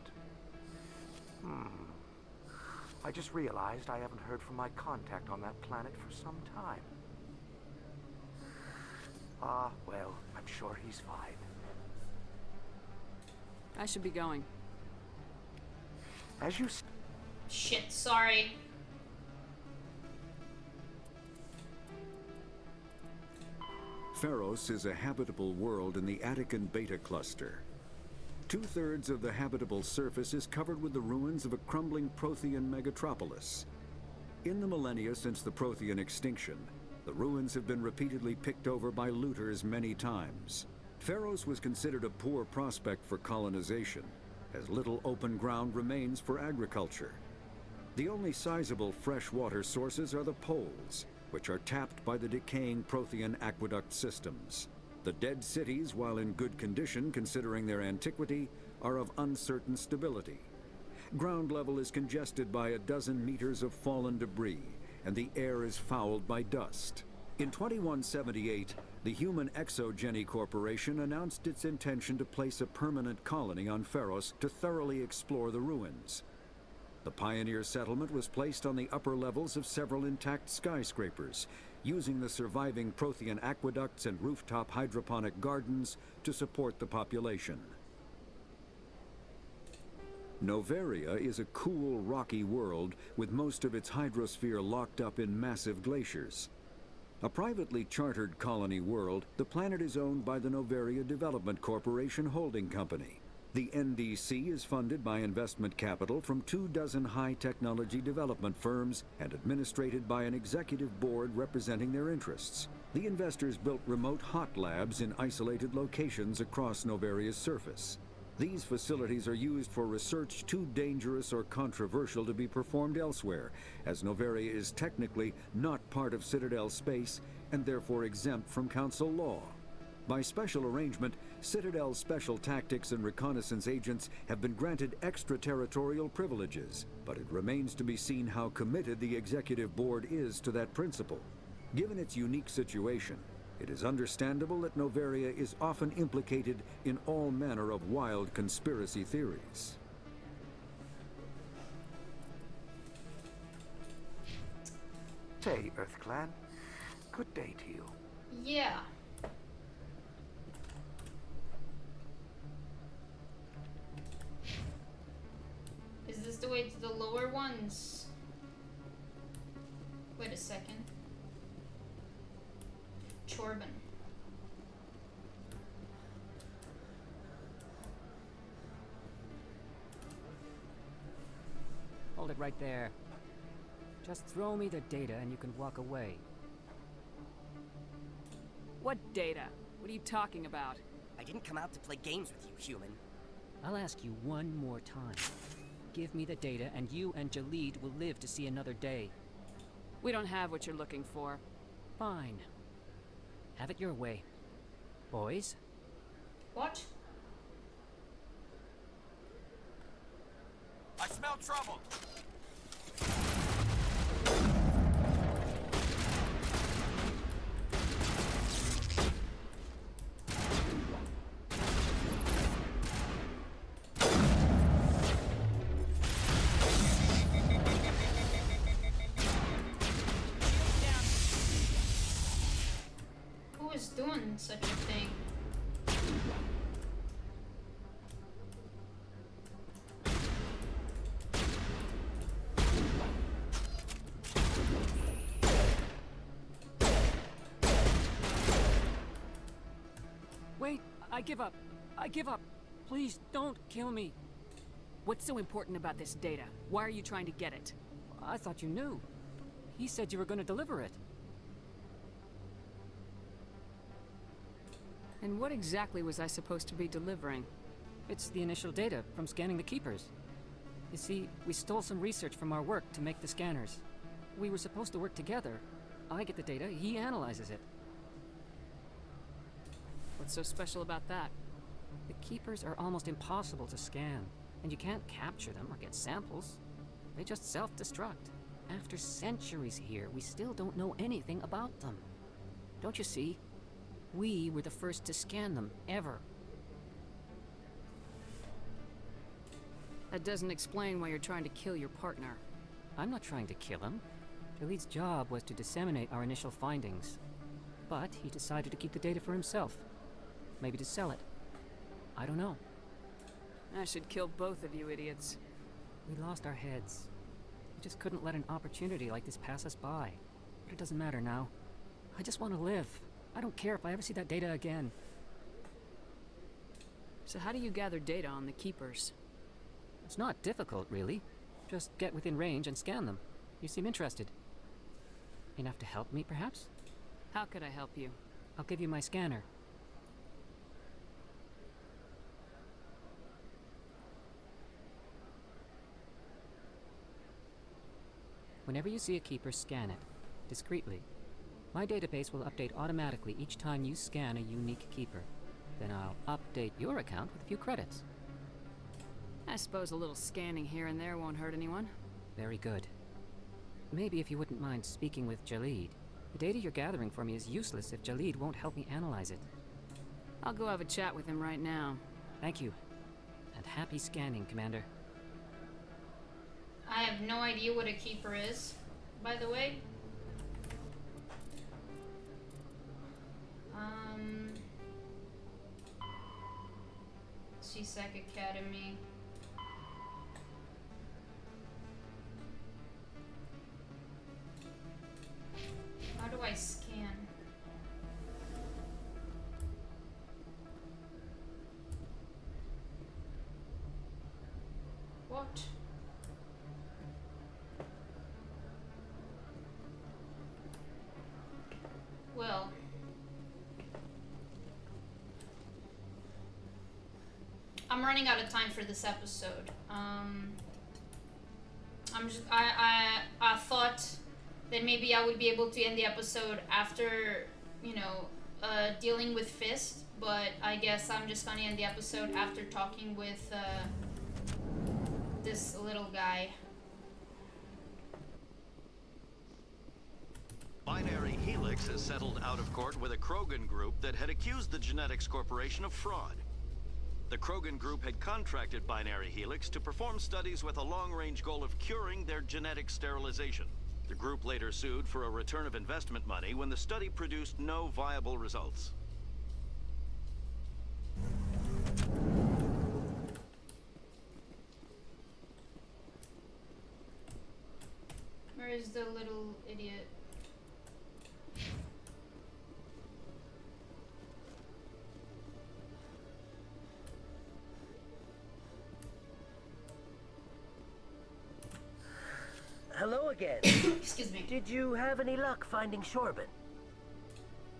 I just realized I haven't heard from my contact on that planet for some time. Well, I'm sure he's fine. I should be going. As you... Shit, sorry. Pharos is a habitable world in the Attican Beta Cluster. 2/3 of the habitable surface is covered with the ruins of a crumbling Prothean megatropolis. In the millennia since the Prothean extinction, the ruins have been repeatedly picked over by looters many times. Pharos was considered a poor prospect for colonization, as little open ground remains for agriculture. The only sizable freshwater sources are the poles, which are tapped by the decaying Prothean aqueduct systems. The dead cities, while in good condition considering their antiquity, are of uncertain stability. Ground level is congested by a dozen meters of fallen debris, and the air is fouled by dust. In 2178, the Human Exogeny Corporation announced its intention to place a permanent colony on Pharos to thoroughly explore the ruins. The pioneer settlement was placed on the upper levels of several intact skyscrapers, using the surviving Prothean aqueducts and rooftop hydroponic gardens to support the population. Noveria is a cool, rocky world with most of its hydrosphere locked up in massive glaciers. A privately chartered colony world, the planet is owned by the Noveria Development Corporation Holding Company. The NDC is funded by investment capital from 24 high-technology development firms and administrated by an executive board representing their interests. The investors built remote hot labs in isolated locations across Novaria's surface. These facilities are used for research too dangerous or controversial to be performed elsewhere, as Novaria is technically not part of Citadel space and therefore exempt from Council law. By special arrangement, Citadel's special tactics and reconnaissance agents have been granted extraterritorial privileges, but it remains to be seen how committed the Executive Board is to that principle. Given its unique situation, it is understandable that Novaria is often implicated in all manner of wild conspiracy theories. Say, EarthClan, good day to you. Yeah. Is this the way to the lower ones? Wait a second. Chorban. Hold it right there. Just throw me the data and you can walk away. What data? What are you talking about? I didn't come out to play games with you, human. I'll ask you one more time. Give me the data and you and Jalid will live to see another day. We don't have what you're looking for. Fine. Have it your way. Boys? What? I smell trouble! Who is doing such a thing? Wait, I give up. I give up. Please don't kill me. What's so important about this data? Why are you trying to get it? I thought you knew. He said you were going to deliver it. And what exactly was I supposed to be delivering? It's the initial data from scanning the Keepers. You see, we stole some research from our work to make the scanners. We were supposed to work together. I get the data, he analyzes it. What's so special about that? The Keepers are almost impossible to scan, and you can't capture them or get samples. They just self-destruct. After centuries here, we still don't know anything about them. Don't you see? We were the first to scan them, ever. That doesn't explain why you're trying to kill your partner. I'm not trying to kill him. Jalid's job was to disseminate our initial findings. But he decided to keep the data for himself. Maybe to sell it. I don't know. I should kill both of you idiots. We lost our heads. We just couldn't let an opportunity like this pass us by. But it doesn't matter now. I just want to live. I don't care if I ever see that data again. So how do you gather data on the Keepers? It's not difficult, really. Just get within range and scan them. You seem interested. Enough to help me, perhaps? How could I help you? I'll give you my scanner. Whenever you see a Keeper, scan it. Discreetly. My database will update automatically each time you scan a unique Keeper. Then I'll update your account with a few credits. I suppose a little scanning here and there won't hurt anyone. Very good. Maybe if you wouldn't mind speaking with Jalid. The data you're gathering for me is useless if Jalid won't help me analyze it. I'll go have a chat with him right now. Thank you. And happy scanning, Commander. I have no idea what a Keeper is, by the way. CSEC Academy. How do I scan? What? Well. I'm running out of time for this episode. I thought that maybe I would be able to end the episode after, you know, dealing with Fist, but I guess I'm just gonna end the episode after talking with this little guy. Binary Helix has settled out of court with a Krogan group that had accused the Genetics Corporation of fraud. The Krogan group had contracted Binary Helix to perform studies with a long-range goal of curing their genetic sterilization. The group later sued for a return of investment money when the study produced no viable results. Where is the little idiot? Hello again. Excuse me. Did you have any luck finding Shorban?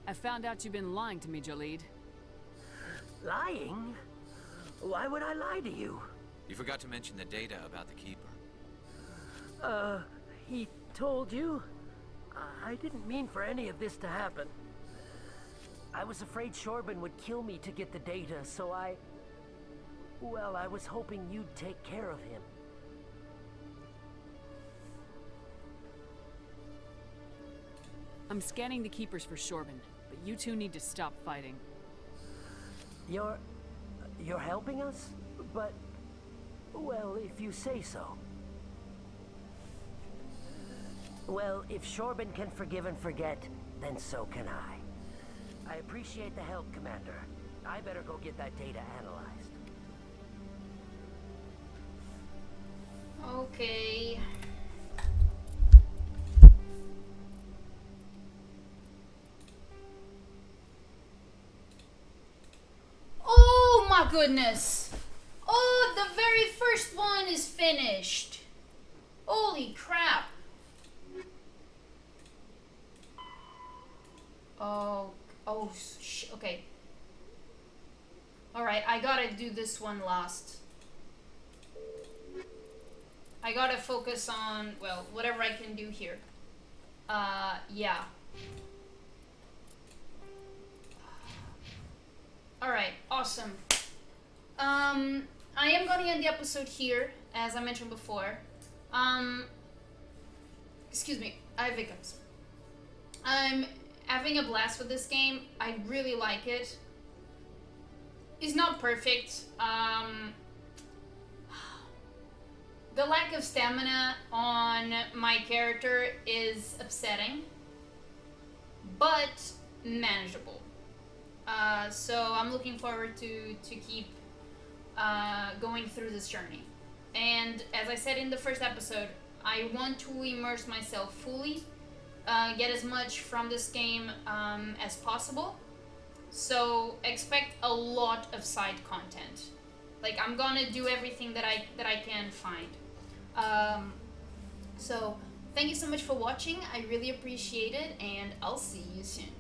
I found out you've been lying to me, Jalid. Lying? Why would I lie to you? You forgot to mention the data about the Keeper. He told you? I didn't mean for any of this to happen. I was afraid Shorban would kill me to get the data, so well, I was hoping you'd take care of him. I'm scanning the Keepers for Shorban, but you two need to stop fighting. You're helping us? But, well, if you say so. Well, if Shorban can forgive and forget, then so can I. I appreciate the help, Commander. I better go get that data analyzed. Okay. Oh my goodness! Oh, the very first one is finished. Holy crap. Okay. Alright, I gotta do this one last. I gotta focus on, well, whatever I can do here. Yeah. Alright, awesome. I am gonna end the episode here, as I mentioned before. Excuse me, I have hiccups. I'm having a blast with this game. I really like it. It's not perfect. The lack of stamina on my character is upsetting, but manageable. So I'm looking forward to keep going through this journey. And as I said in the first episode, I want to immerse myself fully, get as much from this game as possible. So expect a lot of side content. Like, I'm gonna do everything that I can find. So thank you so much for watching. I really appreciate it, and I'll see you soon.